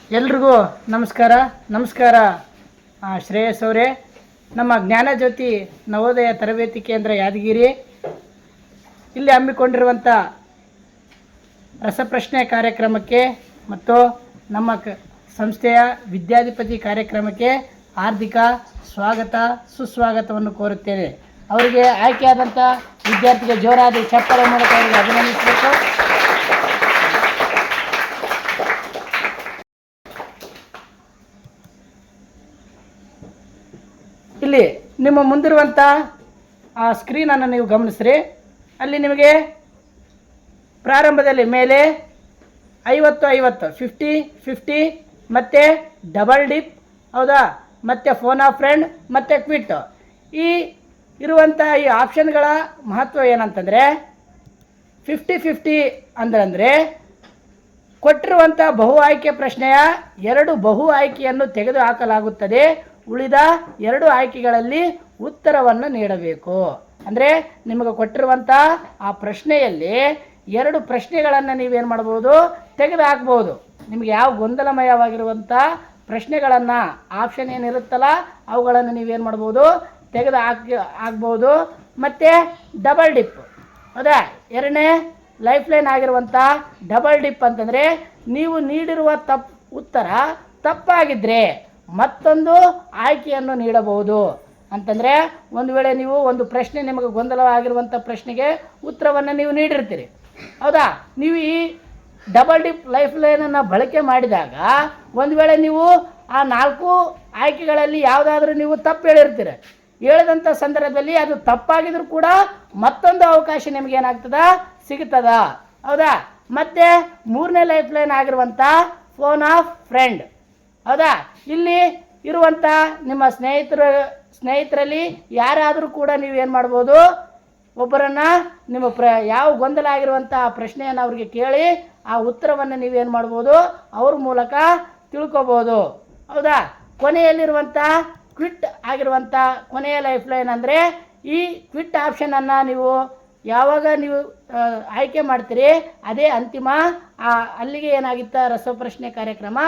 ಎಲ್ರಿಗೂ ನಮಸ್ಕಾರ. ಶ್ರೇಯಸ್ ಅವರೇ, ನಮ್ಮ ಜ್ಞಾನಜ್ಯೋತಿ ನವೋದಯ ತರಬೇತಿ ಕೇಂದ್ರ ಯಾದಗಿರಿ ಇಲ್ಲಿ ಹಮ್ಮಿಕೊಂಡಿರುವಂಥ ರಸಪ್ರಶ್ನೆ ಕಾರ್ಯಕ್ರಮಕ್ಕೆ ಮತ್ತು ನಮ್ಮ ಸಂಸ್ಥೆಯ ವಿದ್ಯಾಧಿಪತಿ ಕಾರ್ಯಕ್ರಮಕ್ಕೆ ಹಾರ್ದಿಕ ಸ್ವಾಗತ ಸುಸ್ವಾಗತವನ್ನು ಕೋರುತ್ತೇನೆ. ಅವರಿಗೆ ಆಯ್ಕೆಯಾದಂಥ ವಿದ್ಯಾರ್ಥಿಗೆ ಜೋರಾದ ಚಪ್ಪಾಳೆ ಮೂಲಕ ಅವರಿಗೆ ಅಭಿನಂದಿಸಬೇಕು. ಇಲ್ಲಿ ನಿಮ್ಮ ಮುಂದಿರುವಂಥ ಆ ಸ್ಕ್ರೀನನ್ನು ನೀವು ಗಮನಿಸ್ರಿ. ಅಲ್ಲಿ ನಿಮಗೆ ಪ್ರಾರಂಭದಲ್ಲಿ ಮೇಲೆ 50-50 50-50 ಮತ್ತು ಡಬಲ್ ಡಿಪ್, ಹೌದಾ, ಮತ್ತು ಫೋನ್ ಆಫ್ ಫ್ರೆಂಡ್ ಮತ್ತು ಕ್ವಿಟ್ ಈ ಇರುವಂಥ ಈ ಆಪ್ಷನ್ಗಳ ಮಹತ್ವ ಏನಂತಂದರೆ 50-50 ಅಂದರೆ ಕೊಟ್ಟಿರುವಂಥ ಬಹು ಆಯ್ಕೆ ಪ್ರಶ್ನೆಯ 2 ಬಹು ಆಯ್ಕೆಯನ್ನು ತೆಗೆದುಹಾಕಲಾಗುತ್ತದೆ. ಉಳಿದ 2 ಆಯ್ಕೆಗಳಲ್ಲಿ ಉತ್ತರವನ್ನು ನೀಡಬೇಕು. ಅಂದರೆ ನಿಮಗೆ ಕೊಟ್ಟಿರುವಂಥ ಆ ಪ್ರಶ್ನೆಯಲ್ಲಿ 2 ಪ್ರಶ್ನೆಗಳನ್ನು ನೀವೇನು ಮಾಡ್ಬೋದು, ತೆಗೆದು ಹಾಕ್ಬೋದು. ನಿಮಗೆ ಯಾವ ಗೊಂದಲಮಯವಾಗಿರುವಂಥ ಪ್ರಶ್ನೆಗಳನ್ನು ಆಪ್ಷನ್ ಏನಿರುತ್ತಲ್ಲ ಅವುಗಳನ್ನು ನೀವೇನು ಮಾಡ್ಬೋದು, ತೆಗೆದು ಹಾಕ್ಬೋದು. ಮತ್ತು ಡಬಲ್ ಡಿಪ್, ಹೌದಾ, 2ನೇ ಲೈಫ್ ಲೈನ್ ಆಗಿರುವಂಥ ಡಬಲ್ ಡಿಪ್ ಅಂತಂದರೆ ನೀವು ನೀಡಿರುವ ಉತ್ತರ ತಪ್ಪಾಗಿದ್ದರೆ ಮತ್ತೊಂದು ಆಯ್ಕೆಯನ್ನು ನೀಡಬಹುದು. ಅಂತಂದರೆ ಒಂದು ವೇಳೆ ನೀವು ಒಂದು ಪ್ರಶ್ನೆ ನಿಮಗೆ ಗೊಂದಲವಾಗಿರುವಂಥ ಪ್ರಶ್ನೆಗೆ ಉತ್ತರವನ್ನು ನೀವು ನೀಡಿರ್ತೀರಿ, ಹೌದಾ, ನೀವು ಈ ಡಬಲ್ ಡಿಪ್ ಲೈಫ್ ಲೈನನ್ನು ಬಳಕೆ ಮಾಡಿದಾಗ ಒಂದು ವೇಳೆ ನೀವು ಆ 4 ಆಯ್ಕೆಗಳಲ್ಲಿ ಯಾವುದಾದ್ರೂ ನೀವು ತಪ್ಪು ಹೇಳಿದಂಥ ಸಂದರ್ಭದಲ್ಲಿ ಅದು ತಪ್ಪಾಗಿದ್ರೂ ಕೂಡ ಮತ್ತೊಂದು ಅವಕಾಶ ನಿಮಗೆ ಏನಾಗ್ತದ, ಸಿಗ್ತದ, ಹೌದಾ. ಮತ್ತು 3ನೇ ಲೈಫ್ ಲೈನ್ ಆಗಿರುವಂಥ ಫೋನ್ ಆಫ್ ಫ್ರೆಂಡ್, ಹೌದಾ, ಇಲ್ಲಿ ಇರುವಂಥ ನಿಮ್ಮ ಸ್ನೇಹಿತರಲ್ಲಿ ಯಾರಾದರೂ ಕೂಡ ನೀವೇನು ಮಾಡ್ಬೋದು, ಒಬ್ಬರನ್ನು ನಿಮ್ಮ ಯಾವ ಗೊಂದಲ ಆಗಿರುವಂಥ ಪ್ರಶ್ನೆಯನ್ನು ಅವ್ರಿಗೆ ಕೇಳಿ ಆ ಉತ್ತರವನ್ನು ನೀವೇನು ಮಾಡ್ಬೋದು, ಅವ್ರ ಮೂಲಕ ತಿಳ್ಕೊಬೋದು, ಹೌದಾ. ಕೊನೆಯಲ್ಲಿರುವಂಥ ಕ್ವಿಟ್ ಆಗಿರುವಂಥ ಕೊನೆಯ ಲೈಫ್ ಲೈನ್ ಅಂದರೆ ಈ ಕ್ವಿಟ್ ಆಪ್ಷನನ್ನು ನೀವು ಯಾವಾಗ ನೀವು ಆಯ್ಕೆ ಮಾಡ್ತೀರಿ ಅದೇ ಅಂತಿಮ, ಅಲ್ಲಿಗೆ ಏನಾಗಿತ್ತ ರಸಪ್ರಶ್ನೆ ಕಾರ್ಯಕ್ರಮ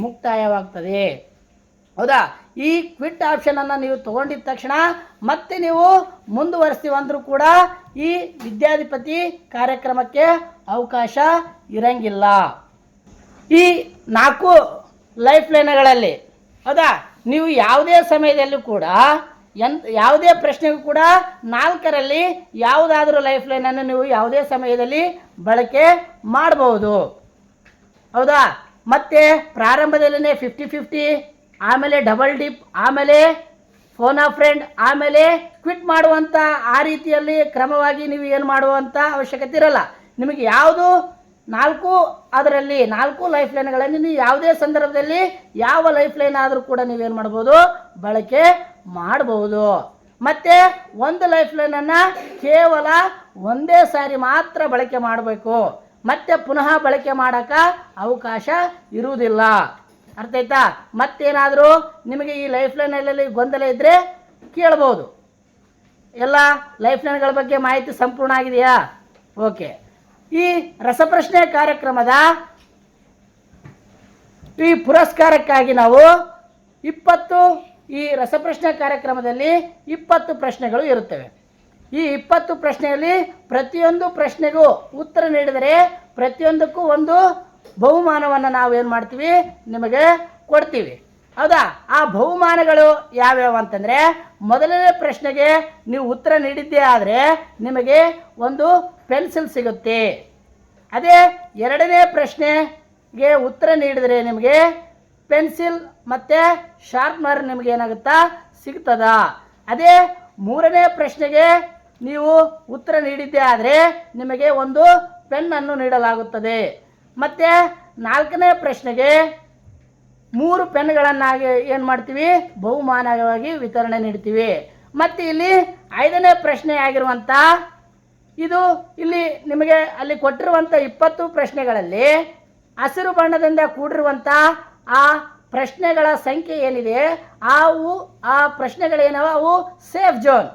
ಮುಕ್ತಾಯವಾಗ್ತದೆ, ಹೌದಾ. ಈ ಕ್ವಿಟ್ ಆಪ್ಷನನ್ನು ನೀವು ತೊಗೊಂಡಿದ್ದ ತಕ್ಷಣ ಮತ್ತೆ ನೀವು ಮುಂದುವರಿಸ್ತೀವಂದ್ರೂ ಕೂಡ ಈ ವಿದ್ಯಾಧಿಪತಿ ಕಾರ್ಯಕ್ರಮಕ್ಕೆ ಅವಕಾಶ ಇರಂಗಿಲ್ಲ. ಈ 4 ಲೈಫ್ ಲೈನ್ಗಳಲ್ಲಿ, ಹೌದಾ, ನೀವು ಯಾವುದೇ ಸಮಯದಲ್ಲೂ ಕೂಡ ಯಾವುದೇ ಪ್ರಶ್ನೆಗೂ ಕೂಡ 4ರಲ್ಲಿ ಯಾವುದಾದ್ರೂ ಲೈಫ್ ಲೈನನ್ನು ನೀವು ಯಾವುದೇ ಸಮಯದಲ್ಲಿ ಬಳಕೆ ಮಾಡಬಹುದು, ಹೌದಾ. ಮತ್ತು ಪ್ರಾರಂಭದಲ್ಲೇ 50-50, ಆಮೇಲೆ ಡಬಲ್ ಡಿಪ್, ಆಮೇಲೆ ಫೋನ್ ಆಫ್ ಫ್ರೆಂಡ್, ಆಮೇಲೆ ಕ್ವಿಟ್ ಮಾಡುವಂಥ ಆ ರೀತಿಯಲ್ಲಿ ಕ್ರಮವಾಗಿ ನೀವು ಏನು ಮಾಡುವಂಥ ಅವಶ್ಯಕತೆ ಇರಲ್ಲ. ನಿಮಗೆ ಯಾವುದು 4 ಅದರಲ್ಲಿ 4 ಲೈಫ್ ಲೈನ್ಗಳಲ್ಲಿ ನೀವು ಯಾವುದೇ ಸಂದರ್ಭದಲ್ಲಿ ಯಾವ ಲೈಫ್ ಲೈನ್ ಆದರೂ ಕೂಡ ನೀವೇನು ಮಾಡ್ಬೋದು, ಬಳಕೆ ಮಾಡಬಹುದು. ಮತ್ತು ಒಂದು ಲೈಫ್ ಲೈನನ್ನು ಕೇವಲ ಒಂದೇ ಸಾರಿ ಮಾತ್ರ ಬಳಕೆ ಮಾಡಬೇಕು, ಮತ್ತೆ ಪುನಃ ಬಳಕೆ ಮಾಡೋಕ್ಕೆ ಅವಕಾಶ ಇರುವುದಿಲ್ಲ. ಅರ್ಥ ಆಯ್ತಾ. ಮತ್ತೇನಾದರೂ ನಿಮಗೆ ಈ ಲೈಫ್ ಲೈನಲ್ಲಿ ಗೊಂದಲ ಇದ್ದರೆ ಕೇಳ್ಬೋದು. ಎಲ್ಲ ಲೈಫ್ ಲೈನ್ಗಳ ಬಗ್ಗೆ ಮಾಹಿತಿ ಸಂಪೂರ್ಣ ಆಗಿದೆಯಾ? ಓಕೆ. ಈ ರಸಪ್ರಶ್ನೆ ಕಾರ್ಯಕ್ರಮದ ಈ ಪುರಸ್ಕಾರಕ್ಕಾಗಿ ನಾವು 20 ಈ ರಸಪ್ರಶ್ನೆ ಕಾರ್ಯಕ್ರಮದಲ್ಲಿ 20 ಪ್ರಶ್ನೆಗಳು ಇರುತ್ತವೆ. ಈ 20 ಪ್ರಶ್ನೆಯಲ್ಲಿ ಪ್ರತಿಯೊಂದು ಪ್ರಶ್ನೆಗೂ ಉತ್ತರ ನೀಡಿದರೆ ಪ್ರತಿಯೊಂದಕ್ಕೂ ಒಂದು ಬಹುಮಾನವನ್ನು ನಾವು ಏನು ಮಾಡ್ತೀವಿ, ನಿಮಗೆ ಕೊಡ್ತೀವಿ, ಹೌದಾ. ಆ ಬಹುಮಾನಗಳು ಯಾವ್ಯಾವ ಅಂತಂದರೆ, ಮೊದಲನೇ ಪ್ರಶ್ನೆಗೆ ನೀವು ಉತ್ತರ ನೀಡಿದ್ದೇ ಆದರೆ ನಿಮಗೆ ಒಂದು ಪೆನ್ಸಿಲ್ ಸಿಗುತ್ತೆ. ಅದೇ 2ನೇ ಪ್ರಶ್ನೆಗೆ ಉತ್ತರ ನೀಡಿದರೆ ನಿಮಗೆ ಪೆನ್ಸಿಲ್ ಮತ್ತು ಶಾರ್ಪ್ನರ್ ನಿಮಗೆ ಏನಾಗುತ್ತಾ, ಸಿಗ್ತದ. ಅದೇ 3ನೇ ಪ್ರಶ್ನೆಗೆ ನೀವು ಉತ್ತರ ನೀಡಿದ್ದೇ ಆದರೆ ನಿಮಗೆ ಒಂದು ಪೆನ್ನನ್ನು ನೀಡಲಾಗುತ್ತದೆ. ಮತ್ತು 4ನೇ ಪ್ರಶ್ನೆಗೆ 3 ಪೆನ್ಗಳನ್ನಾಗಿ ಏನು ಮಾಡ್ತೀವಿ, ಬಹುಮಾನವಾಗಿ ವಿತರಣೆ ನೀಡ್ತೀವಿ. ಮತ್ತು ಇಲ್ಲಿ 5ನೇ ಪ್ರಶ್ನೆ ಆಗಿರುವಂಥ ಇದು ಇಲ್ಲಿ ನಿಮಗೆ ಅಲ್ಲಿ ಕೊಟ್ಟಿರುವಂಥ 20 ಪ್ರಶ್ನೆಗಳಲ್ಲಿ ಹಸಿರು ಬಣ್ಣದಿಂದ ಕೂಡಿರುವಂಥ ಆ ಪ್ರಶ್ನೆಗಳ ಸಂಖ್ಯೆ ಏನಿದೆ ಆ ಪ್ರಶ್ನೆಗಳೇನವ ಅವು ಸೇಫ್ ಝೋನ್,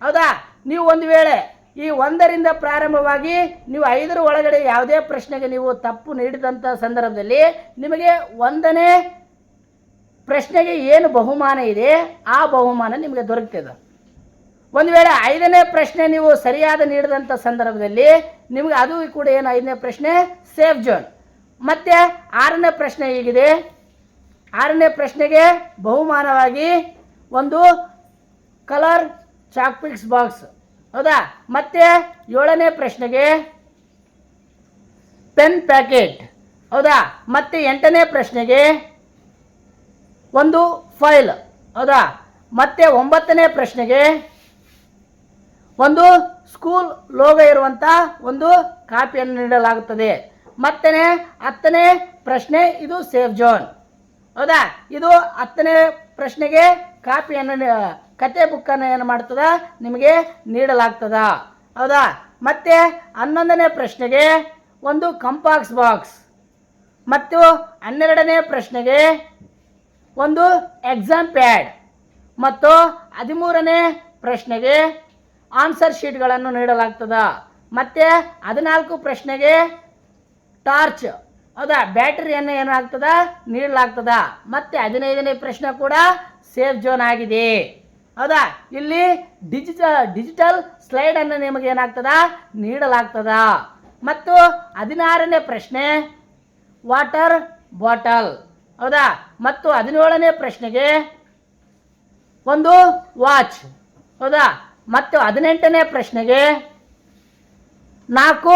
ಹೌದಾ. ನೀವು ಒಂದು ವೇಳೆ ಈ 1ರಿಂದ ಪ್ರಾರಂಭವಾಗಿ ನೀವು 5ರ ಒಳಗಡೆ ಯಾವುದೇ ಪ್ರಶ್ನೆಗೆ ನೀವು ತಪ್ಪು ನೀಡಿದಂಥ ಸಂದರ್ಭದಲ್ಲಿ ನಿಮಗೆ 1ನೇ ಪ್ರಶ್ನೆಗೆ ಏನು ಬಹುಮಾನ ಇದೆ ಆ ಬಹುಮಾನ ನಿಮಗೆ ದೊರಕ್ತದೆ. ಒಂದು ವೇಳೆ 5ನೇ ಪ್ರಶ್ನೆ ನೀವು ಸರಿಯಾದ ನೀಡಿದಂಥ ಸಂದರ್ಭದಲ್ಲಿ ನಿಮಗೆ ಅದು ಕೂಡ ಏನು 5ನೇ ಪ್ರಶ್ನೆ ಸೇಫ್ ಜೋನ್. ಮತ್ತು 6ನೇ ಪ್ರಶ್ನೆ ಹೀಗಿದೆ. 6ನೇ ಪ್ರಶ್ನೆಗೆ ಬಹುಮಾನವಾಗಿ ಒಂದು ಕಲರ್ ಚಾಕ್ಪಿಕ್ಸ್ ಬಾಕ್ಸ್, ಹೌದಾ. ಮತ್ತು 7ನೇ ಪ್ರಶ್ನೆಗೆ ಪೆನ್ ಪ್ಯಾಕೆಟ್, ಹೌದಾ. ಮತ್ತು 8ನೇ ಪ್ರಶ್ನೆಗೆ ಒಂದು ಫೈಲ್, ಹೌದಾ. ಮತ್ತು 9ನೇ ಪ್ರಶ್ನೆಗೆ ಒಂದು ಸ್ಕೂಲ್ ಲೋಗೋ ಇರುವಂಥ ಒಂದು ಕಾಪಿಯನ್ನು ನೀಡಲಾಗುತ್ತದೆ. ಮತ್ತೆ 10ನೇ ಪ್ರಶ್ನೆ ಇದು ಸೇಫ್ ಜೋನ್, ಹೌದಾ. ಇದು 10ನೇ ಪ್ರಶ್ನೆಗೆ ಕಾಪಿಯನ್ನು ಕತೆ ಬುಕ್ಕನ್ನು ಏನು ಮಾಡ್ತದ ನಿಮಗೆ ನೀಡಲಾಗ್ತದ, ಹೌದಾ. ಮತ್ತು 11ನೇ ಪ್ರಶ್ನೆಗೆ ಒಂದು ಕಂಪಾಕ್ಸ್ ಬಾಕ್ಸ್ ಮತ್ತು 12ನೇ ಪ್ರಶ್ನೆಗೆ ಒಂದು ಎಕ್ಸಾಮ್ ಪ್ಯಾಡ್ ಮತ್ತು 13ನೇ ಪ್ರಶ್ನೆಗೆ ಆನ್ಸರ್ ಶೀಟ್ಗಳನ್ನು ನೀಡಲಾಗ್ತದ. ಮತ್ತು 14 ಪ್ರಶ್ನೆಗೆ ಟಾರ್ಚ್, ಹೌದಾ, ಬ್ಯಾಟರಿಯನ್ನು ಏನಾಗ್ತದ ನೀಡಲಾಗ್ತದ. ಮತ್ತು 15ನೇ ಪ್ರಶ್ನೆ ಕೂಡ ಸೇಫ್ ಜೋನ್ ಆಗಿದೆ, ಹೌದಾ. ಇಲ್ಲಿ ಡಿಜಿಟಲ್ ಸ್ಲೈಡನ್ನು ನಿಮಗೆ ಏನಾಗ್ತದ ನೀಡಲಾಗ್ತದ. ಮತ್ತು 16ನೇ ಪ್ರಶ್ನೆ ವಾಟರ್ ಬಾಟಲ್, ಹೌದಾ. ಮತ್ತು 17ನೇ ಪ್ರಶ್ನೆಗೆ ಒಂದು ವಾಚ್, ಹೌದಾ. ಮತ್ತು 18ನೇ ಪ್ರಶ್ನೆಗೆ 4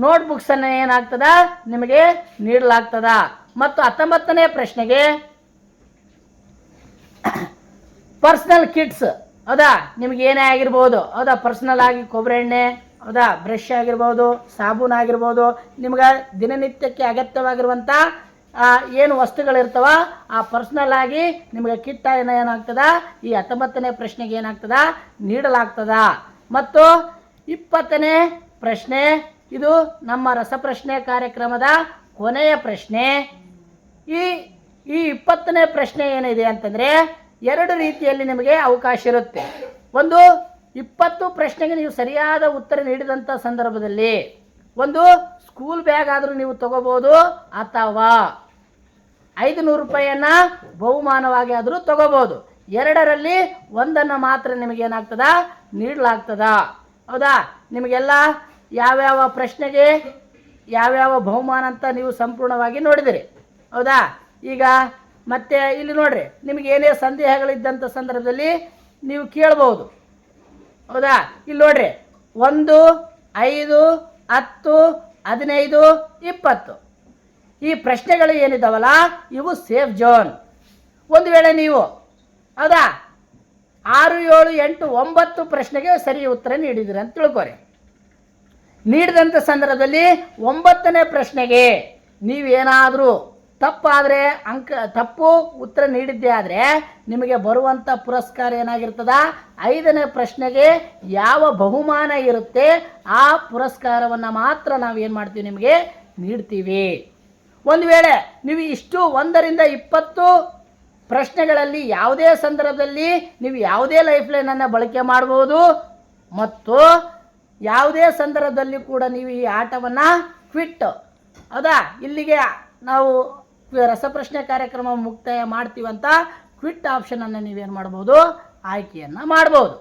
ನೋಟ್ಬುಕ್ಸನ್ನು ಏನಾಗ್ತದ ನಿಮಗೆ ನೀಡಲಾಗ್ತದ. ಮತ್ತು 19ನೇ ಪ್ರಶ್ನೆಗೆ ಪರ್ಸನಲ್ ಕಿಟ್ಸ್, ಹೌದಾ. ನಿಮ್ಗೆ ಏನೇ ಆಗಿರ್ಬೋದು, ಹೌದಾ. ಪರ್ಸನಲ್ ಆಗಿ ಕೊಬ್ಬರಿ ಎಣ್ಣೆ, ಹೌದಾ, ಬ್ರಷ್ ಆಗಿರ್ಬೋದು, ಸಾಬೂನು ಆಗಿರ್ಬೋದು, ನಿಮ್ಗೆ ದಿನನಿತ್ಯಕ್ಕೆ ಅಗತ್ಯವಾಗಿರುವಂಥ ಏನು ವಸ್ತುಗಳಿರ್ತವ ಆ ಪರ್ಸ್ನಲ್ ಆಗಿ ನಿಮಗೆ ಕಿಟ್ ಏನಾಗ್ತದ ಈ 19ನೇ ಪ್ರಶ್ನೆಗೆ ಏನಾಗ್ತದ ನೀಡಲಾಗ್ತದ. ಮತ್ತು 20ನೇ ಪ್ರಶ್ನೆ ಇದು ನಮ್ಮ ರಸಪ್ರಶ್ನೆ ಕಾರ್ಯಕ್ರಮದ ಕೊನೆಯ ಪ್ರಶ್ನೆ. ಈ 20ನೇ ಪ್ರಶ್ನೆ ಏನಿದೆ ಅಂತಂದರೆ 2 ರೀತಿಯಲ್ಲಿ ನಿಮಗೆ ಅವಕಾಶ ಇರುತ್ತೆ. ಒಂದು 20 ಪ್ರಶ್ನೆಗೆ ನೀವು ಸರಿಯಾದ ಉತ್ತರ ನೀಡಿದಂಥ ಸಂದರ್ಭದಲ್ಲಿ ಒಂದು ಸ್ಕೂಲ್ ಬ್ಯಾಗ್ ಆದರೂ ನೀವು ತಗೋಬೋದು ಅಥವಾ 500 ರೂಪಾಯಿಯನ್ನು ಬಹುಮಾನವಾಗಿ ಆದರೂ ತಗೋಬೋದು. 2ರಲ್ಲಿ ಒಂದನ್ನು ಮಾತ್ರ ನಿಮಗೇನಾಗ್ತದ ನೀಡಲಾಗ್ತದ, ಹೌದಾ. ನಿಮಗೆಲ್ಲ ಯಾವ್ಯಾವ ಪ್ರಶ್ನೆಗೆ ಯಾವ್ಯಾವ ಬಹುಮಾನ ಅಂತ ನೀವು ಸಂಪೂರ್ಣವಾಗಿ ನೋಡಿದಿರಿ, ಹೌದಾ. ಈಗ ಮತ್ತೆ ಇಲ್ಲಿ ನೋಡ್ರಿ, ನಿಮಗೆ ಏನೇ ಸಂದೇಹಗಳಿದ್ದಂಥ ಸಂದರ್ಭದಲ್ಲಿ ನೀವು ಕೇಳ್ಬೋದು, ಹೌದಾ. ಇಲ್ಲಿ ನೋಡ್ರಿ 1, 5, 10, 15, 20 ಈ ಪ್ರಶ್ನೆಗಳು ಏನಿದ್ದಾವಲ್ಲ ಇವು ಸೇಫ್ ಜೋನ್. ಒಂದು ವೇಳೆ ನೀವು, ಹೌದಾ, 6, 7, 8, 9 ಪ್ರಶ್ನೆಗೆ ಸರಿ ಉತ್ತರ ನೀಡಿದಿರಿ ಅಂತ ತಿಳ್ಕೊರಿ. ನೀಡಿದಂಥ ಸಂದರ್ಭದಲ್ಲಿ 9ನೇ ಪ್ರಶ್ನೆಗೆ ನೀವೇನಾದರೂ ತಪ್ಪಾದರೆ ತಪ್ಪು ಉತ್ತರ ನೀಡಿದ್ದೇ ಆದರೆ ನಿಮಗೆ ಬರುವಂಥ ಪುರಸ್ಕಾರ ಏನಾಗಿರ್ತದ 5ನೇ ಪ್ರಶ್ನೆಗೆ ಯಾವ ಬಹುಮಾನ ಇರುತ್ತೆ ಆ ಪುರಸ್ಕಾರವನ್ನು ಮಾತ್ರ ನಾವು ಏನು ಮಾಡ್ತೀವಿ ನಿಮಗೆ ನೀಡ್ತೀವಿ. ಒಂದು ವೇಳೆ ನೀವು ಇಷ್ಟು 1ರಿಂದ 20 ಪ್ರಶ್ನೆಗಳಲ್ಲಿ ಯಾವುದೇ ಸಂದರ್ಭದಲ್ಲಿ ನೀವು ಯಾವುದೇ ಲೈಫ್ ಲೈನನ್ನು ಬಳಕೆ ಮಾಡ್ಬೋದು ಮತ್ತು ಯಾವುದೇ ಸಂದರ್ಭದಲ್ಲಿ ಕೂಡ ನೀವು ಈ ಆಟವನ್ನು ಕ್ವಿಟ್, ಹೌದಾ, ಇಲ್ಲಿಗೆ ನಾವು ರಸಪ್ರಶ್ನೆ ಕಾರ್ಯಕ್ರಮ ಮುಕ್ತಾಯ ಮಾಡ್ತೀವಂತ ಕ್ವಿಟ್ ಆಪ್ಷನನ್ನು ನೀವೇನು ಮಾಡ್ಬೋದು ಆಯ್ಕೆಯನ್ನು ಮಾಡ್ಬೋದು.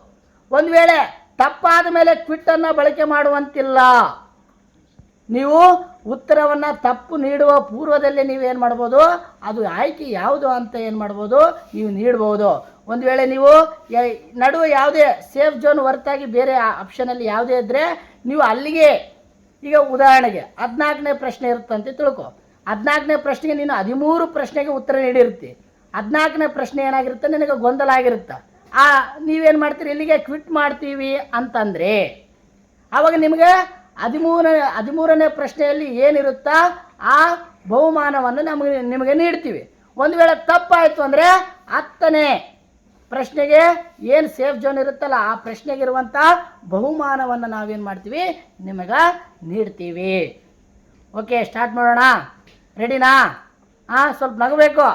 ಒಂದು ವೇಳೆ ತಪ್ಪಾದ ಮೇಲೆ ಕ್ವಿಟ್ಟನ್ನು ಬಳಕೆ ಮಾಡುವಂತಿಲ್ಲ. ನೀವು ಉತ್ತರವನ್ನು ತಪ್ಪು ನೀಡುವ ಪೂರ್ವದಲ್ಲೇ ನೀವೇನು ಮಾಡ್ಬೋದು ಅದು ಆಯ್ಕೆ ಯಾವುದು ಅಂತ ಏನು ಮಾಡ್ಬೋದು ನೀವು ನೀಡ್ಬೋದು. ಒಂದು ವೇಳೆ ನೀವು ನಡುವೆ ಯಾವುದೇ ಸೇಫ್ ಜೋನ್ ಹೊರತಾಗಿ ಬೇರೆ ಆಪ್ಷನಲ್ಲಿ ಯಾವುದೇ ಇದ್ದರೆ ನೀವು ಅಲ್ಲಿಗೆ, ಈಗ ಉದಾಹರಣೆಗೆ 14ನೇ ಪ್ರಶ್ನೆ ಇರುತ್ತಂತೆ ತಿಳ್ಕೊ. 14ನೇ ಪ್ರಶ್ನೆಗೆ ನೀನು 13 ಪ್ರಶ್ನೆಗೆ ಉತ್ತರ ನೀಡಿರ್ತಿ. 14ನೇ ಪ್ರಶ್ನೆ ಏನಾಗಿರುತ್ತೆ ನಿನಗೆ ಗೊಂದಲ ಆಗಿರುತ್ತೆ. ನೀವೇನು ಮಾಡ್ತೀರಿ ಇಲ್ಲಿಗೆ ಕ್ವಿಟ್ ಮಾಡ್ತೀವಿ ಅಂತಂದರೆ ಆವಾಗ ನಿಮಗೆ 13ನೇ ಪ್ರಶ್ನೆಯಲ್ಲಿ ಏನಿರುತ್ತಾ ಆ ಬಹುಮಾನವನ್ನು ನಿಮಗೆ ನೀಡ್ತೀವಿ. ಒಂದು ವೇಳೆ ತಪ್ಪಾಯಿತು ಅಂದರೆ 10ನೇ ಪ್ರಶ್ನೆಗೆ ಏನು ಸೇಫ್ ಜೋನ್ ಇರುತ್ತಲ್ಲ ಆ ಪ್ರಶ್ನೆಗಿರುವಂಥ ಬಹುಮಾನವನ್ನು ನಾವೇನು ಮಾಡ್ತೀವಿ ನಿಮಗೆ ನೀಡ್ತೀವಿ. ಓಕೆ, ಸ್ಟಾರ್ಟ್ ಮಾಡೋಣ. ರೆಡಿನಾ? ಸ್ವಲ್ಪ ನಗಬೇಕು,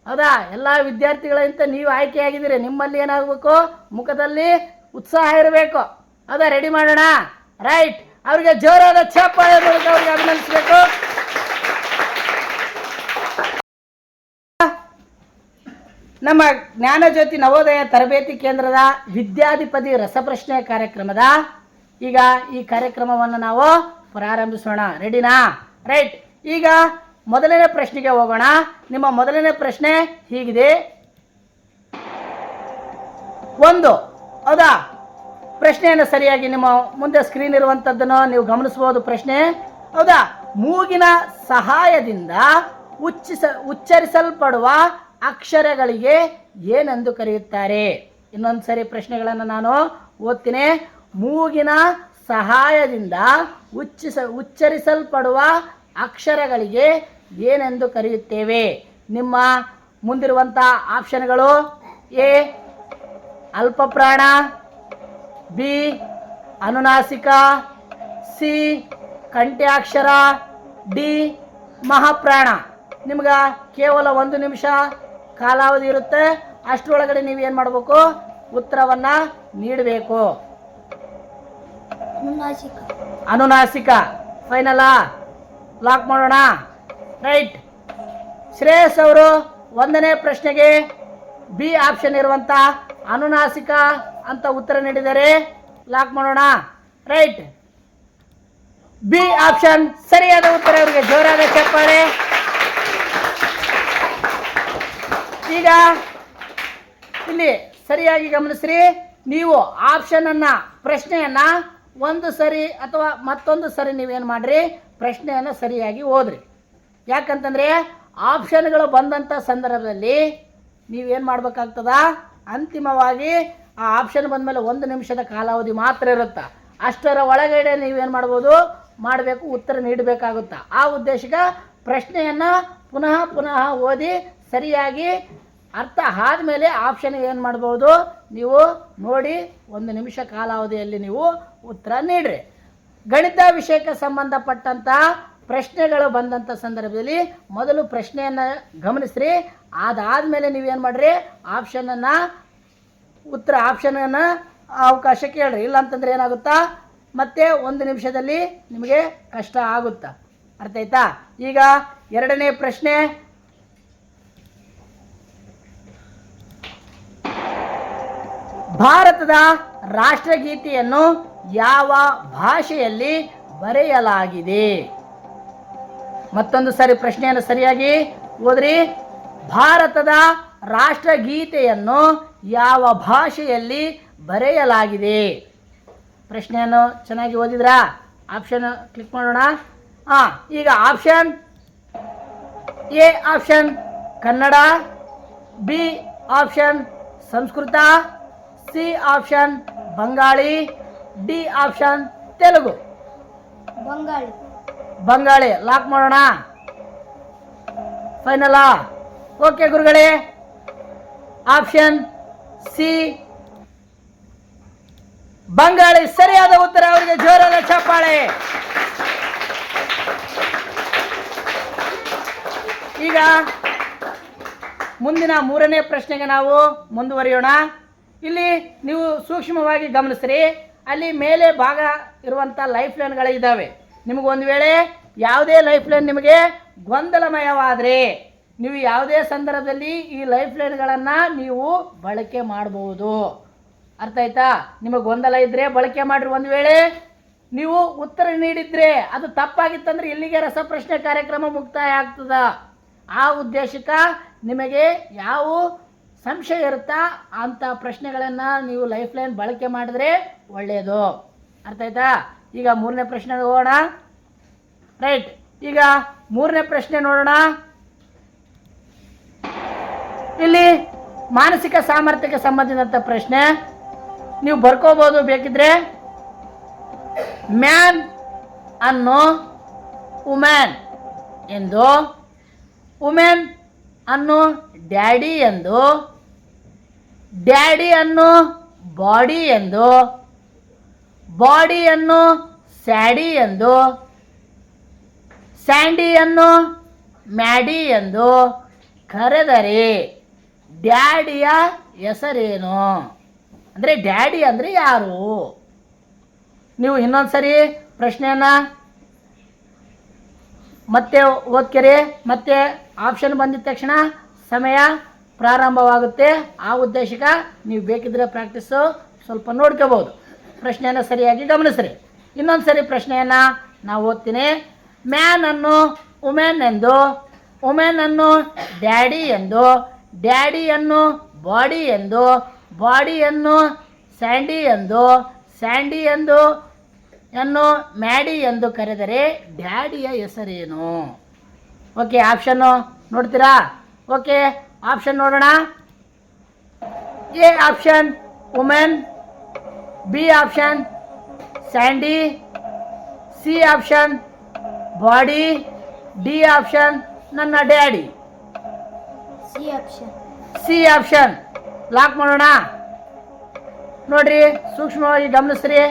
ಹೌದಾ. ಎಲ್ಲ ವಿದ್ಯಾರ್ಥಿಗಳಿಂದ ನೀವು ಆಯ್ಕೆಯಾಗಿದ್ದೀರಿ. ನಿಮ್ಮಲ್ಲಿ ಏನಾಗಬೇಕು ಮುಖದಲ್ಲಿ ಉತ್ಸಾಹ ಇರಬೇಕು, ಹೌದಾ? ರೆಡಿ ಮಾಡೋಣ. ರೈಟ್, ಅವ್ರಿಗೆ ಜೋರಾದ ಚಪ್ಪಾಳೆ ಮೂಲಕ ಅವ್ರಿಗೆ ಅಭಿನಂದಿಸಬೇಕು. ನಮ್ಮ ಜ್ಞಾನಜ್ಯೋತಿ ನವೋದಯ ತರಬೇತಿ ಕೇಂದ್ರದ ವಿದ್ಯಾಧಿಪತಿ ರಸಪ್ರಶ್ನೆ ಕಾರ್ಯಕ್ರಮದ ಈಗ ಈ ಕಾರ್ಯಕ್ರಮವನ್ನು ನಾವು ಪ್ರಾರಂಭಿಸೋಣ. ರೆಡಿನಾ? ರೈಟ್, ಈಗ ಮೊದಲನೇ ಪ್ರಶ್ನೆಗೆ ಹೋಗೋಣ. ನಿಮ್ಮ ಮೊದಲನೇ ಪ್ರಶ್ನೆ ಹೀಗಿದೆ. ಒಂದು, ಹೌದಾ? ಪ್ರಶ್ನೆಯನ್ನು ಸರಿಯಾಗಿ ನಿಮ್ಮ ಮುಂದೆ ಸ್ಕ್ರೀನ್ ಇರುವಂಥದ್ದನ್ನು ನೀವು ಗಮನಿಸಬಹುದು. ಪ್ರಶ್ನೆ, ಹೌದಾ? ಮೂಗಿನ ಸಹಾಯದಿಂದ ಉಚ್ಚರಿಸಲ್ಪಡುವ ಅಕ್ಷರಗಳಿಗೆ ಏನೆಂದು ಕರೆಯುತ್ತಾರೆ? ಇನ್ನೊಂದು ಸರಿ ಪ್ರಶ್ನೆಗಳನ್ನು ನಾನು ಓದ್ತೀನಿ. ಮೂಗಿನ ಸಹಾಯದಿಂದ ಉಚ್ಚರಿಸಲ್ಪಡುವ ಅಕ್ಷರಗಳಿಗೆ ಏನೆಂದು ಕರೆಯುತ್ತೇವೆ? ನಿಮ್ಮ ಮುಂದಿರುವಂಥ ಆಪ್ಷನ್ಗಳು: ಎ ಅಲ್ಪಪ್ರಾಣ, ಬಿ ಅನುನಾಸಿಕ, ಸಿ ಕಂಠ್ಯಾಕ್ಷರ, ಡಿ ಮಹಾಪ್ರಾಣ. ನಿಮ್ಗೆ ಕೇವಲ 1 ನಿಮಿಷ ಕಾಲಾವಧಿ ಇರುತ್ತೆ. ಅಷ್ಟರೊಳಗಡೆ ನೀವೇನು ಮಾಡಬೇಕು? ಉತ್ತರವನ್ನು ನೀಡಬೇಕು. ಅನುನಾಸಿಕ ಫೈನಲಾ? ಲಾಕ್ ಮಾಡೋಣ. ರೈಟ್, ಶ್ರೇಯಸ್ ಅವರು 1ನೇ ಪ್ರಶ್ನೆಗೆ ಬಿ ಆಪ್ಷನ್ ಇರುವಂಥ ಅನುನಾಸಿಕ ಅಂತ ಉತ್ತರ ನೀಡಿದ್ದಾರೆ. ಲಾಕ್ ಮಾಡೋಣ. ರೈಟ್, ಬಿ ಆಪ್ಷನ್ ಸರಿಯಾದ ಉತ್ತರ. ಅವರಿಗೆ ಜೋರಾದ ಚಪ್ಪಾಳೆ. ಈಗ ಇಲ್ಲಿ ಸರಿಯಾಗಿ ಗಮನಿಸ್ರಿ. ನೀವು ಆಪ್ಷನನ್ನು, ಪ್ರಶ್ನೆಯನ್ನು ಒಂದು ಸರಿ ಅಥವಾ ಮತ್ತೊಂದು ಸರಿ ನೀವೇನು ಮಾಡಿರಿ, ಪ್ರಶ್ನೆಯನ್ನು ಸರಿಯಾಗಿ ಓದ್ರಿ. ಯಾಕಂತಂದರೆ ಆಪ್ಷನ್ಗಳು ಬಂದಂಥ ಸಂದರ್ಭದಲ್ಲಿ ನೀವೇನು ಮಾಡಬೇಕಾಗ್ತದ, ಅಂತಿಮವಾಗಿ ಆ ಆಪ್ಷನ್ ಬಂದಮೇಲೆ 1 ನಿಮಿಷದ ಕಾಲಾವಧಿ ಮಾತ್ರ ಇರುತ್ತೆ. ಅಷ್ಟರ ಒಳಗಡೆ ನೀವೇನು ಮಾಡ್ಬೋದು, ಮಾಡಬೇಕು, ಉತ್ತರ ನೀಡಬೇಕಾಗುತ್ತೆ. ಆ ಉದ್ದೇಶಕ್ಕೆ ಪ್ರಶ್ನೆಯನ್ನು ಪುನಃ ಓದಿ ಸರಿಯಾಗಿ ಅರ್ಥ ಆದಮೇಲೆ ಆಪ್ಷನ್ ಏನು ಮಾಡ್ಬೋದು, ನೀವು ನೋಡಿ 1 ನಿಮಿಷ ಕಾಲಾವಧಿಯಲ್ಲಿ ನೀವು ಉತ್ತರ ನೀಡ್ರಿ. ಗಣಿತ ವಿಷಯಕ್ಕೆ ಸಂಬಂಧಪಟ್ಟಂಥ ಪ್ರಶ್ನೆಗಳು ಬಂದಂಥ ಸಂದರ್ಭದಲ್ಲಿ ಮೊದಲು ಪ್ರಶ್ನೆಯನ್ನು ಗಮನಿಸ್ರಿ. ಅದಾದಮೇಲೆ ನೀವೇನು ಮಾಡಿರಿ, ಆಪ್ಷನನ್ನು ಅವಕಾಶ ಕೇಳ್ರಿ. ಇಲ್ಲಾಂತಂದ್ರೆ ಏನಾಗುತ್ತಾ, ಮತ್ತೆ 1 ನಿಮಿಷದಲ್ಲಿ ನಿಮಗೆ ಕಷ್ಟ ಆಗುತ್ತಾ. ಅರ್ಥ ಆಯ್ತಾ? ಈಗ 2ನೇ ಪ್ರಶ್ನೆ. ಭಾರತದ ರಾಷ್ಟ್ರಗೀತೆಯನ್ನು ಯಾವ ಭಾಷೆಯಲ್ಲಿ ಬರೆಯಲಾಗಿದೆ? ಮತ್ತೊಂದು ಸಾರಿ ಪ್ರಶ್ನೆಯನ್ನು ಸರಿಯಾಗಿ ಓದ್ರಿ. ಭಾರತದ ರಾಷ್ಟ್ರಗೀತೆಯನ್ನು ಯಾವ ಭಾಷೆಯಲ್ಲಿ ಬರೆಯಲಾಗಿದೆ? ಪ್ರಶ್ನೆಯನ್ನು ಚೆನ್ನಾಗಿ ಓದಿದ್ರಾ? ಆಪ್ಷನ್ ಕ್ಲಿಕ್ ಮಾಡೋಣ. ಈಗ option A option Kannada, B option Sanskrit, C option Bengali, D option Telugu. Bengali lock ಮಾಡೋಣ. ಫೈನಲಾ? ಓಕೆ ಗುರುಗಳೇ, ಆಪ್ಷನ್ ಸಿ ಬಂಗಾಳಿ ಸರಿಯಾದ ಉತ್ತರ. ಅವರಿಗೆ ಜೋರಾದ ಚಪ್ಪಾಳೆ. ಈಗ ಮುಂದಿನ 3ನೇ ಪ್ರಶ್ನೆಗೆ ನಾವು ಮುಂದುವರಿಯೋಣ. ಇಲ್ಲಿ ನೀವು ಸೂಕ್ಷ್ಮವಾಗಿ ಗಮನಿಸ್ರಿ. ಅಲ್ಲಿ ಮೇಲೆ ಭಾಗ ಇರುವಂಥ ಲೈಫ್ ಲೈನ್ಗಳಿದ್ದಾವೆ. ನಿಮಗೊಂದು ವೇಳೆ ಯಾವುದೇ ಲೈಫ್ ಲೈನ್ ನಿಮಗೆ ಗೊಂದಲಮಯವಾದರೆ ನೀವು ಯಾವುದೇ ಸಂದರ್ಭದಲ್ಲಿ ಈ ಲೈಫ್ ಲೈನ್ಗಳನ್ನು ನೀವು ಬಳಕೆ ಮಾಡಬಹುದು. ಅರ್ಥ ಆಯ್ತಾ? ನಿಮಗೆ ಗೊಂದಲ ಇದ್ದರೆ ಬಳಕೆ ಮಾಡಿರಿ. ಒಂದು ವೇಳೆ ನೀವು ಉತ್ತರ ನೀಡಿದರೆ ಅದು ತಪ್ಪಾಗಿತ್ತಂದ್ರೆ ಇಲ್ಲಿಗೆ ರಸಪ್ರಶ್ನೆ ಕಾರ್ಯಕ್ರಮ ಮುಕ್ತಾಯ ಆಗ್ತದ. ಆ ಉದ್ದೇಶಕ್ಕೆ ನಿಮಗೆ ಯಾವ ಸಂಶಯ ಇರುತ್ತಾ ಅಂಥ ಪ್ರಶ್ನೆಗಳನ್ನು ನೀವು ಲೈಫ್ ಲೈನ್ ಬಳಕೆ ಮಾಡಿದ್ರೆ ಒಳ್ಳೆಯದು. ಅರ್ಥ ಆಯ್ತಾ? ಈಗ 3ನೇ ಪ್ರಶ್ನೆ ಹೋಗೋಣ. ರೈಟ್, ಈಗ 3ನೇ ಪ್ರಶ್ನೆ ನೋಡೋಣ. ಇಲ್ಲಿ ಮಾನಸಿಕ ಸಾಮರ್ಥ್ಯಕ್ಕೆ ಸಂಬಂಧಿಸಿದಂಥ ಪ್ರಶ್ನೆ. ನೀವು ಬರ್ಕೋಬಹುದು ಬೇಕಿದ್ರೆ. ಮ್ಯಾನ್ ಅನ್ನು ವುಮೆನ್ ಎಂದು, ವುಮೆನ್ ಅನ್ನು ಡ್ಯಾಡಿ ಎಂದು, ಡ್ಯಾಡಿಯನ್ನು ಬಾಡಿ ಎಂದು, ಬಾಡಿಯನ್ನು ಸ್ಯಾಡಿ ಎಂದು, ಸ್ಯಾಂಡಿಯನ್ನು ಮ್ಯಾಡಿ ಎಂದು ಕರೆದರೆ ಡ್ಯಾಡಿಯ ಹೆಸರೇನು? ಅಂದರೆ ಡ್ಯಾಡಿ ಅಂದರೆ ಯಾರು? ನೀವು ಇನ್ನೊಂದು ಸರಿ ಪ್ರಶ್ನೆಯನ್ನು ಮತ್ತೆ ಓದ್ಕೆರಿ. ಮತ್ತೆ ಆಪ್ಷನ್ ಬಂದಿದ ತಕ್ಷಣ ಸಮಯ ಪ್ರಾರಂಭವಾಗುತ್ತೆ. ಆ ಉದ್ದೇಶಕ್ಕೆ ನೀವು ಬೇಕಿದ್ರೆ ಪ್ರಾಕ್ಟೀಸು ಸ್ವಲ್ಪ ನೋಡ್ಕೋಬೋದು. ಪ್ರಶ್ನೆಯನ್ನು ಸರಿಯಾಗಿ ಗಮನಿಸ್ರಿ. ಇನ್ನೊಂದು ಸರಿ ಪ್ರಶ್ನೆಯನ್ನು ನಾವು ಓದ್ತೀನಿ. ಮ್ಯಾನನ್ನು ವುಮೆನ್ ಎಂದು, ವುಮೆನನ್ನು ಡ್ಯಾಡಿ ಎಂದು, ಡ್ಯಾಡಿಯನ್ನು ಬಾಡಿ ಎಂದು, ಬಾಡಿಯನ್ನು ಸ್ಯಾಂಡಿ ಎಂದು, ಸ್ಯಾಂಡಿಯನ್ನು ಮ್ಯಾಡಿ ಎಂದು ಕರೆದರೆ ಡ್ಯಾಡಿಯ ಹೆಸರೇನು? ಓಕೆ, ಆಪ್ಷನ್ನು ನೋಡ್ತೀರಾ? ಓಕೆ, ಆಪ್ಷನ್ ನೋಡೋಣ. A option women, B option Sandy, C option body, D option ನನ್ನ ಡ್ಯಾಡಿ. ಸಿ ಆಪ್ಷನ್ ಲಾಕ್ ಮಾಡೋಣ. ನೋಡ್ರಿ, ಸೂಕ್ಷ್ಮವಾಗಿ ಗಮನಿಸ್ರಿ.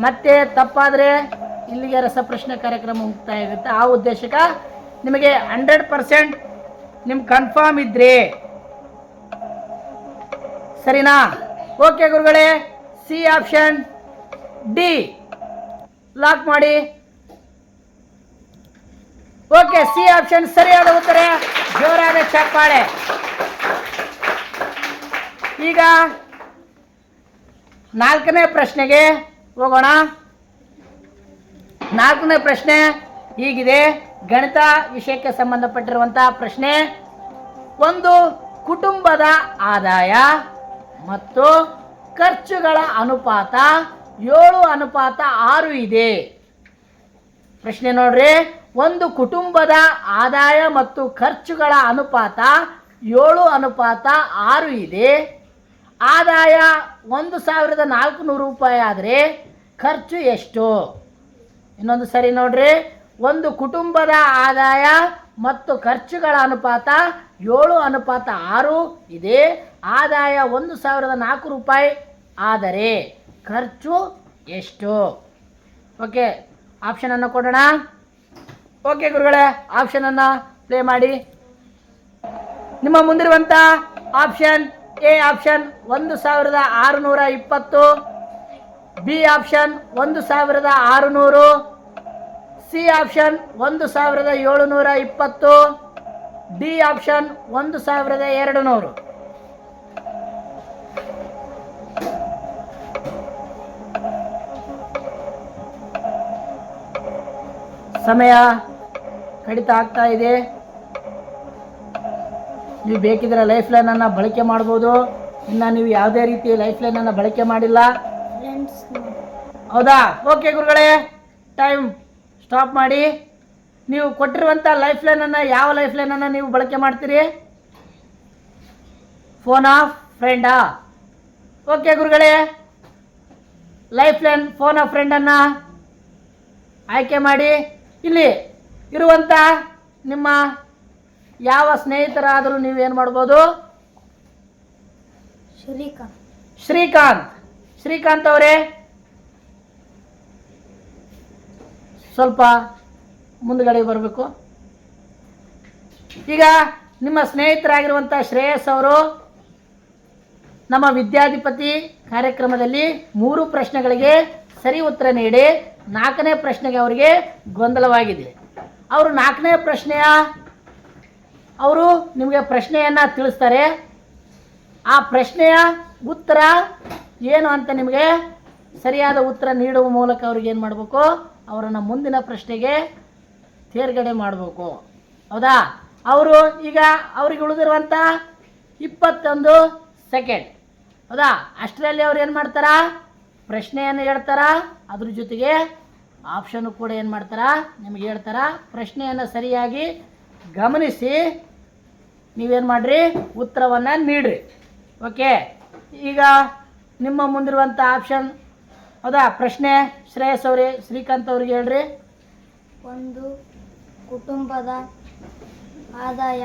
ಮತ್ತೆ ತಪ್ಪಾದರೆ ಇಲ್ಲಿಗೆ ರಸಪ್ರಶ್ನೆ ಕಾರ್ಯಕ್ರಮ ಮುಕ್ತಾಯ ಆಗುತ್ತೆ. ಆ ಉದ್ದೇಶಕ್ಕೆ ನಿಮಗೆ 100% ನಿಮ್ಗೆ ಕನ್ಫರ್ಮ್ ಇದ್ರಿ, ಸರಿನಾ? ಓಕೆ ಗುರುಗಳೇ, ಸಿ ಆಪ್ಷನ್ ಡಿ ಲಾಕ್ ಮಾಡಿ. ಓಕೆ, ಸಿ ಆಪ್ಷನ್ ಸರಿಯಾದ ಉತ್ತರ. ಜೋರಾದ ಚಪ್ಪಾಳೆ. ಈಗ 4ನೇ ಪ್ರಶ್ನೆಗೆ ಹೋಗೋಣ. 4ನೇ ಪ್ರಶ್ನೆ ಹೀಗಿದೆ. ಗಣಿತ ವಿಷಯಕ್ಕೆ ಸಂಬಂಧಪಟ್ಟಿರುವಂತಹ ಪ್ರಶ್ನೆ. ಒಂದು ಕುಟುಂಬದ ಆದಾಯ ಮತ್ತು ಖರ್ಚುಗಳ ಅನುಪಾತ 7:6 ಇದೆ. ಪ್ರಶ್ನೆ ನೋಡ್ರಿ. ಒಂದು ಕುಟುಂಬದ ಆದಾಯ ಮತ್ತು ಖರ್ಚುಗಳ ಅನುಪಾತ 7:6 ಇದೆ. ಆದಾಯ 1,400 ರೂಪಾಯಿ ಆದರೆ ಖರ್ಚು ಎಷ್ಟು? ಇನ್ನೊಂದು ಸರಿ ನೋಡ್ರಿ. ಒಂದು ಕುಟುಂಬದ ಆದಾಯ ಮತ್ತು ಖರ್ಚುಗಳ ಅನುಪಾತ 7:6 ಇದೆ. ಆದಾಯ 1,400 ರೂಪಾಯಿ ಆದರೆ ಖರ್ಚು ಎಷ್ಟು? ಓಕೆ, ಆಪ್ಷನನ್ನು ಕೊಡೋಣ. ಓಕೆ ಗುರುಗಳೇ, ಆಪ್ಷನನ್ನು ಪ್ಲೇ ಮಾಡಿ. ನಿಮ್ಮ ಮುಂದಿರುವಂಥ option A option 1,620, B option 1,600, C option 1,720, D option 1,200. ಸಮಯ ಕಡಿತ ಆಗ್ತಾ ಇದೆ. ನೀವು ಬೇಕಿದ್ರೆ ಲೈಫ್ ಲೈನನ್ನು ಬಳಕೆ ಮಾಡ್ಬೋದು. ಇನ್ನು ನೀವು ಯಾವುದೇ ರೀತಿ ಲೈಫ್ ಲೈನನ್ನು ಬಳಕೆ ಮಾಡಿಲ್ಲ, ಹೌದಾ? ಓಕೆ ಗುರುಗಳೇ, ಟೈಮ್ ಸ್ಟಾಪ್ ಮಾಡಿ. ನೀವು ಕೊಟ್ಟಿರುವಂಥ ಲೈಫ್ ಲೈನನ್ನು, ಯಾವ ಲೈಫ್ ಲೈನನ್ನು ನೀವು ಬಳಕೆ ಮಾಡ್ತೀರಿ? ಫೋನ್ ಆಫ್ ಫ್ರೆಂಡಾ? ಓಕೆ ಗುರುಗಳೇ, ಲೈಫ್ ಲೈನ್ ಫೋನ್ ಆಫ್ ಫ್ರೆಂಡನ್ನು ಆಯ್ಕೆ ಮಾಡಿ. ಇಲ್ಲಿ ಇರುವಂಥ ನಿಮ್ಮ ಯಾವ ಸ್ನೇಹಿತರಾದರೂ ನೀವೇನು ಮಾಡ್ಬೋದು? ಶ್ರೀಕಾಂತ್ ಅವರೇ, ಸ್ವಲ್ಪ ಮುಂದುಗಡೆ ಬರಬೇಕು. ಈಗ ನಿಮ್ಮ ಸ್ನೇಹಿತರಾಗಿರುವಂಥ ಶ್ರೇಯಸ್ ಅವರು ನಮ್ಮ ವಿದ್ಯಾಧಿಪತಿ ಕಾರ್ಯಕ್ರಮದಲ್ಲಿ 3 ಪ್ರಶ್ನೆಗಳಿಗೆ ಸರಿ ಉತ್ತರ ನೀಡಿ 4ನೇ ಪ್ರಶ್ನೆಗೆ ಅವರಿಗೆ ಗೊಂದಲವಾಗಿದೆ. ಅವರು 4ನೇ ಪ್ರಶ್ನೆಯ ಅವರು ನಿಮಗೆ ಪ್ರಶ್ನೆಯನ್ನು ತಿಳಿಸ್ತಾರೆ. ಆ ಪ್ರಶ್ನೆಯ ಉತ್ತರ ಏನು ಅಂತ ನಿಮಗೆ ಸರಿಯಾದ ಉತ್ತರ ನೀಡುವ ಮೂಲಕ ಅವ್ರಿಗೆ ಏನು ಮಾಡಬೇಕು? ಅವರನ್ನು ಮುಂದಿನ ಪ್ರಶ್ನೆಗೆ ತೇರ್ಗಡೆ ಮಾಡಬೇಕು, ಹೌದಾ? ಅವರು ಈಗ ಅವ್ರಿಗೆ ಉಳಿದಿರುವಂಥ 21 ಸೆಕೆಂಡ್, ಹೌದಾ? ಅಷ್ಟರಲ್ಲಿ ಅವ್ರು ಏನು ಮಾಡ್ತಾರ? ಪ್ರಶ್ನೆಯನ್ನು ಹೇಳ್ತಾರ, ಅದ್ರ ಜೊತೆಗೆ ಆಪ್ಷನ್ನು ಕೂಡ ಏನು ಮಾಡ್ತಾರ? ನಿಮಗೆ ಹೇಳ್ತಾರ. ಪ್ರಶ್ನೆಯನ್ನು ಸರಿಯಾಗಿ ಗಮನಿಸಿ ನೀವೇನು ಮಾಡಿರಿ? ಉತ್ತರವನ್ನು ನೀಡ್ರಿ. ಓಕೆ, ಈಗ ನಿಮ್ಮ ಮುಂದಿರುವಂಥ ಆಪ್ಷನ್, ಹೌದಾ? ಪ್ರಶ್ನೆ ಶ್ರೇಯಸ್ ಅವರೇ, ಶ್ರೀಕಾಂತ್ ಅವ್ರಿಗೆ ಹೇಳ್ರಿ. ಒಂದು ಕುಟುಂಬದ ಆದಾಯ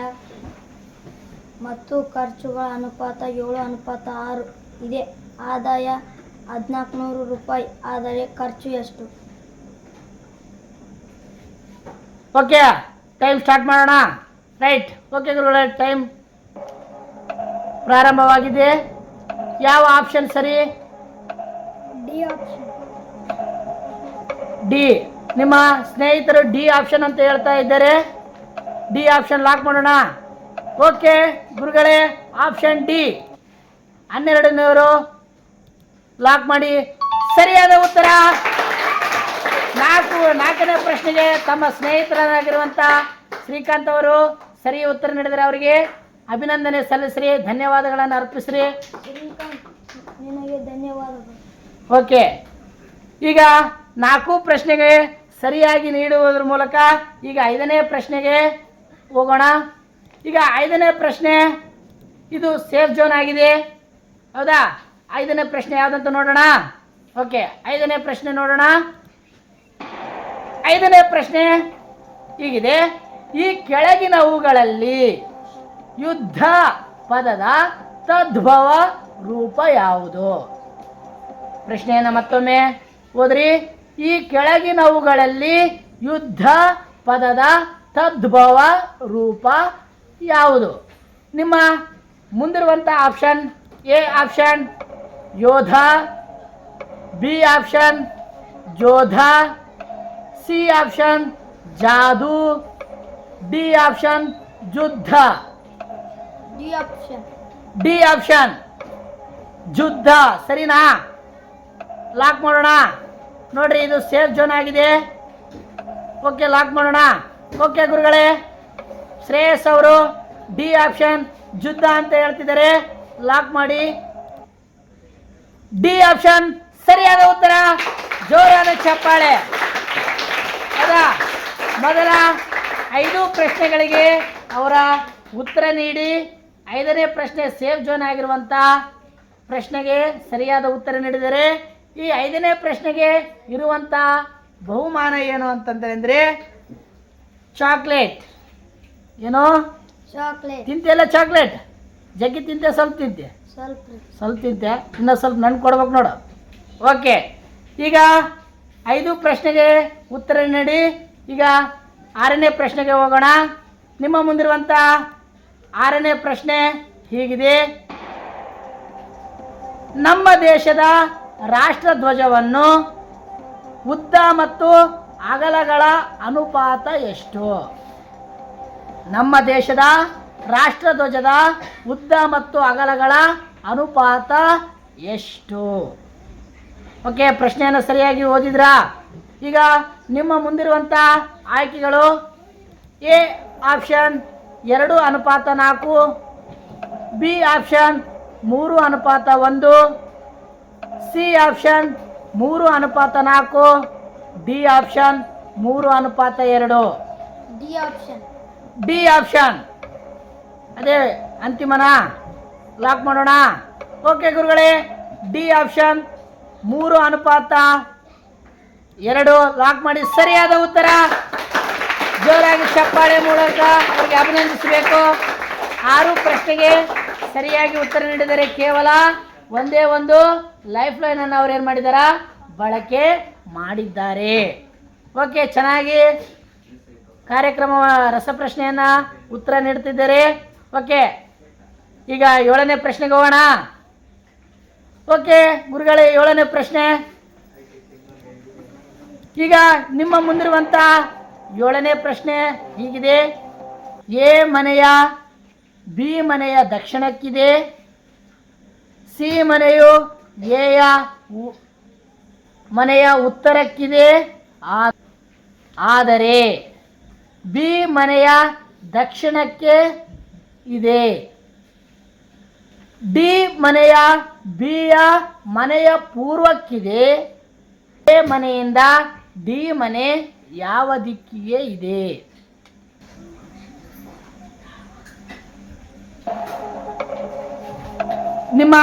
ಮತ್ತು ಖರ್ಚುಗಳ ಅನುಪಾತ 7:6 ಇದೆ. ಆದಾಯ 1,400 ರೂಪಾಯಿ ಆದರೆ ಖರ್ಚು ಎಷ್ಟು? ಓಕೆ, ಟೈಮ್ ಸ್ಟಾರ್ಟ್ ಮಾಡೋಣ. ರೈಟ್. ಓಕೆ ಗುರುಗಳೇ, ಟೈಮ್ ಪ್ರಾರಂಭವಾಗಿದೆ. ಯಾವ ಆಪ್ಷನ್ ಸರಿ? D option. ಡಿ. ನಿಮ್ಮ ಸ್ನೇಹಿತರು ಡಿ ಆಪ್ಷನ್ ಅಂತ ಹೇಳ್ತಾ ಇದ್ದಾರೆ. ಡಿ ಆಪ್ಷನ್ ಲಾಕ್ ಮಾಡೋಣ. ಓಕೆ ಗುರುಗಳೇ, ಆಪ್ಷನ್ ಡಿ 12ನವರು ಲಾಕ್ ಮಾಡಿ. ಸರಿಯಾದ ಉತ್ತರ. ನಾಲ್ಕನೇ ಪ್ರಶ್ನೆಗೆ ತಮ್ಮ ಸ್ನೇಹಿತರಾಗಿರುವಂಥ ಶ್ರೀಕಾಂತ್ ಅವರು ಸರಿ ಉತ್ತರ ನೀಡಿದರೆ ಅವರಿಗೆ ಅಭಿನಂದನೆ ಸಲ್ಲಿಸ್ರಿ, ಧನ್ಯವಾದಗಳನ್ನು ಅರ್ಪಿಸ್ರಿ. ನಿನಗೆ ಧನ್ಯವಾದಗಳು. ಓಕೆ, ಈಗ 4 ಪ್ರಶ್ನೆಗೆ ಸರಿಯಾಗಿ ನೀಡುವುದರ ಮೂಲಕ ಈಗ 5ನೇ ಪ್ರಶ್ನೆಗೆ ಹೋಗೋಣ. ಈಗ 5ನೇ ಪ್ರಶ್ನೆ ಇದು ಸೇಫ್ ಝೋನ್ ಆಗಿದೆ, ಹೌದಾ? 5ನೇ ಪ್ರಶ್ನೆ ಯಾವುದಂತ ನೋಡೋಣ. ಓಕೆ, 5ನೇ ಪ್ರಶ್ನೆ ನೋಡೋಣ. 5ನೇ ಪ್ರಶ್ನೆ ಹೀಗಿದೆ: ಈ ಕೆಳಗಿನವುಗಳಲ್ಲಿ ಯುದ್ಧ ಪದದ ತದ್ಭವ ರೂಪ ಯಾವುದು? ಪ್ರಶ್ನೆಯನ್ನು ಮತ್ತೊಮ್ಮೆ ಓದ್ರಿ. ಈ ಕೆಳಗಿನವುಗಳಲ್ಲಿ ಯುದ್ಧ ಪದದ ತದ್ಭವ ರೂಪ ಯಾವುದು? ನಿಮ್ಮ ಮುಂದಿರುವಂಥ ಆಪ್ಷನ್: ಎ ಆಪ್ಷನ್ ಯೋಧ, ಬಿ ಆಪ್ಷನ್ ಜೋಧ, ಸಿ ಆಪ್ಷನ್ ಜಾದು, ಡಿ ಆಪ್ಷನ್ ಯುದ್ಧ. ಡಿ ಆಪ್ಷನ್ ಯುದ್ಧ ಸರಿನಾ? ಲಾಕ್ ಮಾಡೋಣ. ನೋಡ್ರಿ, ಇದು ಸೇಫ್ ಝೋನ್ ಆಗಿದೆ. ಓಕೆ, ಲಾಕ್ ಮಾಡೋಣ. ಓಕೆ ಗುರುಗಳೇ, ಶ್ರೇಯಸ್ ಅವರು ಡಿ ಆಪ್ಷನ್ ಯುದ್ಧ ಅಂತ ಹೇಳ್ತಿದ್ದಾರೆ. ಲಾಕ್ ಮಾಡಿ. ಡಿ ಆಪ್ಷನ್ ಸರಿಯಾದ ಉತ್ತರ. ಜೋರಾದ ಚಪ್ಪಾಳೆ. ಹೌದಾ? ಮೊದಲ 5 ಪ್ರಶ್ನೆಗಳಿಗೆ ಅವರ ಉತ್ತರ ನೀಡಿ 5ನೇ ಪ್ರಶ್ನೆ ಸೇಫ್ ಝೋನ್ ಆಗಿರುವಂಥ ಪ್ರಶ್ನೆಗೆ ಸರಿಯಾದ ಉತ್ತರ ನೀಡಿದರೆ ಈ 5ನೇ ಪ್ರಶ್ನೆಗೆ ಇರುವಂಥ ಬಹುಮಾನ ಏನು ಅಂತಂದ್ರೆ ಚಾಕ್ಲೇಟ್. ಏನೋ ಚಾಕ್ಲೇಟ್ ತಿಂತೆಲ್ಲ? ಚಾಕ್ಲೇಟ್ ಜಗ್ಗಿ ತಿಂತೆ? ಸ್ವಲ್ಪ ತಿಂತೆ? ಸ್ವಲ್ಪ ತಿಂತೆ. ಇನ್ನೂ ಸ್ವಲ್ಪ ನನ್ಗೆ ಕೊಡ್ಬೇಕು ನೋಡು. ಓಕೆ, ಈಗ 5 ಪ್ರಶ್ನೆಗೆ ಉತ್ತರ ನೀಡಿ ಈಗ 6ನೇ ಪ್ರಶ್ನೆಗೆ ಹೋಗೋಣ. ನಿಮ್ಮ ಮುಂದಿರುವಂಥ 6ನೇ ಪ್ರಶ್ನೆ ಹೀಗಿದೆ: ನಮ್ಮ ದೇಶದ ರಾಷ್ಟ್ರಧ್ವಜವನ್ನು ಉದ್ದ ಮತ್ತು ಅಗಲಗಳ ಅನುಪಾತ ಎಷ್ಟು? ನಮ್ಮ ದೇಶದ ರಾಷ್ಟ್ರಧ್ವಜದ ಉದ್ದ ಮತ್ತು ಅಗಲಗಳ ಅನುಪಾತ ಎಷ್ಟು? ಓಕೆ, ಪ್ರಶ್ನೆಯನ್ನು ಸರಿಯಾಗಿ ಓದಿದ್ರಾ? ಈಗ ನಿಮ್ಮ ಮುಂದಿರುವಂಥ ಆಯ್ಕೆಗಳು: A option 2:4, B option 3:1, C option 3:4, D option 3:2. D option ಅದೇ ಅಂತಿಮನಾ? ಲಾಕ್ ಮಾಡೋಣ. ಓಕೆ ಗುರುಗಳೇ, ಡಿ ಆಪ್ಷನ್ 3:2 ಲಾಕ್ ಮಾಡಿ. ಸರಿಯಾದ ಉತ್ತರ. ಜೋರಾಗಿ ಚಪ್ಪಾಳೆ ಮೂಲಕ ಅವರಿಗೆ ಅಭಿನಂದಿಸಬೇಕು. 6 ಪ್ರಶ್ನೆಗೆ ಸರಿಯಾಗಿ ಉತ್ತರ ನೀಡಿದರೆ ಕೇವಲ ಒಂದೇ ಒಂದು ಲೈಫ್ ಲೈನ್ ಅನ್ನು ಅವ್ರು ಏನು ಮಾಡಿದಾರ? ಬಳಕೆ ಮಾಡಿದ್ದಾರೆ. ಓಕೆ, ಚೆನ್ನಾಗಿ ಕಾರ್ಯಕ್ರಮ ರಸಪ್ರಶ್ನೆಯನ್ನು ಉತ್ತರ ನೀಡುತ್ತಿದ್ದಾರೆ. ಓಕೆ, ಈಗ 7ನೇ ಪ್ರಶ್ನೆಗೆ ಹೋಗೋಣ. ಓಕೆ ಗುರುಗಳೇ, 7ನೇ ಪ್ರಶ್ನೆ ಈಗ ನಿಮ್ಮ ಮುಂದಿರುವಂಥ 7ನೇ ಪ್ರಶ್ನೆ ಹೀಗಿದೆ: ಎ ಮನೆಯ ಬಿ ಮನೆಯ ದಕ್ಷಿಣಕ್ಕಿದೆ, ಸಿ ಮನೆಯು ಎಯ ಮನೆಯ ಉತ್ತರಕ್ಕಿದೆ, ಆದರೆ ಬಿ ಮನೆಯ ದಕ್ಷಿಣಕ್ಕೆ ಇದೆ. ಡಿ ಮನೆಯ ಬಿಯ ಮನೆಯ ಪೂರ್ವಕ್ಕಿದೆ. ಎ ಮನೆಯಿಂದ ಡಿ ಮನೆ ಯಾವ ದಿಕ್ಕಿಗೆ ಇದೆ? ನಿಮ್ಮ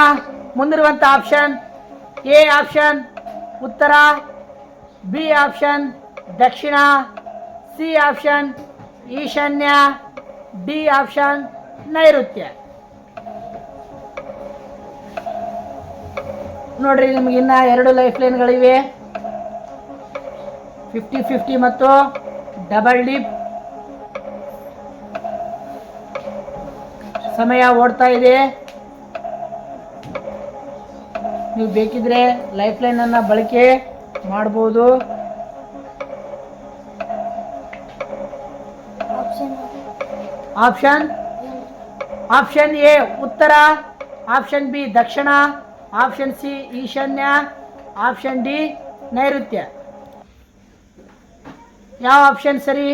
ಮುಂದಿರುವಂಥ ಆಪ್ಷನ್: ಎ ಆಪ್ಷನ್ ಉತ್ತರ, ಬಿ ಆಪ್ಷನ್ ದಕ್ಷಿಣ, ಸಿ ಆಪ್ಷನ್ ಈಶಾನ್ಯ, ಡಿ ಆಪ್ಷನ್ ನೈಋತ್ಯ. ನೋಡ್ರಿ, ನಿಮ್ಗೆ ಇನ್ನ 2 ಲೈಫ್ ಲೈನ್ಗಳಿವೆ, 50-50 ಮತ್ತು ಡಬಲ್ ಡಿಪ್. ಸಮಯ ಓಡ್ತಾ ಇದೆ. ನೀವು ಬೇಕಿದ್ರೆ ಲೈಫ್ ಲೈನನ್ನು ಬಳಕೆ ಮಾಡ್ಬೋದು. ಆಪ್ಷನ್ ಎ ಉತ್ತರ, ಆಪ್ಷನ್ ಬಿ ದಕ್ಷಿಣ, ಆಪ್ಷನ್ ಸಿ ಈಶಾನ್ಯ, ಆಪ್ಷನ್ ಡಿ ನೈಋತ್ಯ. ಯಾವ ಆಪ್ಷನ್ ಸರಿ?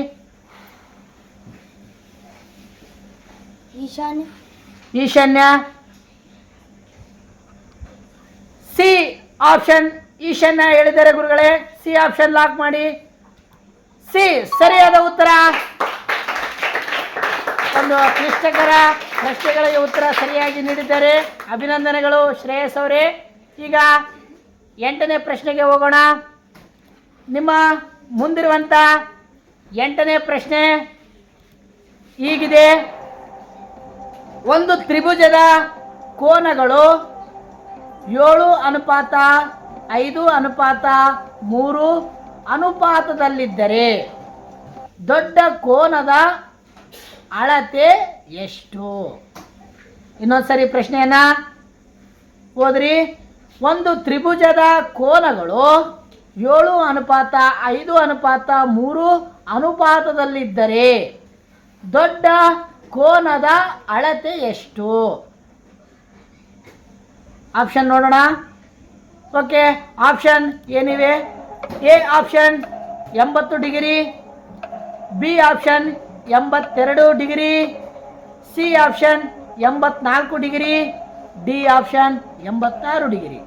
ಈಶಾನ್ಯ. ಸಿ ಆಪ್ಷನ್ ಈಶಾನ್ಯ ಹೇಳಿದ್ದಾರೆ ಗುರುಗಳೇ. ಸಿ ಆಪ್ಷನ್ ಲಾಕ್ ಮಾಡಿ. ಸಿ ಸರಿಯಾದ ಉತ್ತರ. ಒಂದು ಕ್ಲಿಷ್ಟಕರ ಪ್ರಶ್ನೆಗಳಿಗೆ ಉತ್ತರ ಸರಿಯಾಗಿ ನೀಡಿದ್ದಾರೆ. ಅಭಿನಂದನೆಗಳು ಶ್ರೇಯಸ್ ಅವರೇ. ಈಗ 8ನೇ ಪ್ರಶ್ನೆಗೆ ಹೋಗೋಣ. ನಿಮ್ಮ ಮುಂದಿರುವಂಥ 8ನೇ ಪ್ರಶ್ನೆ ಹೀಗಿದೆ. ಒಂದು ತ್ರಿಭುಜದ ಕೋನಗಳು 7:5:3 ಅನುಪಾತದಲ್ಲಿದ್ದರೆ ದೊಡ್ಡ ಕೋನದ ಅಳತೆ ಎಷ್ಟು? ಇನ್ನೊಂದ್ಸರಿ ಪ್ರಶ್ನೆಯನ್ನ ಓದ್ರಿ. ಒಂದು ತ್ರಿಭುಜದ ಕೋನಗಳು 7:5:3 ಅನುಪಾತದಲ್ಲಿದ್ದರೆ ದೊಡ್ಡ ಕೋನದ ಅಳತೆ ಎಷ್ಟು? ಆಪ್ಷನ್ ನೋಡೋಣ. ಓಕೆ, ಆಪ್ಷನ್ ಏನಿವೆ? A option 80 degree, B option 82 degree, C option 84 degree, D option 86 degree.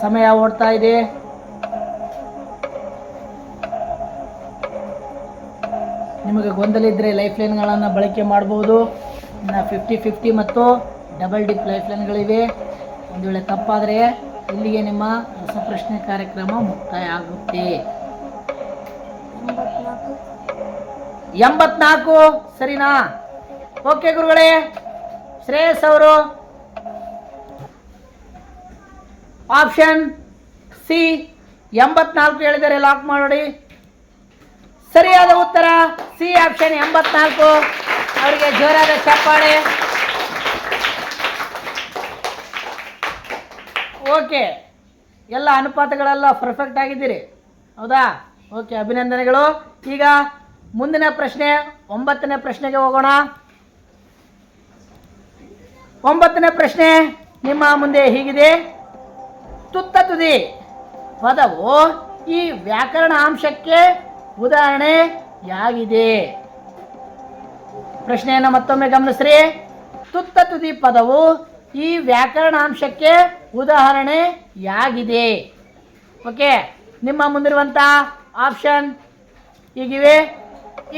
ಸಮಯ ಓಡ್ತಾ ಇದೆ. ನಿಮಗೆ ಗೊಂದಲ ಇದ್ದರೆ ಲೈಫ್ ಲೈನ್ಗಳನ್ನು ಬಳಕೆ ಮಾಡಬಹುದು. ಇನ್ನು 50-50 ಮತ್ತು ಡಬಲ್ ಡಿಪ್ ಲೈಫ್ ಲೈನ್ಗಳಿವೆ. ಒಂದು ವೇಳೆ ತಪ್ಪಾದರೆ ಇಲ್ಲಿಗೆ ನಿಮ್ಮ ರಸಪ್ರಶ್ನೆ ಕಾರ್ಯಕ್ರಮ ಮುಕ್ತಾಯ ಆಗುತ್ತೆ. 84 ಸರಿನಾ? ಓಕೆ ಗುರುಗಳೇ. ಶ್ರೇಯಸ್ ಅವರು ಆಪ್ಷನ್ ಸಿ 84 ಹೇಳಿದರೆ ಲಾಕ್ ಮಾಡಿ. ಸರಿಯಾದ ಉತ್ತರ ಸಿ ಆಪ್ಷನ್ 84. ಅವರಿಗೆ ಜೋರಾದ ಚಪ್ಪಾಳೆ. ಓಕೆ, ಎಲ್ಲ ಅನುಪಾತಗಳೆಲ್ಲ ಪರ್ಫೆಕ್ಟ್ ಆಗಿದ್ದೀರಿ, ಹೌದಾ? ಓಕೆ, ಅಭಿನಂದನೆಗಳು. ಈಗ ಮುಂದಿನ ಪ್ರಶ್ನೆ 9ನೇ ಪ್ರಶ್ನೆಗೆ ಹೋಗೋಣ. 9ನೇ ಪ್ರಶ್ನೆ ನಿಮ್ಮ ಮುಂದೆ ಹೀಗಿದೆ. ತುತ್ತ ತುದಿ ಪದವು ಈ ವ್ಯಾಕರಣ ಅಂಶಕ್ಕೆ ಉದಾಹರಣೆ ಯಾಗಿದೆ? ಪ್ರಶ್ನೆಯನ್ನು ಮತ್ತೊಮ್ಮೆ ಗಮನಿಸ್ರಿ. ತುತ್ತ ತುದಿ ಪದವು ಈ ವ್ಯಾಕರಣಾಂಶಕ್ಕೆ ಉದಾಹರಣೆ ಯಾಗಿದೆ? ಓಕೆ, ನಿಮ್ಮ ಮುಂದಿರುವಂಥ ಆಪ್ಷನ್ ಹೀಗಿವೆ.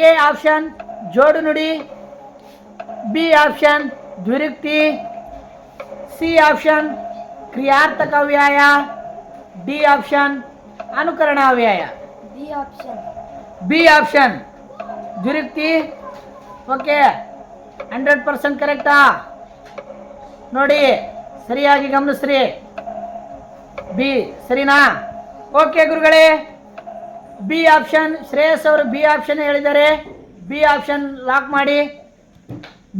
ಎ ಆಪ್ಷನ್ ಜೋಡು ನುಡಿ, ಬಿ ಆಪ್ಷನ್ ದ್ವಿರುಕ್ತಿ, ಸಿ ಆಪ್ಷನ್ ಕ್ರಿಯಾರ್ಥಕ ಅವ್ಯಯ, ಡಿ ಆಪ್ಷನ್ ಅನುಕರಣ ಅವ್ಯಯ. B option ದ್ವಿರುಕ್ತಿ. ಓಕೆ, 100% ಕರೆಕ್ಟಾ? ನೋಡಿ, ಸರಿಯಾಗಿ ಗಮನಿಸ್ರಿ. ಬಿ ಸರಿನಾ? ಓಕೆ ಗುರುಗಳೇ, ಬಿ ಆಪ್ಷನ್ ಶ್ರೇಯಸ್ ಅವರು ಬಿ ಆಪ್ಷನ್ ಹೇಳಿದ್ದಾರೆ. ಬಿ ಆಪ್ಷನ್ ಲಾಕ್ ಮಾಡಿ.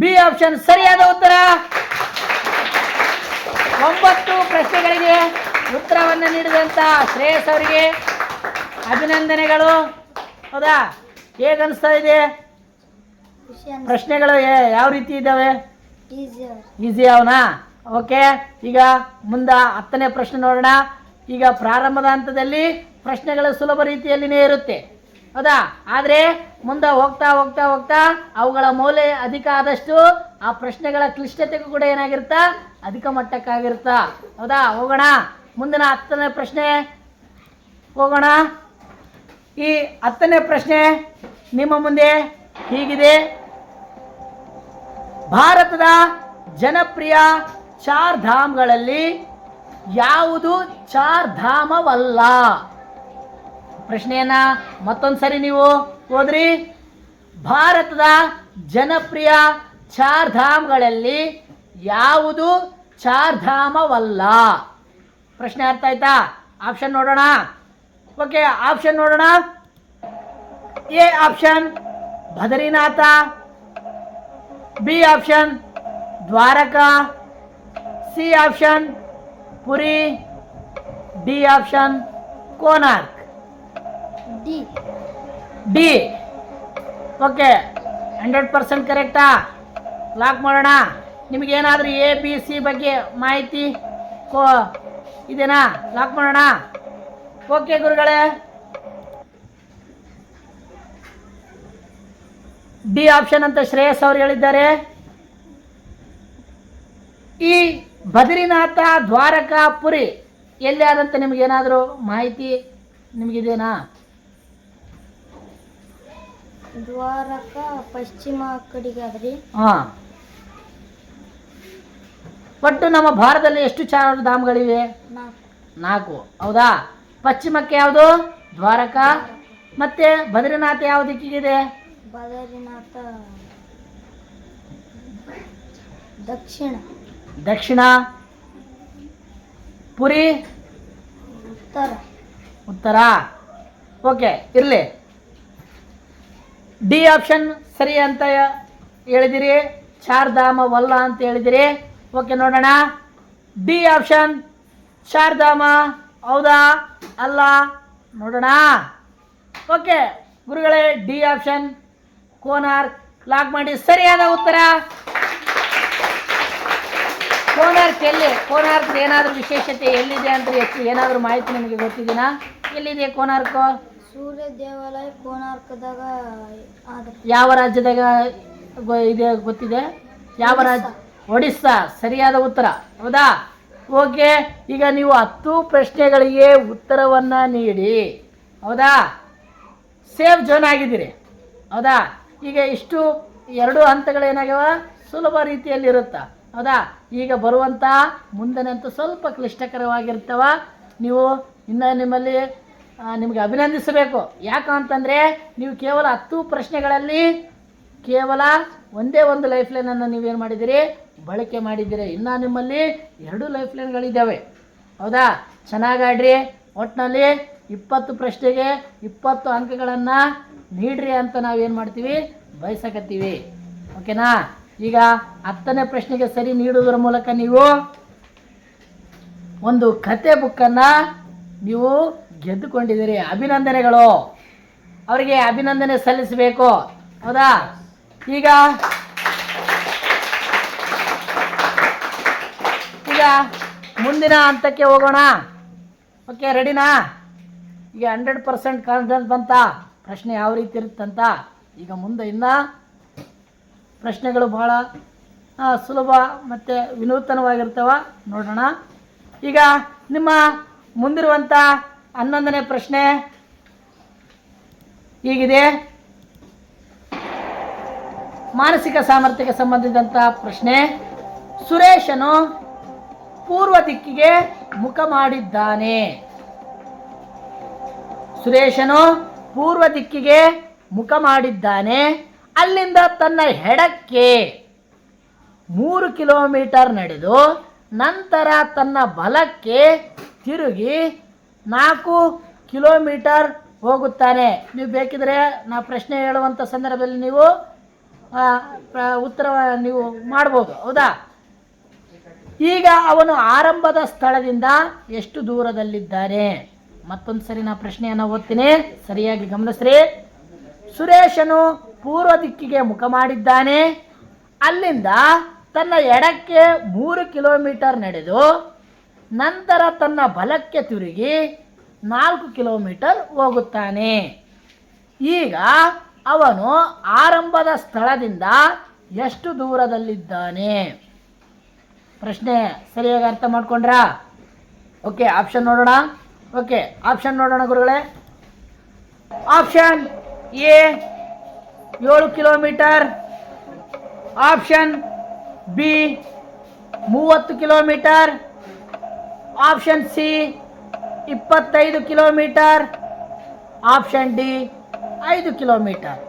ಬಿ ಆಪ್ಷನ್ ಸರಿಯಾದ ಉತ್ತರ. 9 ಪ್ರಶ್ನೆಗಳಿಗೆ ಉತ್ತರವನ್ನು ನೀಡಿದಂಥ ಶ್ರೇಯಸ್ ಅವರಿಗೆ ಅಭಿನಂದನೆಗಳು. ಹೌದಾ? ಹೇಗನ್ನಿಸ್ತಾ ಇದೆ? ಪ್ರಶ್ನೆಗಳು ಯಾವ ರೀತಿ ಇದ್ದಾವೆ? ಈಸಿ ಅವನಾ? ಓಕೆ, ಈಗ ಮುಂದೆ 10ನೇ ಪ್ರಶ್ನೆ ನೋಡೋಣ. ಈಗ ಪ್ರಾರಂಭದ ಹಂತದಲ್ಲಿ ಪ್ರಶ್ನೆಗಳು ಸುಲಭ ರೀತಿಯಲ್ಲಿನೇ ಇರುತ್ತೆ, ಹೌದಾ? ಆದರೆ ಮುಂದೆ ಹೋಗ್ತಾ ಹೋಗ್ತಾ ಹೋಗ್ತಾ ಅವುಗಳ ಮೌಲ್ಯ ಅಧಿಕ ಆದಷ್ಟು ಆ ಪ್ರಶ್ನೆಗಳ ಕ್ಲಿಷ್ಟತೆಗೂ ಕೂಡ ಏನಾಗಿರುತ್ತಾ? ಅಧಿಕ ಮಟ್ಟಕ್ಕಾಗಿರುತ್ತಾ, ಹೌದಾ? ಹೋಗೋಣ ಮುಂದಿನ 10ನೇ ಪ್ರಶ್ನೆ ಹೋಗೋಣ. ಈ 10ನೇ ಪ್ರಶ್ನೆ ನಿಮ್ಮ ಮುಂದೆ ಹೀಗಿದೆ. ಭಾರತದ ಜನಪ್ರಿಯ ಚಾರ್ ಧಾಮ್ಗಳಲ್ಲಿ ಯಾವುದು ಚಾರ್ ಧಾಮವಲ್ಲ? ಪ್ರಶ್ನೆಯನ್ನ ಮತ್ತೊಂದ್ಸರಿ ನೀವು ಓದ್ರಿ. ಭಾರತದ ಜನಪ್ರಿಯ ಚಾರ್ ಧಾಮ್ಗಳಲ್ಲಿ ಯಾವುದು ಚಾರ್ ಧಾಮವಲ್ಲ? ಪ್ರಶ್ನೆ ಅರ್ಥ ಆಯ್ತಾ? ಆಪ್ಷನ್ ನೋಡೋಣ. ಓಕೆ, ಆಪ್ಷನ್ ನೋಡೋಣ. A option Badrinath, B option Dwarka, C option Puri, D option Konark. D. D. Okay, 100% ಕರೆಕ್ಟಾ? ಲಾಕ್ ಮಾಡೋಣ. ನಿಮಗೇನಾದರೂ ಎ ಬಿ ಸಿ ಬಗ್ಗೆ ಮಾಹಿತಿ ಇದೇನಾ? ಲಾಕ್ ಮಾಡೋಣ. ಓಕೆ ಗುರುಗಳೇ, ಡಿ ಆಪ್ಷನ್ ಅಂತ ಶ್ರೇಯಸ್ ಅವರು ಹೇಳಿದ್ದಾರೆ. ಈ ಬದ್ರಿನಾಥ, ದ್ವಾರಕಾ, ಪುರಿ ಎಲ್ಲಿ ಆದಂತ ನಿಮಗೇನಾದರೂ ಮಾಹಿತಿ ನಿಮಗಿದೇನಾ? ದ್ವಾರಕಾ ಪಶ್ಚಿಮ ಕಡೆಗೆ ಅದ್ರಿ. ಹಾಂ. ಒಟ್ಟು ನಮ್ಮ ಭಾರತದಲ್ಲಿ ಎಷ್ಟು ಚಾರ್ಧಾಮಗಳಿವೆ? 4. ಹೌದಾ? ಪಶ್ಚಿಮಕ್ಕೆ ಯಾವುದು? ದ್ವಾರಕಾ. ಮತ್ತೆ ಬದ್ರಿನಾಥ ಯಾವ ದಿಕ್ಕಿಗಿದೆ? ಬದ್ರಿನಾಥ ದಕ್ಷಿಣ. ದಕ್ಷಿಣ. ಪುರಿ? ಉತ್ತರ. ಉತ್ತರ. ಓಕೆ, ಇರಲಿ. ಡಿ ಆಪ್ಷನ್ ಸರಿ ಅಂತ ಹೇಳಿದಿರಿ, ಚಾರ್ಧಾಮವಲ್ಲ ಅಂತ ಹೇಳಿದಿರಿ. ಓಕೆ, ನೋಡೋಣ. ಡಿ ಆಪ್ಷನ್ ಚಾರ್ಧಾಮ ಹೌದಾ ಅಲ್ಲ ನೋಡೋಣ. ಓಕೆ ಗುರುಗಳೇ, ಡಿ ಆಪ್ಷನ್ ಕೋನಾರ್ಕ್ ಲಾಕ್ ಮಾಡಿ. ಸರಿಯಾದ ಉತ್ತರ ಕೋನಾರ್ಕ್. ಎಲ್ಲಿ ಕೋನಾರ್ಕ್ ಏನಾದರೂ ವಿಶೇಷತೆ ಎಲ್ಲಿದೆ ಅಂತ ಏನಾದರೂ ಮಾಹಿತಿ ನಿಮಗೆ ಗೊತ್ತಿದೆಯಾ? ಎಲ್ಲಿದೆ ಕೋನಾರ್ಕ್? ಸೂರ್ಯ ದೇವಾಲಯ ಕೋನಾರ್ಕದಾಗ. ಯಾವ ರಾಜ್ಯದಾಗ ಇದೆ ಗೊತ್ತಿದೆ? ಯಾವ ರಾಜ್ಯ? ಒಡಿಸ್ಸಾ. ಸರಿಯಾದ ಉತ್ತರ ಹೌದಾ? ಓಕೆ, ಈಗ ನೀವು 10 ಪ್ರಶ್ನೆಗಳಿಗೆ ಉತ್ತರವನ್ನು ನೀಡಿ ಹೌದಾ ಸೇಫ್ ಜೋನ್ ಆಗಿದ್ದೀರಿ ಹೌದಾ? ಈಗ ಇಷ್ಟು 2 ಹಂತಗಳೇನಾಗ್ಯಾವ ಸುಲಭ ರೀತಿಯಲ್ಲಿರುತ್ತಾ ಹೌದಾ? ಈಗ ಬರುವಂಥ ಮುಂದನಂತೂ ಸ್ವಲ್ಪ ಕ್ಲಿಷ್ಟಕರವಾಗಿರ್ತವ. ನೀವು ಇನ್ನು ನಿಮಗೆ ಅಭಿನಂದಿಸಬೇಕು. ಯಾಕಂತಂದರೆ ನೀವು ಕೇವಲ 10 ಪ್ರಶ್ನೆಗಳಲ್ಲಿ ಕೇವಲ ಒಂದೇ ಒಂದು ಲೈಫ್ ಲೈನನ್ನು ನೀವೇನು ಮಾಡಿದ್ದೀರಿ? ಬಳಕೆ ಮಾಡಿದ್ದೀರಿ. ಇನ್ನು ನಿಮ್ಮಲ್ಲಿ 2 ಲೈಫ್ ಲೈನ್ಗಳಿದ್ದಾವೆ ಹೌದಾ? ಚೆನ್ನಾಗಾಡ್ರಿ. ಒಟ್ಟಿನಲ್ಲಿ 20 ಪ್ರಶ್ನೆಗೆ 20 ಅಂಕಗಳನ್ನು ನೀಡ್ರಿ ಅಂತ ನಾವೇನು ಮಾಡ್ತೀವಿ? ಬಯಸಕತ್ತೀವಿ. ಓಕೆನಾ? ಈಗ 10ನೇ ಪ್ರಶ್ನೆಗೆ ಸರಿ ನೀಡುವುದರ ಮೂಲಕ ನೀವು ಒಂದು ಕತೆ ಬುಕ್ಕನ್ನು ನೀವು ಗೆದ್ದುಕೊಂಡಿದ್ದೀರಿ. ಅಭಿನಂದನೆಗಳು. ಅವರಿಗೆ ಅಭಿನಂದನೆ ಸಲ್ಲಿಸಬೇಕು ಹೌದಾ? ಈಗ ಮುಂದಿನ ಹಂತಕ್ಕೆ ಹೋಗೋಣ. ಓಕೆ, ರೆಡಿನಾ? ಈಗ 100% ಕಾನ್ಫಿಡೆನ್ಸ್ ಬಂತ ಪ್ರಶ್ನೆ ಯಾವ ರೀತಿ ಇರುತ್ತಂತ. ಈಗ ಮುಂದೆ ಇನ್ನು ಪ್ರಶ್ನೆಗಳು ಬಹಳ ಸುಲಭ ಮತ್ತು ವಿನೂತನವಾಗಿರ್ತವೆ. ನೋಡೋಣ. ಈಗ ನಿಮ್ಮ ಮುಂದಿರುವಂಥ 11ನೇ ಪ್ರಶ್ನೆ ಹೀಗಿದೆ. ಮಾನಸಿಕ ಸಾಮರ್ಥ್ಯಕ್ಕೆ ಸಂಬಂಧಿಸಿದಂಥ ಪ್ರಶ್ನೆ. ಸುರೇಶನು ಪೂರ್ವ ದಿಕ್ಕಿಗೆ ಮುಖ ಮಾಡಿದ್ದಾನೆ. ಸುರೇಶನು ಪೂರ್ವ ದಿಕ್ಕಿಗೆ ಮುಖ ಮಾಡಿದ್ದಾನೆ. ಅಲ್ಲಿಂದ ತನ್ನ ಎಡಕ್ಕೆ 3 ಕಿಲೋಮೀಟರ್ ನಡೆದು ನಂತರ ತನ್ನ ಬಲಕ್ಕೆ ತಿರುಗಿ 4 ಕಿಲೋಮೀಟರ್ ಹೋಗುತ್ತಾನೆ. ನೀವು ಬೇಕಿದ್ರೆ ನಾ ಪ್ರಶ್ನೆ ಹೇಳುವಂಥ ಸಂದರ್ಭದಲ್ಲಿ ನೀವು ಉತ್ತರ ನೀವು ಮಾಡ್ಬೋದು ಹೌದಾ? ಈಗ ಅವನು ಆರಂಭದ ಸ್ಥಳದಿಂದ ಎಷ್ಟು ದೂರದಲ್ಲಿದ್ದಾನೆ? ಮತ್ತೊಂದು ಸರಿ ನಾ ಪ್ರಶ್ನೆಯನ್ನು ಓದ್ತೀನಿ, ಸರಿಯಾಗಿ ಗಮನಿಸ್ರಿ. ಸುರೇಶನು ಪೂರ್ವ ದಿಕ್ಕಿಗೆ ಮುಖ ಮಾಡಿದ್ದಾನೆ. ಅಲ್ಲಿಂದ ತನ್ನ ಎಡಕ್ಕೆ 3 ಕಿಲೋಮೀಟರ್ ನಡೆದು ನಂತರ ತನ್ನ ಬಲಕ್ಕೆ ತಿರುಗಿ 4 ಕಿಲೋಮೀಟರ್ ಹೋಗುತ್ತಾನೆ. ಈಗ ಅವನು ಆರಂಭದ ಸ್ಥಳದಿಂದ ಎಷ್ಟು ದೂರದಲ್ಲಿದ್ದಾನೆ? ಪ್ರಶ್ನೆ ಸರಿಯಾಗಿ ಅರ್ಥ ಮಾಡ್ಕೊಂಡ್ರಾ? ಓಕೆ, ಆಪ್ಷನ್ ನೋಡೋಣ. ಓಕೆ, ಆಪ್ಷನ್ ನೋಡೋಣ ಗುರುಗಳೇ. Option A 7 kilometre, option B 30 kilometre, option C 25 kilometre, option D 5 kilometre.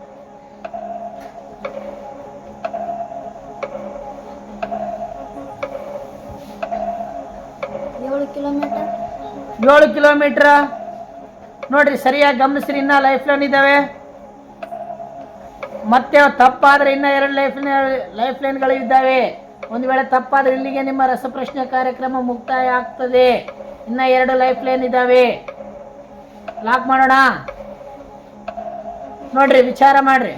Kilometre 7 kilometre ನೋಡ್ರಿ, ಸರಿಯಾಗಿ ಗಮನಿಸ್ರಿ. ಇನ್ನ ಲೈಫ್ ಲೈನ್ ಇದ್ದಾವೆ. ಮತ್ತೆ ತಪ್ಪಾದರೆ ಇನ್ನ 2 ಲೈಫ್ ಲೈನ್ಗಳು ಇದ್ದಾವೆ. ಒಂದು ವೇಳೆ ತಪ್ಪಾದರೆ ಇಲ್ಲಿಗೆ ನಿಮ್ಮ ರಸಪ್ರಶ್ನೆ ಕಾರ್ಯಕ್ರಮ ಮುಕ್ತಾಯ ಆಗ್ತದೆ. ಇನ್ನ 2 ಲೈಫ್ ಲೈನ್ ಇದ್ದಾವೆ. ಲಾಕ್ ಮಾಡೋಣ. ನೋಡ್ರಿ, ವಿಚಾರ ಮಾಡ್ರಿ.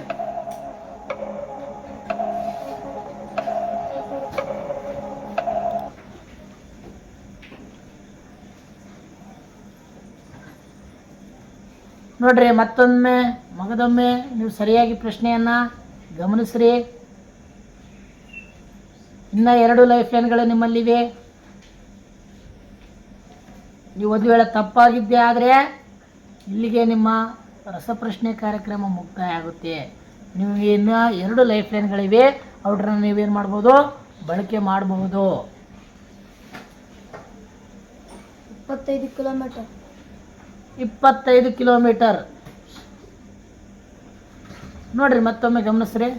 ನೋಡ್ರಿ, ಮತ್ತೊಮ್ಮೆ ಮಗದೊಮ್ಮೆ ನೀವು ಸರಿಯಾಗಿ ಪ್ರಶ್ನೆಯನ್ನ ಗಮನಿಸ್ರಿ. ಇನ್ನ 2 ಲೈಫ್ ಲೈನ್ಗಳು ನಿಮ್ಮಲ್ಲಿವೆ. ನೀವು ಒಂದು ವೇಳೆ ತಪ್ಪಾಗಿದ್ದೆ ಆದರೆ ಇಲ್ಲಿಗೆ ನಿಮ್ಮ ರಸಪ್ರಶ್ನೆ ಕಾರ್ಯಕ್ರಮ ಮುಕ್ತಾಯ ಆಗುತ್ತೆ. ನಿಮಗೆ ಇನ್ನು 2 ಲೈಫ್ ಲೈನ್ಗಳಿವೆ. ಅವ್ರನ್ನ ನೀವೇನು ಮಾಡ್ಬೋದು, ಬಳಕೆ ಮಾಡಬಹುದು. 25 ಕಿಲೋಮೀಟರ್. 25 ಕಿಲೋಮೀಟರ್. ನೋಡ್ರಿ, ಮತ್ತೊಮ್ಮೆ ಗಮನಿಸ್ರಿ.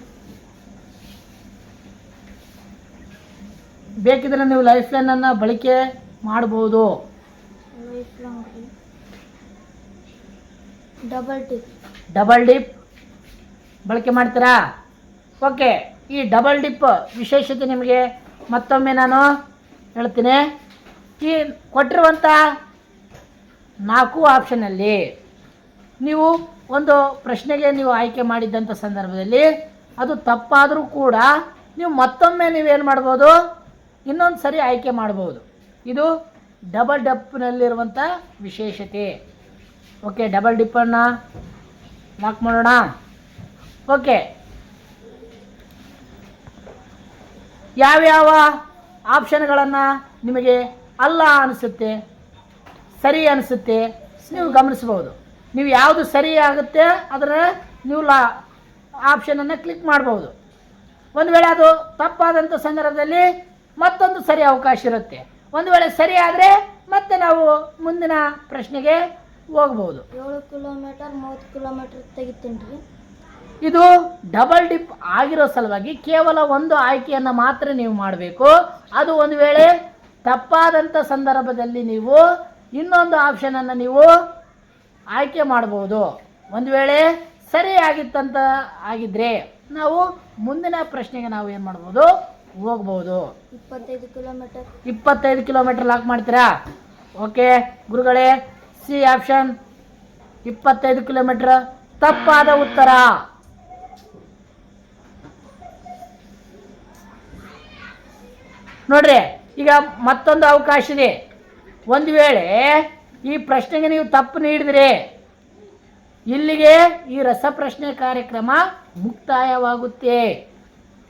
ಬೇಕಿದ್ರೆ ನೀವು ಲೈಫ್ ಲೈನನ್ನು ಬಳಕೆ ಮಾಡಬಹುದು. ಲೈಫ್ ಲಾಂಗ್ ಡಬಲ್ ಡಿಪ್ ಬಳಕೆ ಮಾಡ್ತೀರಾ? ಓಕೆ. ಈ ಡಬಲ್ ಡಿಪ್ ವಿಶೇಷತೆ ನಿಮಗೆ ಮತ್ತೊಮ್ಮೆ ನಾನು ಹೇಳ್ತೀನಿ. ಈ ಕೊಟ್ಟಿರುವಂಥ 4 ಆಪ್ಷನಲ್ಲಿ ನೀವು ಒಂದು ಪ್ರಶ್ನೆಗೆ ನೀವು ಆಯ್ಕೆ ಮಾಡಿದ್ದಂಥ ಸಂದರ್ಭದಲ್ಲಿ ಅದು ತಪ್ಪಾದರೂ ಕೂಡ ನೀವು ಮತ್ತೊಮ್ಮೆ ನೀವೇನು ಮಾಡ್ಬೋದು, ಇನ್ನೊಂದು ಸರಿ ಆಯ್ಕೆ ಮಾಡ್ಬೋದು. ಇದು ಡಬಲ್ ಡಿಪ್ನಲ್ಲಿರುವಂಥ ವಿಶೇಷತೆ. ಓಕೆ, ಡಬಲ್ ಡಿಪ್ಪನ್ನು ಲಾಕ್ ಮಾಡೋಣ. ಓಕೆ, ಯಾವ್ಯಾವ ಆಪ್ಷನ್ಗಳನ್ನು ನಿಮಗೆ ಅಲ್ಲ ಅನಿಸುತ್ತೆ, ಸರಿ ಅನಿಸುತ್ತೆ ನೀವು ಗಮನಿಸ್ಬೋದು. ನೀವು ಯಾವುದು ಸರಿ ಆಗುತ್ತೆ ಅದರ ನೀವು ಆಪ್ಷನನ್ನು ಕ್ಲಿಕ್ ಮಾಡ್ಬೋದು. ಒಂದು ವೇಳೆ ಅದು ತಪ್ಪಾದಂಥ ಸಂದರ್ಭದಲ್ಲಿ ಮತ್ತೊಂದು ಸರಿ ಅವಕಾಶ ಇರುತ್ತೆ. ಒಂದು ವೇಳೆ ಸರಿ ಆದರೆ ಮತ್ತೆ ನಾವು ಮುಂದಿನ ಪ್ರಶ್ನೆಗೆ ಹೋಗ್ಬೋದು. 7 ಕಿಲೋಮೀಟರ್ 30 ಕಿಲೋಮೀಟರ್ ತೆಗಿತೀನಿ ರೀ. ಇದು ಡಬಲ್ ಡಿಪ್ ಆಗಿರೋ ಸಲುವಾಗಿ ಕೇವಲ ಒಂದು ಆಯ್ಕೆಯನ್ನು ಮಾತ್ರ ನೀವು ಮಾಡಬೇಕು. ಅದು ಒಂದು ವೇಳೆ ತಪ್ಪಾದಂಥ ಸಂದರ್ಭದಲ್ಲಿ ನೀವು ಇನ್ನೊಂದು ಆಪ್ಷನನ್ನು ನೀವು ಆಯ್ಕೆ ಮಾಡ್ಬೋದು. ಒಂದು ವೇಳೆ ಸರಿಯಾಗಿತ್ತಂತ ಆಗಿದ್ರೆ ನಾವು ಮುಂದಿನ ಪ್ರಶ್ನೆಗೆ ನಾವು ಏನು ಮಾಡ್ಬೋದು, ಹೋಗ್ಬೋದು. 25 ಕಿಲೋಮೀಟರ್ ಲಾಕ್ ಮಾಡ್ತೀರಾ? ಓಕೆ ಗುರುಗಳೇ, ಸಿ ಆಪ್ಷನ್ 25 ಕಿಲೋಮೀಟರ್ ತಪ್ಪಾದ ಉತ್ತರ. ನೋಡ್ರಿ, ಈಗ ಮತ್ತೊಂದು ಅವಕಾಶ ಇದೆ. ಒಂದು ವೇಳೆ ಈ ಪ್ರಶ್ನೆಗೆ ನೀವು ತಪ್ಪು ನೀಡಿದ್ರೆ ಇಲ್ಲಿಗೆ ಈ ರಸಪ್ರಶ್ನೆ ಕಾರ್ಯಕ್ರಮ ಮುಕ್ತಾಯವಾಗುತ್ತೆ.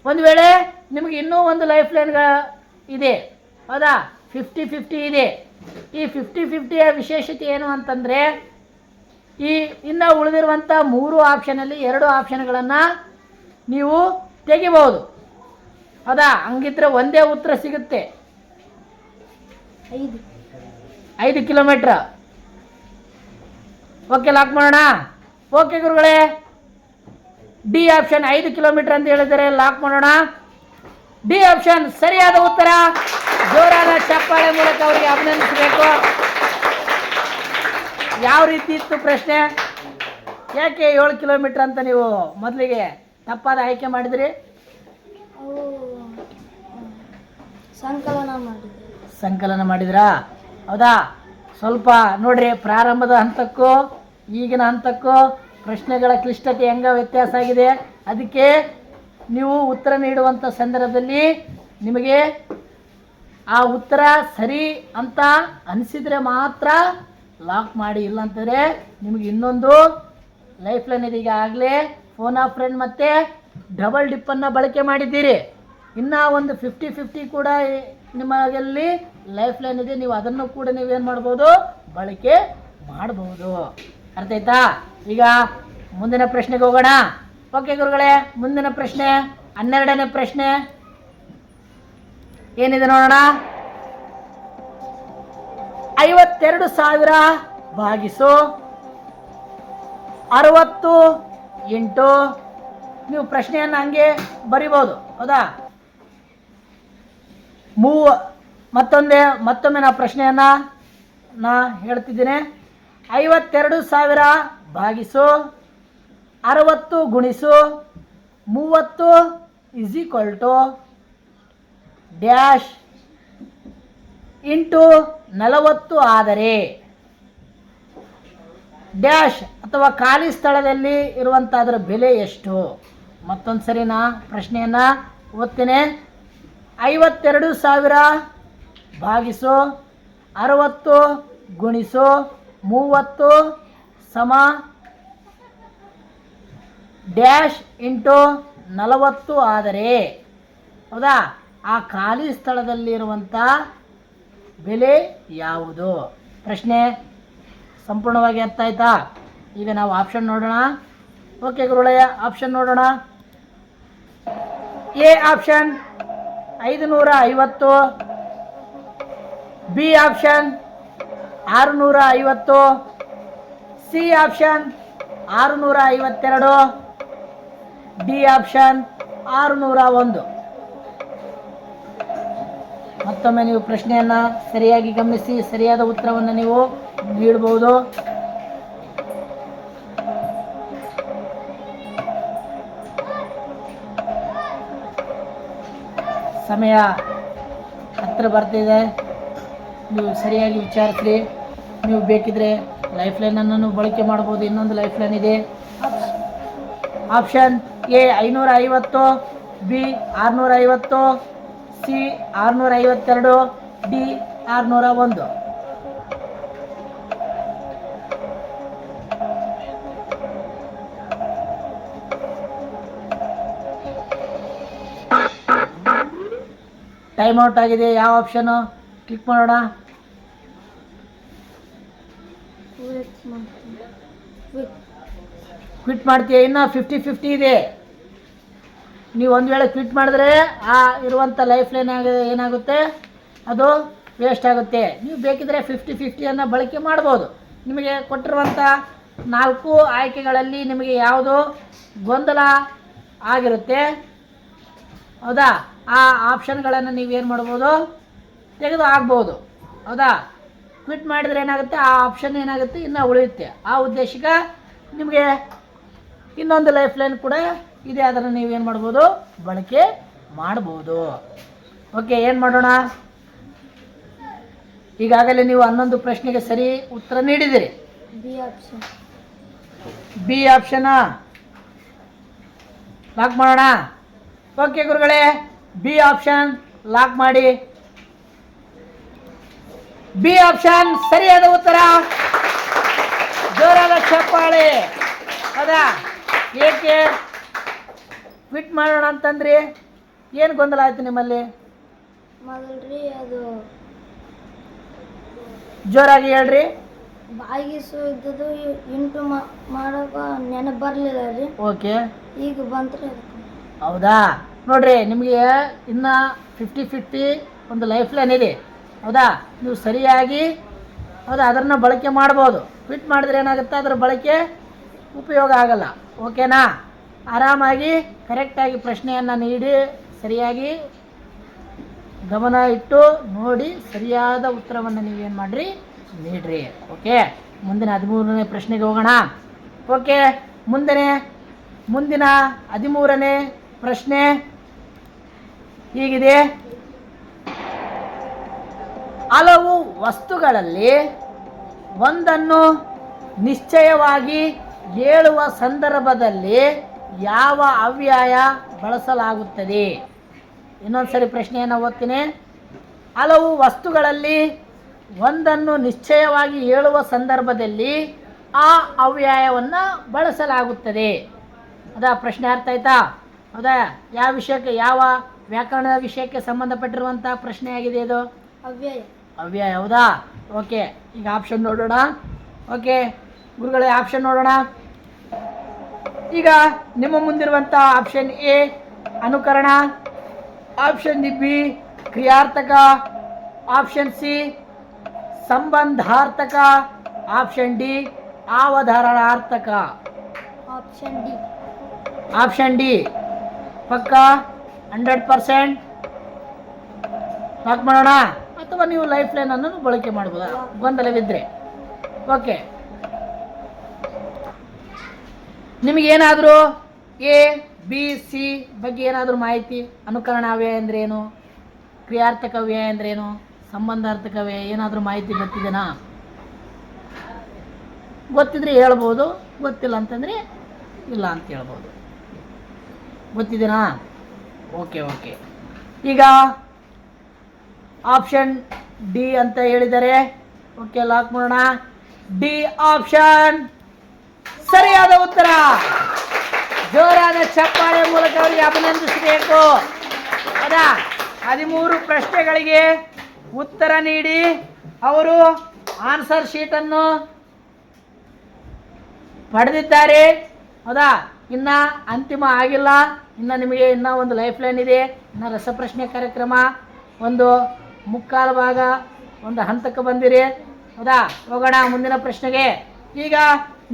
ಒಂದು ವೇಳೆ ನಿಮಗೆ ಇನ್ನೂ ಒಂದು ಲೈಫ್ ಲೈನ್ ಇದೆ, ಹೌದಾ? 50-50 ಇದೆ. ಈ 50-50ಯ ವಿಶೇಷತೆ ಏನು ಅಂತಂದರೆ, ಈ ಇನ್ನು ಉಳಿದಿರುವಂಥ 3 ಆಪ್ಷನಲ್ಲಿ 2 ಆಪ್ಷನ್ಗಳನ್ನು ನೀವು ತೆಗಿಬೋದು, ಹೌದಾ? ಹಂಗಿದ್ರೆ ಒಂದೇ ಉತ್ತರ ಸಿಗುತ್ತೆ. 5 ಕಿಲೋಮೀಟ್ರ್. ಓಕೆ, ಲಾಕ್ ಮಾಡೋಣ. ಓಕೆ ಗುರುಗಳೇ, ಡಿ ಆಪ್ಷನ್ 5 ಕಿಲೋಮೀಟರ್ ಅಂತ ಹೇಳಿದರೆ ಲಾಕ್ ಮಾಡೋಣ. ಡಿ ಆಪ್ಷನ್ ಸರಿಯಾದ ಉತ್ತರ. ಜೋರಾದ ಚಪ್ಪಾಳೆ ಮೂಲಕ ಅವರಿಗೆ ಅಭಿನಂದಿಸಬೇಕು. ಯಾವ ರೀತಿ ಇತ್ತು ಪ್ರಶ್ನೆ? ಯಾಕೆ 7 ಕಿಲೋಮೀಟರ್ ಅಂತ ನೀವು ಮೊದಲಿಗೆ ತಪ್ಪಾದ ಆಯ್ಕೆ ಮಾಡಿದ್ರಿ? ಸಂಕಲನ ಮಾಡಿದ್ರಾ? ಹೌದಾ? ಸ್ವಲ್ಪ ನೋಡ್ರಿ, ಪ್ರಾರಂಭದ ಹಂತಕ್ಕೂ ಈಗಿನ ಹಂತಕ್ಕೂ ಪ್ರಶ್ನೆಗಳ ಕ್ಲಿಷ್ಟತೆ ಹೆಂಗ ವ್ಯತ್ಯಾಸ ಆಗಿದೆ. ಅದಕ್ಕೆ ನೀವು ಉತ್ತರ ನೀಡುವಂಥ ಸಂದರ್ಭದಲ್ಲಿ ನಿಮಗೆ ಆ ಉತ್ತರ ಸರಿ ಅಂತ ಅನಿಸಿದರೆ ಮಾತ್ರ ಲಾಕ್ ಮಾಡಿ. ಇಲ್ಲಂತಂದರೆ ನಿಮಗೆ ಇನ್ನೊಂದು ಲೈಫ್ ಲೈನ್ ಇದೆ. ಈಗಾಗಲೇ ಫೋನ್ ಆಫ್ ಫ್ರೆಂಡ್ ಮತ್ತು ಡಬಲ್ ಡಿಪ್ಪನ್ನು ಬಳಕೆ ಮಾಡಿದ್ದೀರಿ. ಇನ್ನೂ ಒಂದು 50-50 ಕೂಡ ನಿಮಗಲ್ಲಿ ಲೈಫ್ ಲೈನ್ ಇದೆ. ನೀವು ಅದನ್ನು ಕೂಡ ನೀವೇನು ಮಾಡ್ಬೋದು, ಬಳಕೆ ಮಾಡ್ಬೋದು. ಅರ್ಥ ಆಯ್ತಾ? ಈಗ ಮುಂದಿನ ಪ್ರಶ್ನೆಗೆ ಹೋಗೋಣ. ಓಕೆ ಗುರುಗಳೇ, ಮುಂದಿನ ಪ್ರಶ್ನೆ 12ನೇ ಪ್ರಶ್ನೆ ಏನಿದೆ ನೋಡೋಣ. 52,000 ಭಾಗಿಸು 60 ಇಂಟು, ನೀವು ಪ್ರಶ್ನೆಯನ್ನು ಹಂಗೆ ಬರಿಬೋದು, ಹೌದಾ? ಮತ್ತೊಮ್ಮೆ ನಾ ಪ್ರಶ್ನೆಯನ್ನು ಹೇಳ್ತಿದ್ದೀನಿ. 52,000 ಭಾಗಿಸು 60 ಗುಣಿಸು 30 is equal to dash into 40 ಆದರೆ ಡ್ಯಾಶ್ ಅಥವಾ ಖಾಲಿ ಸ್ಥಳದಲ್ಲಿ ಇರುವಂಥ ಅದರ ಬೆಲೆ ಎಷ್ಟು? ಮತ್ತೊಂದು ಸರಿನಾ ಪ್ರಶ್ನೆಯನ್ನು ಓದ್ತೇನೆ. 52,000 ಭಾಗಿಸು 60 ಗುಣಿಸು 30 ಸಮ ಡ್ಯಾಶ್ ಇಂಟು 40 ಆದರೆ ಹೌದಾ ಆ ಖಾಲಿ ಸ್ಥಳದಲ್ಲಿರುವಂಥ ಬೆಲೆ ಯಾವುದು? ಪ್ರಶ್ನೆ ಸಂಪೂರ್ಣವಾಗಿ ಅರ್ಥ ಆಯ್ತಾ? ಈಗ ನಾವು ಆಪ್ಷನ್ ನೋಡೋಣ. ಓಕೆ ಗುರುಳಯ್ಯ, ಆಪ್ಷನ್ ನೋಡೋಣ. A option 550, B option 650, C option 652, D option 601. ಮತ್ತೊಮ್ಮೆ ನೀವು ಪ್ರಶ್ನೆಯನ್ನು ಸರಿಯಾಗಿ ಗಮನಿಸಿ ಸರಿಯಾದ ಉತ್ತರವನ್ನು ನೀವು ನೀಡಬಹುದು. ಸಮಯ ಹತ್ತಿರ ಬರ್ತಿದೆ, ನೀವು ಸರಿಯಾಗಿ ವಿಚಾರಿಸ್ರಿ. ನೀವು ಬೇಕಿದ್ರೆ ಲೈಫ್ ಲೈನನ್ನು ಬಳಕೆ ಮಾಡ್ಬೋದು. ಇನ್ನೊಂದು ಲೈಫ್ ಲೈನ್ ಇದೆ. Option A 550, B 650, C 652, D 601. Time out ಆಗಿದೆ. ಯಾವ ಆಪ್ಷನು ಕ್ಲಿಕ್ ಮಾಡೋಣ. ಕ್ವಿಟ್ ಮಾಡ್ತೀಯ? ಇನ್ನು 50-50 ಇದೆ. ನೀವು ಒಂದು ವೇಳೆ ಕ್ವಿಟ್ ಮಾಡಿದ್ರೆ ಆ ಇರುವಂಥ ಲೈಫ್ ಲೈನ್ ಏನಾಗುತ್ತೆ, ಅದು ವೇಸ್ಟ್ ಆಗುತ್ತೆ. ನೀವು ಬೇಕಿದ್ರೆ 50-50 ಬಳಕೆ ಮಾಡ್ಬೋದು. ನಿಮಗೆ ಕೊಟ್ಟಿರುವಂಥ 4 ಆಯ್ಕೆಗಳಲ್ಲಿ ನಿಮಗೆ ಯಾವುದು ಗೊಂದಲ ಆಗಿರುತ್ತೆ ಹೌದಾ ಆ ಆಪ್ಷನ್ಗಳನ್ನು ನೀವೇನು ಮಾಡ್ಬೋದು, ತೆಗೆದು ಹಾಕ್ಬೋದು ಹೌದಾ. ಕ್ವಿಟ್ ಮಾಡಿದರೆ ಏನಾಗುತ್ತೆ, ಆ ಆಪ್ಷನ್ ಏನಾಗುತ್ತೆ ಇನ್ನೂ ಉಳಿಯುತ್ತೆ. ಆ ಉದ್ದೇಶಕ್ಕೆ ನಿಮಗೆ ಇನ್ನೊಂದು ಲೈಫ್ ಲೈನ್ ಕೂಡ ಇದೆ, ಅದನ್ನು ನೀವೇನು ಮಾಡ್ಬೋದು, ಬಳಕೆ ಮಾಡ್ಬೋದು. ಓಕೆ, ಏನು ಮಾಡೋಣ. ಈಗಾಗಲೇ ನೀವು 11 ಪ್ರಶ್ನೆಗೆ ಸರಿ ಉತ್ತರ ನೀಡಿದಿರಿ. ಬಿ ಆಪ್ಷನಾ ಲಾಕ್ ಮಾಡೋಣ. ಓಕೆ ಗುರುಗಳೇ, ಬಿ ಆಪ್ಷನ್ ಲಾಕ್ ಮಾಡಿ. ಬಿ ಆಪ್ಷನ್ ಸರಿಯಾದ ಉತ್ತರ. ಜೋರಾದ ಚಪ್ಪಾಳೆ. ಹೌದಾ, ಏಕೆ ಕ್ವಿಟ್ ಮಾಡೋಣ ಅಂತಂದ್ರಿ? ಏನು ಗೊಂದಲ ಆಯ್ತು ನಿಮ್ಮಲ್ಲಿ? ಮೊದಲ್ರಿ ಅದು ಜೋರಾಗಿ ಹೇಳ್ರಿ. ಬಾಗಿಸು ಇದ್ದದ್ದು ಇಂಟು ಮಾಡೋಕೆ ನೆನಪು ಬರಲಿಲ್ಲ ರೀ. ಓಕೆ, ಈಗ ಬಂತ್ರಿ. ಹೌದಾ, ನೋಡ್ರಿ ನಿಮಗೆ ಇನ್ನು 50-50 ಒಂದು ಲೈಫ್ ಲೈನ್ ಇದೆ ಹೌದಾ. ನೀವು ಸರಿಯಾಗಿ ಹೌದಾ ಅದನ್ನು ಬಳಕೆ ಮಾಡ್ಬೋದು. ಕ್ವಿಟ್ ಮಾಡಿದ್ರೆ ಏನಾಗುತ್ತೆ, ಅದರ ಬಳಕೆ ಉಪಯೋಗ ಆಗಲ್ಲ. ಓಕೆನಾ? ಆರಾಮಾಗಿ ಕರೆಕ್ಟಾಗಿ ಪ್ರಶ್ನೆಯನ್ನು ನೀಡಿ ಸರಿಯಾಗಿ ಗಮನ ಇಟ್ಟು ನೋಡಿ ಸರಿಯಾದ ಉತ್ತರವನ್ನು ನೀವೇನು ಮಾಡಿರಿ, ನೀಡ್ರಿ. ಓಕೆ, ಮುಂದಿನ 13ನೇ ಪ್ರಶ್ನೆಗೆ ಹೋಗೋಣ. ಓಕೆ, ಮುಂದಿನ 13ನೇ ಪ್ರಶ್ನೆ ಹೀಗಿದೆ. ಹಲವು ವಸ್ತುಗಳಲ್ಲಿ ಒಂದನ್ನು ನಿಶ್ಚಯವಾಗಿ ಹೇಳುವ ಸಂದರ್ಭದಲ್ಲಿ ಯಾವ ಅವ್ಯಯ ಬಳಸಲಾಗುತ್ತದೆ? ಇನ್ನೊಂದು ಸರಿ ಪ್ರಶ್ನೆಯನ್ನು ಓದ್ತೀನಿ. ಹಲವು ವಸ್ತುಗಳಲ್ಲಿ ಒಂದನ್ನು ನಿಶ್ಚಯವಾಗಿ ಹೇಳುವ ಸಂದರ್ಭದಲ್ಲಿ ಆ ಅವ್ಯಯವನ್ನು ಬಳಸಲಾಗುತ್ತದೆ. ಹೌದಾ, ಪ್ರಶ್ನೆ ಅರ್ಥ ಆಯ್ತಾ? ಹೌದಾ, ಯಾವ ವಿಷಯಕ್ಕೆ, ಯಾವ ವ್ಯಾಕರಣದ ವಿಷಯಕ್ಕೆ ಸಂಬಂಧಪಟ್ಟಿರುವಂಥ ಪ್ರಶ್ನೆ ಆಗಿದೆ ಇದು? ಅವ್ಯಯ. ಹೌದಾ, ಓಕೆ. ಈಗ ಆಪ್ಷನ್ ನೋಡೋಣ. ಓಕೆ ಗುರುಗಳೇ, ಆಪ್ಷನ್ ನೋಡೋಣ. ಈಗ ನಿಮ್ಮ ಮುಂದಿರುವಂಥ ಆಪ್ಷನ್ ಎ ಅನುಕರಣ, ಆಪ್ಷನ್ ಬಿ ಕ್ರಿಯಾರ್ಥಕ, ಆಪ್ಷನ್ ಸಿ ಸಂಬಂಧಾರ್ಥಕ, ಆಪ್ಷನ್ ಡಿ ಅವಧಾರಣಾರ್ಥಕ. ಆಪ್ಷನ್ ಡಿ ಪಕ್ಕ 100% ಲಾಕ್ ಮಾಡೋಣ, ಅಥವಾ ನೀವು ಲೈಫ್ ಲೈನನ್ನು ಬಳಕೆ ಮಾಡ್ಬೋದಾ ಗೊಂದಲವಿದ್ದರೆ? ಓಕೆ, ನಿಮಗೇನಾದರೂ ಎ ಬಿ ಸಿ ಬಗ್ಗೆ ಏನಾದರೂ ಮಾಹಿತಿ? ಅನುಕರಣ ಅವ್ಯಯ ಅಂದ್ರೇನು, ಕ್ರಿಯಾರ್ಥಕ ಅವ್ಯಯ ಅಂದ್ರೇನು, ಸಂಬಂಧಾರ್ಥಕ ಅವ್ಯಯ ಏನಾದರೂ ಮಾಹಿತಿ ಗೊತ್ತಿದೆನಾ? ಗೊತ್ತಿದ್ರೆ ಹೇಳ್ಬೋದು, ಗೊತ್ತಿಲ್ಲ ಅಂತಂದರೆ ಇಲ್ಲ ಅಂತ ಹೇಳ್ಬೋದು. ಗೊತ್ತಿದೆನಾ? Okay okay. ಈಗ ಆಪ್ಷನ್ ಡಿ ಅಂತ ಹೇಳಿದರೆ ಓಕೆ, ಲಾಕ್ ಮಾಡೋಣ. ಡಿ ಆಪ್ಷನ್ ಸರಿಯಾದ ಉತ್ತರ. ಜೋರಾದ ಚಪ್ಪಾಳೆ ಮೂಲಕ ಅವರಿಗೆ ಅಭಿನಂದಿಸಬೇಕು. ಹೌದಾ? 13 ಪ್ರಶ್ನೆಗಳಿಗೆ ಉತ್ತರ ನೀಡಿ ಅವರು ಆನ್ಸರ್ ಶೀಟನ್ನು ಪಡೆದಿದ್ದಾರೆ. ಹೌದಾ? ಇನ್ನ ಅಂತಿಮ ಆಗಿಲ್ಲ, ಇನ್ನು ನಿಮಗೆ ಇನ್ನೂ ಒಂದು ಲೈಫ್ ಲೈನ್ ಇದೆ. ಇನ್ನು ರಸಪ್ರಶ್ನೆ ಕಾರ್ಯಕ್ರಮ ಒಂದು ಮುಕ್ಕಾಲು ಭಾಗ ಒಂದು ಹಂತಕ್ಕೆ ಬಂದಿರಿ. ಹೌದಾ? ಹೋಗೋಣ ಮುಂದಿನ ಪ್ರಶ್ನೆಗೆ. ಈಗ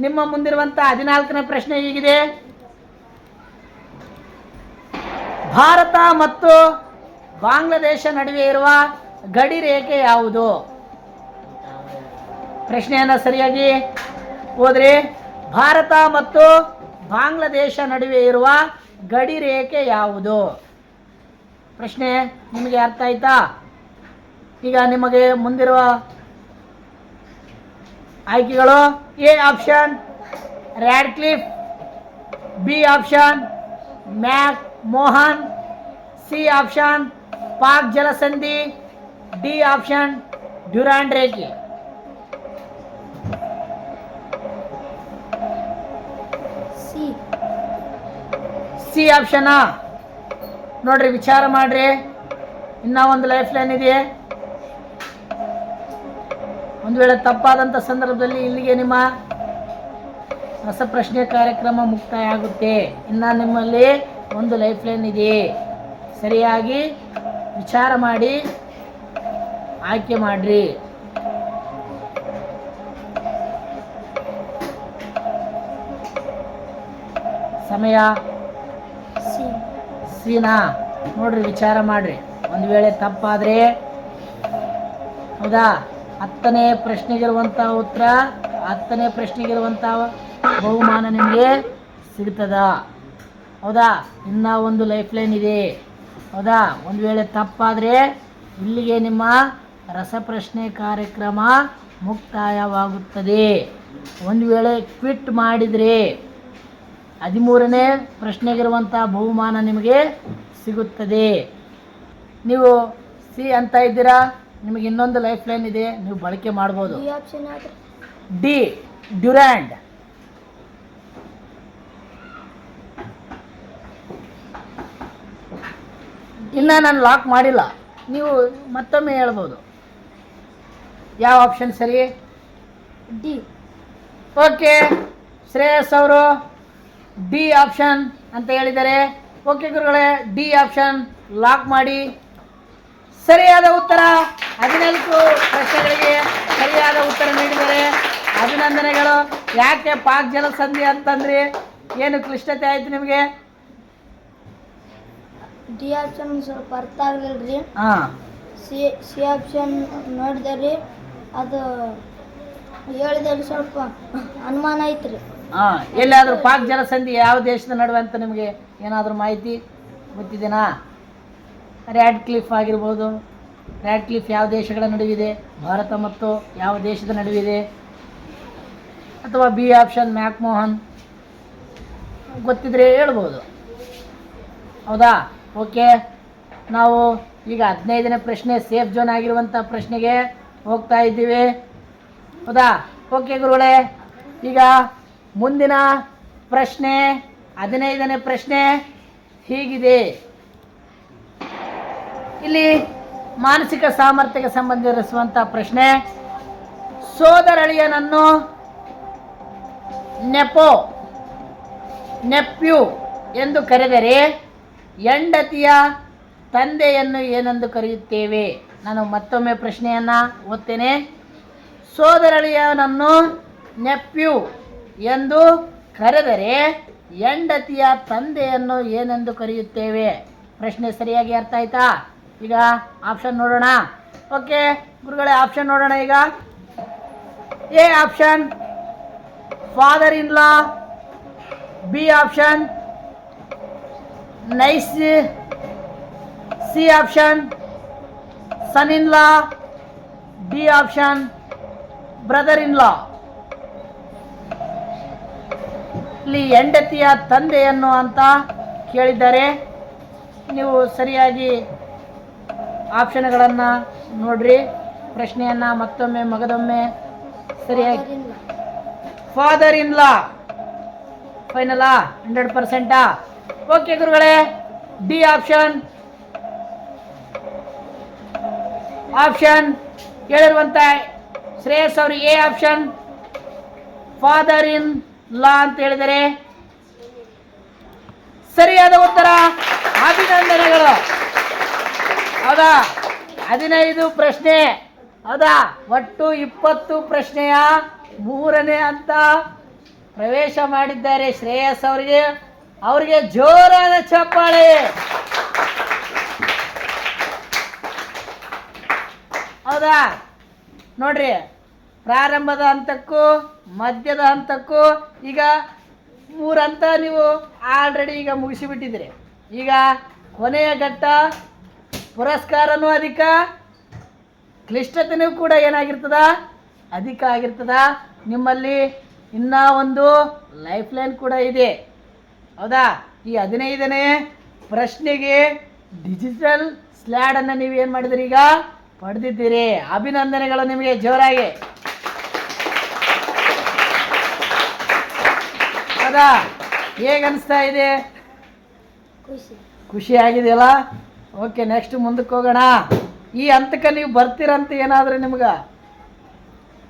ನಿಮ್ಮ ಮುಂದಿರುವಂಥ 14ನೇ ಪ್ರಶ್ನೆ ಹೀಗಿದೆ. ಭಾರತ ಮತ್ತು ಬಾಂಗ್ಲಾದೇಶ ನಡುವೆ ಇರುವ ಗಡಿ ರೇಖೆ ಯಾವುದು? ಪ್ರಶ್ನೆಯನ್ನು ಸರಿಯಾಗಿ ಓದ್ರಿ. ಭಾರತ ಮತ್ತು ಬಾಂಗ್ಲಾದೇಶ ನಡುವೆ ಇರುವ ಗಡಿ ರೇಖೆ ಯಾವುದು? ಪ್ರಶ್ನೆ ನಿಮಗೆ ಅರ್ಥ ಆಯ್ತಾ? ಈಗ ನಿಮಗೆ ಮುಂದಿರುವ ಆಯ್ಕೆಗಳು: A option Radcliffe, B option McMahon, C option Palk ಜಲಸಂಧಿ, ಡಿ ಆಪ್ಷನ್ ಡ್ಯುರಾಂಡ್ ರೇಖೆ. ಸಿ ಆಪ್ಷನಾ? ನೋಡ್ರಿ, ವಿಚಾರ ಮಾಡ್ರಿ. ಇನ್ನೂ ಒಂದು ಲೈಫ್ ಲೈನ್ ಇದೆ. ಒಂದು ವೇಳೆ ತಪ್ಪಾದಂಥ ಸಂದರ್ಭದಲ್ಲಿ ಇಲ್ಲಿಗೆ ನಿಮ್ಮ ರಸಪ್ರಶ್ನೆ ಕಾರ್ಯಕ್ರಮ ಮುಕ್ತಾಯ ಆಗುತ್ತೆ. ಇನ್ನು ನಿಮ್ಮಲ್ಲಿ ಒಂದು ಲೈಫ್ ಲೈನ್ ಇದೆ. ಸರಿಯಾಗಿ ವಿಚಾರ ಮಾಡಿ ಆಯ್ಕೆ ಮಾಡ್ರಿ. ಸಮಯ ಸಿನಾ? ನೋಡ್ರಿ, ವಿಚಾರ ಮಾಡ್ರಿ. ಒಂದು ವೇಳೆ ತಪ್ಪಾದರೆ ಹೌದಾ, 10ನೇ ಪ್ರಶ್ನೆಗಿರುವಂಥ ಉತ್ತರ, 10ನೇ ಪ್ರಶ್ನೆಗಿರುವಂಥ ಬಹುಮಾನ ನಿಮಗೆ ಸಿಗ್ತದ. ಹೌದಾ? ಇನ್ನೂ ಒಂದು ಲೈಫ್ ಲೈನ್ ಇದೆ. ಹೌದಾ? ಒಂದು ವೇಳೆ ತಪ್ಪಾದರೆ ಇಲ್ಲಿಗೆ ನಿಮ್ಮ ರಸಪ್ರಶ್ನೆ ಕಾರ್ಯಕ್ರಮ ಮುಕ್ತಾಯವಾಗುತ್ತದೆ. ಒಂದು ವೇಳೆ ಕ್ವಿಟ್ ಮಾಡಿದರೆ 13ನೇ ಪ್ರಶ್ನೆಗಿರುವಂಥ ಬಹುಮಾನ ನಿಮಗೆ ಸಿಗುತ್ತದೆ. ನೀವು ಸಿ ಅಂತ ಇದ್ದೀರಾ, ನಿಮಗೆ ಇನ್ನೊಂದು ಲೈಫ್ ಲೈನ್ ಇದೆ, ನೀವು ಬಳಕೆ ಮಾಡ್ಬೋದು. D Durand. ಇನ್ನು ನಾನು ಲಾಕ್ ಮಾಡಿಲ್ಲ, ನೀವು ಮತ್ತೊಮ್ಮೆ ಹೇಳ್ಬೋದು. ಯಾವ ಆಪ್ಷನ್ ಸರಿ? ಡಿ. ಓಕೆ, ಶ್ರೇಯಸ್ ಅವರು ಡಿ ಆಪ್ಷನ್ ಅಂತ ಹೇಳಿದ್ದಾರೆ. ಓಕೆ ಗುರುಗಳೇ, ಡಿ ಆಪ್ಷನ್ ಲಾಕ್ ಮಾಡಿ. ಸರಿಯಾದ ಉತ್ತರ. 14 ಪ್ರಶ್ನೆಗಳಿಗೆ ಸರಿಯಾದ ಉತ್ತರ ನೀಡಿದರೆ ಅಭಿನಂದನೆಗಳು. ಯಾಕೆ ಪಾಕ್ ಜಲಸಂಧಿ ಅಂತಂದ್ರಿ? ಏನು ಕ್ಲಿಷ್ಟತೆ ಆಯ್ತು ನಿಮಗೆ? ಡಿ ಆಪ್ಷನ್ ಸ್ವಲ್ಪ ಅರ್ಥ ಆಗಲಿಲ್ಲ ರೀ. ಹಾಂ, ಸಿ ಆಪ್ಷನ್ ನೋಡಿದೆ, ಅದು ಹೇಳಿದಲ್ಲಿ ಸ್ವಲ್ಪ ಅನುಮಾನ ಐತ್ರಿ. ಹಾಂ, ಎಲ್ಲಾದರೂ ಪಾಕ್ ಜಲಸಂಧಿ ಯಾವ ದೇಶದ ನಡುವೆ ಅಂತ ನಿಮಗೆ ಏನಾದರೂ ಮಾಹಿತಿ ಗೊತ್ತಿದೆನಾ? ರ್ಯಾಡ್ಕ್ಲಿಫ್ ಆಗಿರ್ಬೋದು. ರ್ಯಾಡ್ಕ್ಲಿಫ್ ಯಾವ ದೇಶಗಳ ನಡುವಿದೆ? ಭಾರತ ಮತ್ತು ಯಾವ ದೇಶದ ನಡುವಿದೆ? ಅಥವಾ ಬಿ ಆಪ್ಷನ್ ಮ್ಯಾಕ್ ಮೋಹನ್ ಗೊತ್ತಿದ್ರೆ ಹೇಳ್ಬೋದು. ಹೌದಾ? ಓಕೆ, ನಾವು ಈಗ 15ನೇ ಪ್ರಶ್ನೆ ಸೇಫ್ ಝೋನ್ ಆಗಿರುವಂಥ ಪ್ರಶ್ನೆಗೆ ಹೋಗ್ತಾ ಇದ್ದೀವಿ. ಹೌದಾ? ಓಕೆ ಗುರುಗಳೇ, ಈಗ ಮುಂದಿನ ಪ್ರಶ್ನೆ 15ನೇ ಪ್ರಶ್ನೆ ಹೀಗಿದೆ. ಇಲ್ಲಿ ಮಾನಸಿಕ ಸಾಮರ್ಥ್ಯಕ್ಕೆ ಸಂಬಂಧಿಸಿರುವಂಥ ಪ್ರಶ್ನೆ. ಸೋದರಳಿಯನನ್ನು ನೆಪ್ಯೂ ಎಂದು ಕರೆದರೆ ಹೆಂಡತಿಯ ತಂದೆಯನ್ನು ಏನೆಂದು ಕರೆಯುತ್ತೇವೆ? ನಾನು ಮತ್ತೊಮ್ಮೆ ಪ್ರಶ್ನೆಯನ್ನು ಓದ್ತೇನೆ. ಸೋದರಳಿಯನನ್ನು ನೆಪ್ಯೂ ಎಂದು ಕರೆದರೆ ಹೆಂಡತಿಯ ತಂದೆಯನ್ನು ಏನೆಂದು ಕರೆಯುತ್ತೇವೆ? ಪ್ರಶ್ನೆ ಸರಿಯಾಗಿ ಅರ್ಥ ಆಯ್ತಾ? ಈಗ ಆಪ್ಷನ್ ನೋಡೋಣ. ಓಕೆ ಗುರುಗಳೇ, ಆಪ್ಷನ್ ನೋಡೋಣ. ಈಗ A option father in law, B option nice. C option son in law. D option brother in law. ಇಲ್ಲಿ ಹೆಂಡತಿಯ ತಂದೆಯನ್ನು ಅಂತ ಕೇಳಿದ್ದಾರೆ. ನೀವು ಸರಿಯಾಗಿ ಆಪ್ಷನ್ಗಳನ್ನು ನೋಡ್ರಿ. ಪ್ರಶ್ನೆಯನ್ನು ಮತ್ತೊಮ್ಮೆ ಮಗದೊಮ್ಮೆ ಸರಿಯಾಗಿ. ಫಾದರ್ ಇನ್ ಲಾ ಫೈನಲಾ 100%. ಓಕೆ ಗುರುಗಳೇ, ಡಿ ಆಪ್ಷನ್ ಹೇಳಿರುವಂತ ಶ್ರೇಯಸ್ ಅವರು A option father in law ಅಂತ ಹೇಳಿದರೆ ಸರಿಯಾದ ಉತ್ತರ. ಅಭಿನಂದನೆಗಳು. ಹೌದಾ, 15 ಪ್ರಶ್ನೆ. ಹೌದಾ, ಒಟ್ಟು 20 ಪ್ರಶ್ನೆಯ 3ನೇ ಹಂತ ಪ್ರವೇಶ ಮಾಡಿದ್ದಾರೆ ಶ್ರೇಯಸ್ ಅವರಿಗೆ ಜೋರಾದ ಚಪ್ಪಾಳೆ. ಹೌದಾ, ನೋಡ್ರಿ, ಪ್ರಾರಂಭದ ಹಂತಕ್ಕೂ ಮಧ್ಯದ ಹಂತಕ್ಕೂ ಈಗ 3 ಹಂತ ನೀವು ಆಲ್ರೆಡಿ ಈಗ ಮುಗಿಸಿಬಿಟ್ಟಿದ್ದೀರಿ. ಈಗ ಕೊನೆಯ ಘಟ್ಟ ಪುರಸ್ಕಾರನೂ ಅಧಿಕ, ಕ್ಲಿಷ್ಟತೆಯೂ ಕೂಡ ಏನಾಗಿರ್ತದ, ಅಧಿಕ ಆಗಿರ್ತದ. ನಿಮ್ಮಲ್ಲಿ ಇನ್ನೂ ಒಂದು ಲೈಫ್ ಲೈನ್ ಕೂಡ ಇದೆ. ಹೌದಾ, ಈ 15ನೇ ಪ್ರಶ್ನೆಗೆ ಡಿಜಿಟಲ್ ಸ್ಲ್ಯಾಡನ್ನು ನೀವು ಏನು ಮಾಡಿದಿರಿ, ಈಗ ಪಡೆದಿದ್ದೀರಿ. ಅಭಿನಂದನೆಗಳು ನಿಮಗೆ ಜೋರಾಗಿ. ಹೌದಾ, ಹೇಗನ್ನಿಸ್ತಾ ಇದೆ? ಖುಷಿ ಆಗಿದೆಯಲ್ಲ? ಓಕೆ, ನೆಕ್ಸ್ಟ್ ಮುಂದಕ್ಕೆ ಹೋಗೋಣ. ಈ ಹಂತಕ್ಕೆ ನೀವು ಬರ್ತೀರಂತ ಏನಾದರೂ ನಿಮ್ಗೆ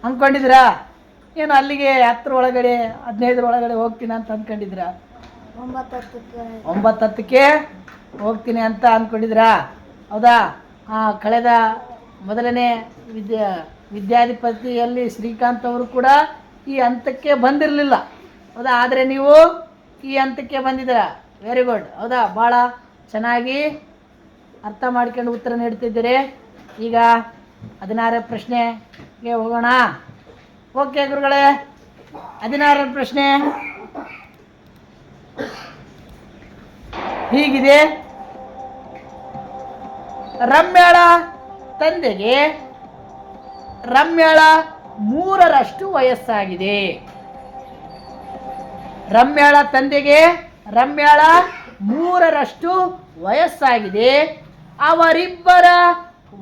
ಅಂದ್ಕೊಂಡಿದ್ದೀರಾ? ಏನು ಅಲ್ಲಿಗೆ 10 ಒಳಗಡೆ 15 ಒಳಗಡೆ ಹೋಗ್ತೀನಿ ಅಂತ ಅಂದ್ಕೊಂಡಿದ್ದೀರಾ? 9-10ಕ್ಕೆ ಹೋಗ್ತೀನಿ ಅಂತ ಅಂದ್ಕೊಂಡಿದ್ದೀರಾ? ಹೌದಾ, ಕಳೆದ ಮೊದಲನೇ ವಿದ್ಯಾಧಿಪತಿಯಲ್ಲಿ ಶ್ರೀಕಾಂತ್ ಅವರು ಕೂಡ ಈ ಹಂತಕ್ಕೆ ಬಂದಿರಲಿಲ್ಲ. ಹೌದಾ, ಆದರೆ ನೀವು ಈ ಹಂತಕ್ಕೆ ಬಂದಿದ್ದೀರಾ. Very good. ಹೌದಾ, ಭಾಳ ಚೆನ್ನಾಗಿ ಅರ್ಥ ಮಾಡ್ಕೊಂಡು ಉತ್ತರ ನೀಡ್ತಿದ್ದೀರಿ. ಈಗ 16ನೇ ಪ್ರಶ್ನೆಗೆ ಹೋಗೋಣ. ಓಕೆ ಗುರುಗಳೇ, 16ನೇ ಪ್ರಶ್ನೆ ಹೀಗಿದೆ. ರಮ್ಯಾಳ ತಂದೆಗೆ 3ರಷ್ಟು ವಯಸ್ಸಾಗಿದೆ. ರಮ್ಯಾಳ ತಂದೆಗೆ 3ರಷ್ಟು ವಯಸ್ಸಾಗಿದೆ. ಅವರಿಬ್ಬರ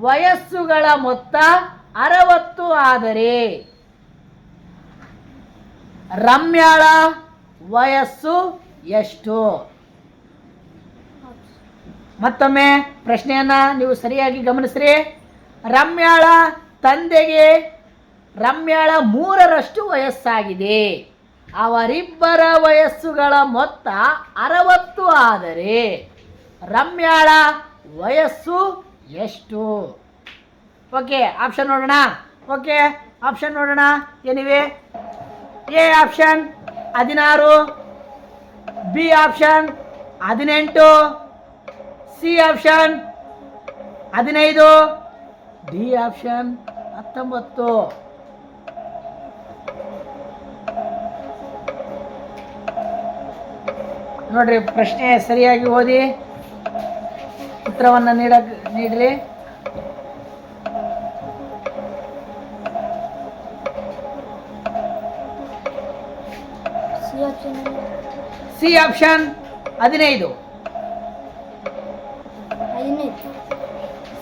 ವಯಸ್ಸುಗಳ ಮೊತ್ತ 60 ಆದರೆ ರಮ್ಯಾಳ ವಯಸ್ಸು ಎಷ್ಟು? ಮತ್ತೊಮ್ಮೆ ಪ್ರಶ್ನೆಯನ್ನ ನೀವು ಸರಿಯಾಗಿ ಗಮನಿಸ್ರಿ. ರಮ್ಯಾಳ ತಂದೆಗೆ 3ರಷ್ಟು ವಯಸ್ಸಾಗಿದೆ. ಅವರಿಬ್ಬರ ವಯಸ್ಸುಗಳ ಮೊತ್ತ 60 ಆದರೆ ರಮ್ಯಾಳ ವಯಸ್ಸು ಎಷ್ಟು? ಓಕೆ, ಆಪ್ಷನ್ ನೋಡೋಣ. ಓಕೆ, ಆಪ್ಷನ್ ನೋಡೋಣ ಏನಿವೆ. A option 16, B option 18, C option 15, D option 19. ನೋಡ್ರಿ, ಪ್ರಶ್ನೆ ಸರಿಯಾಗಿ ಓದಿ ಉತ್ತರವನ್ನು ನೀಡ್ರಿ. C option 15.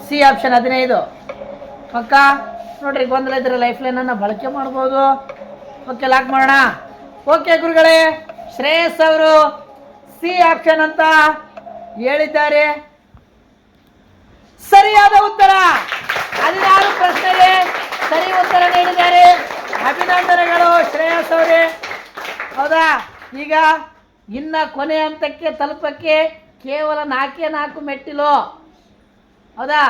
ಸಿ ಆಪ್ಷನ್ 15 ಪಕ್ಕ. ನೋಡ್ರಿ, ಗೊಂದಲ ಇದ್ರೆ ಲೈಫ್ ಲೈನನ್ನು ಬಳಕೆ ಮಾಡ್ಬೋದು. ಓಕೆ, ಲಾಕ್ ಮಾಡೋಣ. ಓಕೆ ಗುರುಗಳೇ, ಶ್ರೇಯಸ್ ಅವರು ಸಿ ಆಪ್ಷನ್ ಅಂತ ಹೇಳಿದ್ದಾರೆ. ಸರಿಯಾದ ಉತ್ತರ. 16 ಪ್ರಶ್ನೆಗೆ ಸರಿ ಉತ್ತರ ನೀಡಿದ್ದಾರೆ. ಅಭಿನಂದನೆಗಳು ಶ್ರೇಯಸ್ ಅವರೇ. ಹೌದಾ, ಈಗ ಇನ್ನ ಕೊನೆ ಹಂತಕ್ಕೆ ತಲುಪಕ್ಕೆ ಕೇವಲ 4 ಮೆಟ್ಟಿಲು. ಹೌದಾ,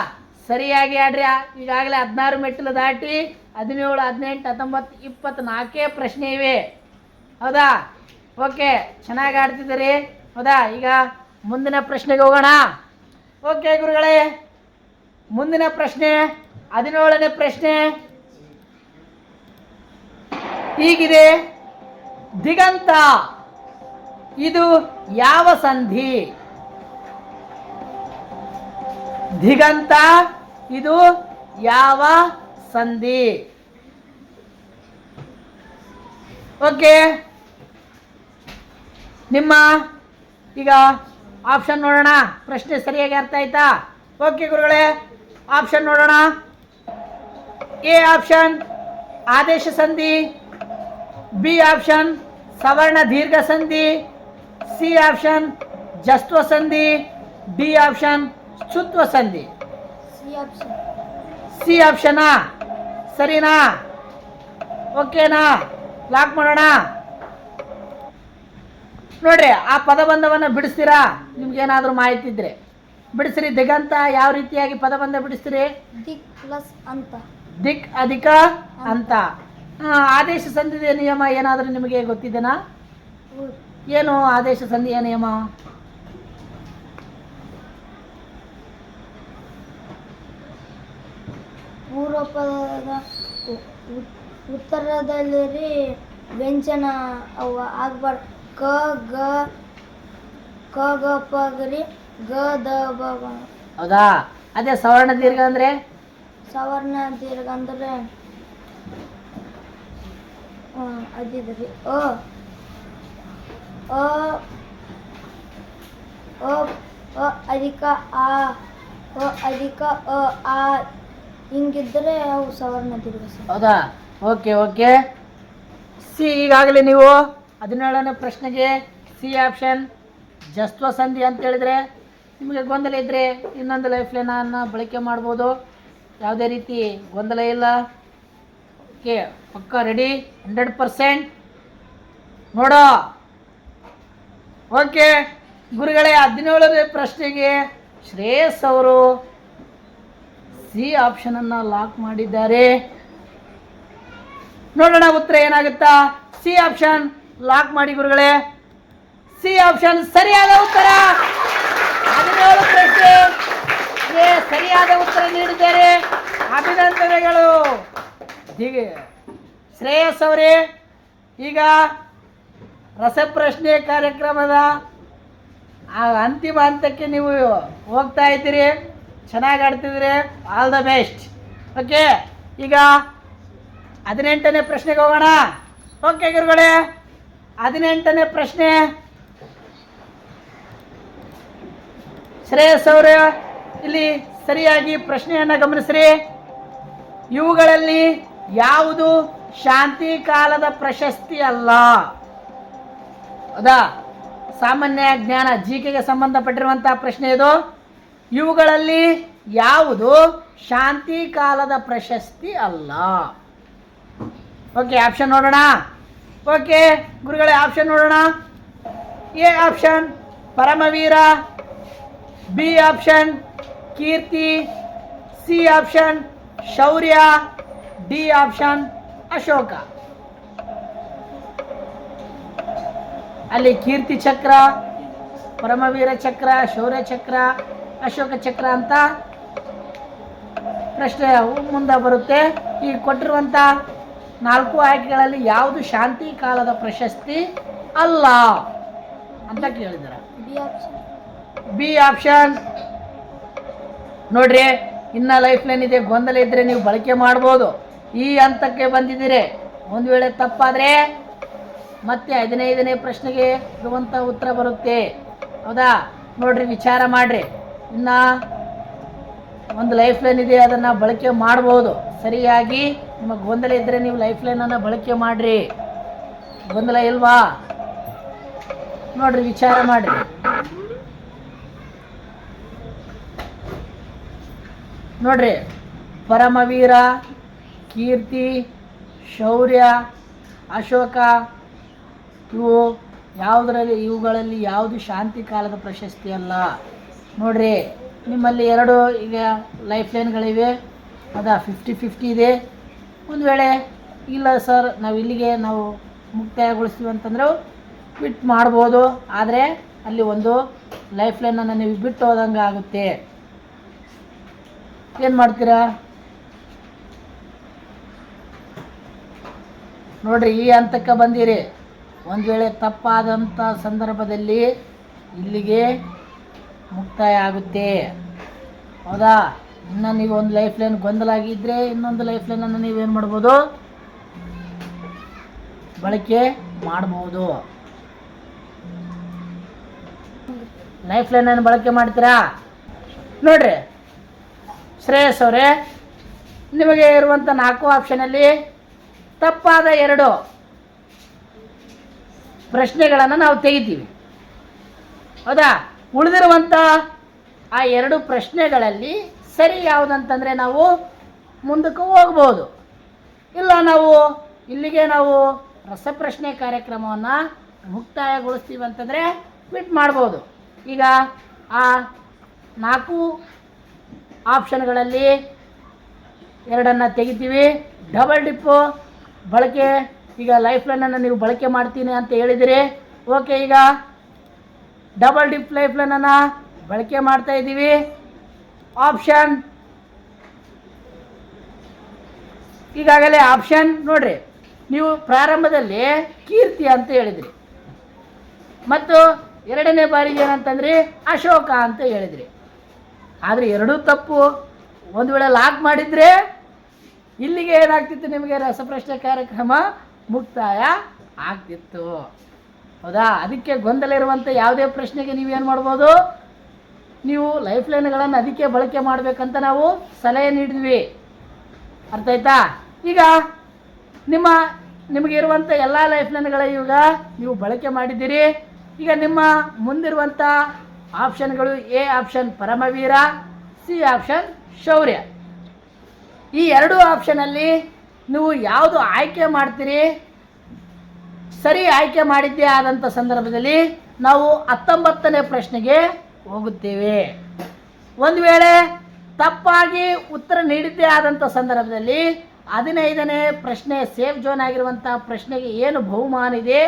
ಸರಿಯಾಗಿ ಆಡ್ರಿ. ಈಗಾಗಲೇ 16 ಮೆಟ್ಟಿಲು ದಾಟಿ 17, 18, 19, 20 4 ಪ್ರಶ್ನೆ ಇವೆ. ಹೌದಾ, ಓಕೆ, ಚೆನ್ನಾಗಿ ಆಡ್ತಿದ್ದೀರಿ. ಹೌದಾ, ಈಗ ಮುಂದಿನ ಪ್ರಶ್ನೆಗೆ ಹೋಗೋಣ. ಓಕೆ ಗುರುಗಳೇ, ಮುಂದಿನ ಪ್ರಶ್ನೆ 17ನೇ ಪ್ರಶ್ನೆ ಹೀಗಿದೆ. ದಿಗಂತ ಇದು ಯಾವ ಸಂಧಿ? ದಿಗಂತ ಇದು ಯಾವ ಸಂಧಿ? ಓಕೆ, ನಿಮ್ಮ ಈಗ ಆಪ್ಷನ್ ನೋಡೋಣ. ಪ್ರಶ್ನೆ ಸರಿಯಾಗಿ ಅರ್ಥ ಆಯ್ತಾ? ಓಕೆ ಗುರುಗಳೇ, ಆಪ್ಷನ್ ನೋಡೋಣ. ಎ ಆಪ್ಷನ್ ಆದೇಶ ಸಂಧಿ, ಬಿ ಆಪ್ಷನ್ ಸವರ್ಣ ದೀರ್ಘ ಸಂಧಿ, ಸಿ ಆಪ್ಷನ್ ಜಸ್ತ್ವ ಸಂಧಿ, ಡಿ ಆಪ್ಷನ್ ಶ್ಚುತ್ವ ಸಂಧಿ. C option. ಸಿ ಆಪ್ಷನಾ? ಸರಿನಾ? ಓಕೆನಾ? ಲಾಕ್ ಮಾಡೋಣ. ನೋಡ್ರಿ, ಆ ಪದಬಂಧವನ್ನು ಬಿಡಿಸ್ತೀರಾ? ನಿಮ್ಗೇನಾದ್ರೂ ಮಾಹಿತಿ ಇದ್ರೆ ಬಿಡಿಸ್ರಿ. ದಿಗಂತ ಯಾವ ರೀತಿಯಾಗಿ ಪದಬಂಧ ಬಿಡಿಸ್ತೀರಿ? ದಿಕ್ ಪ್ಲಸ್ ಅಂತ. ದಿಕ್ ಅಧಿಕ ಅಂತ. ಆದೇಶ ಸಂಧಿಯ ನಿಯಮ ಏನಾದರೂ ನಿಮಗೆ ಗೊತ್ತಿದೆನಾ? ಏನು ಆದೇಶ ಸಂಧಿಯ ನಿಯಮ? ಪೂರ್ವ ಪದದ ಉತ್ತರದಲ್ಲಿ ವ್ಯಂಜನ ಅವ ಆಗ್ಬಾರ್ದು. ಕ ಗ ಪ ಗರಿ ಗ ದ ಬ ಬ. ಹೌದಾ? ಅದೇ ಸವರ್ಣ ದೀರ್ಘ ಅಂದ್ರೆ? ಸವರ್ಣ ದೀರ್ಘ ಅಂದ್ರೆ ಅದಿದ್ರಿ ಅ ಅ ಅ ಅ ಅಧಿಕ ಆ ಅ ಅಧಿಕ ಅ ಆ ಹಿಂಗಿದ್ರೆ ಅವು ಸವರ್ಣ ದೀರ್ಘ. ಹೌದಾ? Okay okay. ಸಿ, ಈಗಾಗಲೇ ನೀವು 17ನೇ ಪ್ರಶ್ನೆಗೆ ಸಿ ಆಪ್ಷನ್ ಜಸ್ತ್ವ ಸಂಧಿ ಅಂತ ಹೇಳಿದ್ರೆ ನಿಮಗೆ ಗೊಂದಲ ಇದ್ದರೆ ಇನ್ನೊಂದು ಲೈಫ್ ಲೈನನ್ನು ಬಳಕೆ ಮಾಡ್ಬೋದು. ಯಾವುದೇ ರೀತಿ ಗೊಂದಲ ಇಲ್ಲ. ಓಕೆ, ಪಕ್ಕ ರೆಡಿ? 100% ನೋಡೋ. ಓಕೆ ಗುರುಗಳೇ, 17ನೇ ಪ್ರಶ್ನೆಗೆ ಶ್ರೇಯಸ್ ಅವರು ಸಿ ಆಪ್ಷನನ್ನು ಲಾಕ್ ಮಾಡಿದ್ದಾರೆ. ನೋಡೋಣ ಉತ್ತರ ಏನಾಗುತ್ತಾ. ಸಿ ಆಪ್ಷನ್ ಲಾಕ್ ಮಾಡಿ ಗುರುಗಳೇ. ಸಿ ಆಪ್ಷನ್ ಸರಿಯಾದ ಉತ್ತರ. 17 ಪ್ರಶ್ನೆಗೆ ಸರಿಯಾದ ಉತ್ತರ ನೀಡಿದ್ದಾರೆ. ಅಭಿನಂದನೆಗಳು ಹೀಗೆ ಶ್ರೇಯಸ್ ಅವರೇ. ಈಗ ರಸಪ್ರಶ್ನೆ ಕಾರ್ಯಕ್ರಮದ ಅಂತಿಮ ಹಂತಕ್ಕೆ ನೀವು ಹೋಗ್ತಾ ಇದ್ದೀರಿ. ಚೆನ್ನಾಗಿ ಆಡ್ತಿದ್ದೀರಿ. All the best. ಓಕೆ, ಈಗ 18ನೇ ಪ್ರಶ್ನೆಗೆ ಹೋಗೋಣ. ಓಕೆ ಗುರುಗಳೇ, 18ನೇ ಪ್ರಶ್ನೆ ಶ್ರೇಯಸ್ ಅವರು ಇಲ್ಲಿ ಸರಿಯಾಗಿ ಪ್ರಶ್ನೆಯನ್ನು ಗಮನಿಸ್ರಿ. ಇವುಗಳಲ್ಲಿ ಯಾವುದು ಶಾಂತಿ ಕಾಲದ ಪ್ರಶಸ್ತಿ ಅಲ್ಲ? ಹೌದಾ? ಸಾಮಾನ್ಯ ಜ್ಞಾನ ಜಿಕೆಗೆ ಸಂಬಂಧಪಟ್ಟಿರುವಂತಹ ಪ್ರಶ್ನೆ ಇದು. ಇವುಗಳಲ್ಲಿ ಯಾವುದು ಶಾಂತಿ ಕಾಲದ ಪ್ರಶಸ್ತಿ ಅಲ್ಲ? ಓಕೆ, ಆಪ್ಷನ್ ನೋಡೋಣ. ಓಕೆ ಗುರುಗಳೇ, ಆಪ್ಷನ್ ನೋಡೋಣ. A option Paramvir, B option Kirti, C option Shaurya, D option Ashoka. ಅಲ್ಲಿ ಕೀರ್ತಿ ಚಕ್ರ, ಪರಮವೀರ ಚಕ್ರ, ಶೌರ್ಯ ಚಕ್ರ, ಅಶೋಕ ಚಕ್ರ ಅಂತ ಪ್ರಶ್ನೆ ಮುಂದೆ ಬರುತ್ತೆ. ಈ ಕೊಟ್ಟಿರುವಂಥ 4 ಆಯ್ಕೆಗಳಲ್ಲಿ ಯಾವುದು ಶಾಂತಿ ಕಾಲದ ಪ್ರಶಸ್ತಿ ಅಲ್ಲ ಅಂತ ಕೇಳಿದ್ದಾರೆ. B option. ನೋಡ್ರಿ, ಇನ್ನ ಲೈಫ್ ಲೈನ್ ಇದೆ. ಗೊಂದಲ ಇದ್ರೆ ನೀವು ಬಳಕೆ ಮಾಡ್ಬೋದು. ಈ ಹಂತಕ್ಕೆ ಬಂದಿದ್ದೀರಿ. ಒಂದು ವೇಳೆ ತಪ್ಪಾದರೆ ಮತ್ತೆ 15ನೇ ಪ್ರಶ್ನೆಗೆ ಇರುವಂಥ ಉತ್ತರ ಬರುತ್ತೆ. ಹೌದಾ? ನೋಡ್ರಿ, ವಿಚಾರ ಮಾಡ್ರಿ. ಇನ್ನ ಒಂದು ಲೈಫ್ ಲೈನ್ ಇದೆ, ಅದನ್ನು ಬಳಕೆ ಮಾಡ್ಬೋದು. ಸರಿಯಾಗಿ ನಿಮಗೆ ಗೊಂದಲ ಇದ್ದರೆ ನೀವು ಲೈಫ್ ಲೈನನ್ನು ಬಳಕೆ ಮಾಡ್ರಿ. ಗೊಂದಲ ಇಲ್ವಾ? ನೋಡ್ರಿ, ವಿಚಾರ ಮಾಡ್ರಿ. ನೋಡ್ರಿ, ಪರಮವೀರ, ಕೀರ್ತಿ, ಶೌರ್ಯ, ಅಶೋಕ ಇವುಗಳಲ್ಲಿ ಯಾವುದು ಶಾಂತಿ ಕಾಲದ ಪ್ರಶಸ್ತಿ ಅಲ್ಲ. ನೋಡ್ರಿ, ನಿಮ್ಮಲ್ಲಿ 2 ಈಗ ಲೈಫ್ ಲೈನ್ಗಳಿವೆ. ಅದು 50-50 ಇದೆ. ಒಂದು ವೇಳೆ ಇಲ್ಲ ಸರ್, ನಾವು ಇಲ್ಲಿಗೆ ಮುಕ್ತಾಯಗೊಳಿಸ್ತೀವಿ ಅಂತಂದ್ರೆ ಬಿಟ್ಟು ಮಾಡ್ಬೋದು. ಆದರೆ ಅಲ್ಲಿ ಒಂದು ಲೈಫ್ ಲೈನನ್ನು ನೀವು ಬಿಟ್ಟು ಹೋದಂಗೆ ಆಗುತ್ತೆ. ಏನು ಮಾಡ್ತೀರಾ? ನೋಡ್ರಿ, ಈ ಹಂತಕ್ಕೆ ಬಂದಿರಿ. ಒಂದು ವೇಳೆ ತಪ್ಪಾದಂಥ ಸಂದರ್ಭದಲ್ಲಿ ಇಲ್ಲಿಗೆ ಮುಕ್ತಾಯ ಆಗುತ್ತೆ. ಹೌದಾ? ಇನ್ನು ನೀವು ಒಂದು ಲೈಫ್ ಲೈನ್ ಗೊಂದಲ ಆಗಿದ್ದರೆ ಇನ್ನೊಂದು ಲೈಫ್ ಲೈನನ್ನು ನೀವೇನು ಮಾಡ್ಬೋದು, ಬಳಕೆ ಮಾಡ್ಬೋದು. ಲೈಫ್ ಲೈನನ್ನು ಬಳಕೆ ಮಾಡ್ತೀರಾ? ನೋಡ್ರಿ ಶ್ರೇಯಸ್ ಅವರೇ, ನಿಮಗೆ ಇರುವಂಥ 4 ಆಪ್ಷನಲ್ಲಿ ತಪ್ಪಾದ 2 ಪ್ರಶ್ನೆಗಳನ್ನು ನಾವು ತೆಗಿತೀವಿ. ಹೌದಾ? ಉಳಿದಿರುವಂಥ ಆ 2 ಪ್ರಶ್ನೆಗಳಲ್ಲಿ ಸರಿ ಯಾವುದಂತಂದರೆ ನಾವು ಮುಂದಕ್ಕೆ ಹೋಗ್ಬೋದು. ಇಲ್ಲ ನಾವು ಇಲ್ಲಿಗೆ ನಾವು ರಸಪ್ರಶ್ನೆ ಕಾರ್ಯಕ್ರಮವನ್ನು ಮುಕ್ತಾಯಗೊಳಿಸ್ತೀವಿ ಅಂತಂದರೆ ಕ್ವಿಟ್ ಮಾಡ್ಬೋದು. ಈಗ ಆ 4 ಆಪ್ಷನ್ಗಳಲ್ಲಿ 2 ತೆಗಿತೀವಿ. ಡಬಲ್ ಡಿಪ್ಪು ಬಳಕೆ, ಈಗ ಲೈಫ್ ಲೈನನ್ನು ನೀವು ಬಳಕೆ ಮಾಡ್ತೀನಿ ಅಂತ ಹೇಳಿದಿರಿ. ಓಕೆ, ಈಗ ಡಬಲ್ ಡಿಪ್ ಲೈಫ್ ಲೈನನ್ನು ಬಳಕೆ ಮಾಡ್ತಾ ಇದ್ದೀವಿ. ಆಪ್ಷನ್ ಈಗಾಗಲೇ ಆಪ್ಷನ್ ನೋಡ್ರಿ, ನೀವು ಪ್ರಾರಂಭದಲ್ಲಿ ಕೀರ್ತಿ ಅಂತ ಹೇಳಿದ್ರಿ ಮತ್ತು 2ನೇ ಬಾರಿಗೆ ಏನಂತಂದ್ರಿ ಅಶೋಕ ಅಂತ ಹೇಳಿದ್ರಿ. ಆದರೆ 2 ತಪ್ಪು. ಒಂದು ವೇಳೆ ಲಾಕ್ ಮಾಡಿದರೆ ಇಲ್ಲಿಗೆ ಏನಾಗ್ತಿತ್ತು, ನಿಮಗೆ ರಸಪ್ರಶ್ನೆ ಕಾರ್ಯಕ್ರಮ ಮುಕ್ತಾಯ ಆಗ್ತಿತ್ತು. ಹೌದಾ? ಅದಕ್ಕೆ ಗೊಂದಲ ಇರುವಂಥ ಯಾವುದೇ ಪ್ರಶ್ನೆಗೆ ನೀವೇನು ಮಾಡ್ಬೋದು, ನೀವು ಲೈಫ್ ಲೈನ್ಗಳನ್ನು ಅದಕ್ಕೆ ಬಳಕೆ ಮಾಡಬೇಕಂತ ನಾವು ಸಲಹೆ ನೀಡಿದ್ವಿ. ಅರ್ಥ ಆಯ್ತಾ? ಈಗ ನಿಮಗೆ ಇರುವಂಥ ಎಲ್ಲ ಲೈಫ್ ಲೈನ್ಗಳ ಈಗ ನೀವು ಬಳಕೆ ಮಾಡಿದ್ದೀರಿ. ಈಗ ನಿಮ್ಮ ಮುಂದಿರುವಂಥ ಆಪ್ಷನ್ಗಳು A option Paramvir, C option ಶೌರ್ಯ. ಈ 2 ಆಪ್ಷನಲ್ಲಿ ನೀವು ಯಾವುದು ಆಯ್ಕೆ ಮಾಡ್ತೀರಿ, ಸರಿ ಆಯ್ಕೆ ಮಾಡಿದ್ದೇ ಆದಂಥ ಸಂದರ್ಭದಲ್ಲಿ ನಾವು 19ನೇ ಪ್ರಶ್ನೆಗೆ ಹೋಗುತ್ತೇವೆ. ಒಂದು ವೇಳೆ ತಪ್ಪಾಗಿ ಉತ್ತರ ನೀಡಿದ್ದೇ ಆದಂಥ ಸಂದರ್ಭದಲ್ಲಿ 15ನೇ ಪ್ರಶ್ನೆ ಸೇಫ್ ಝೋನ್ ಆಗಿರುವಂಥ ಪ್ರಶ್ನೆಗೆ ಏನು ಬಹುಮಾನ ಇದೆ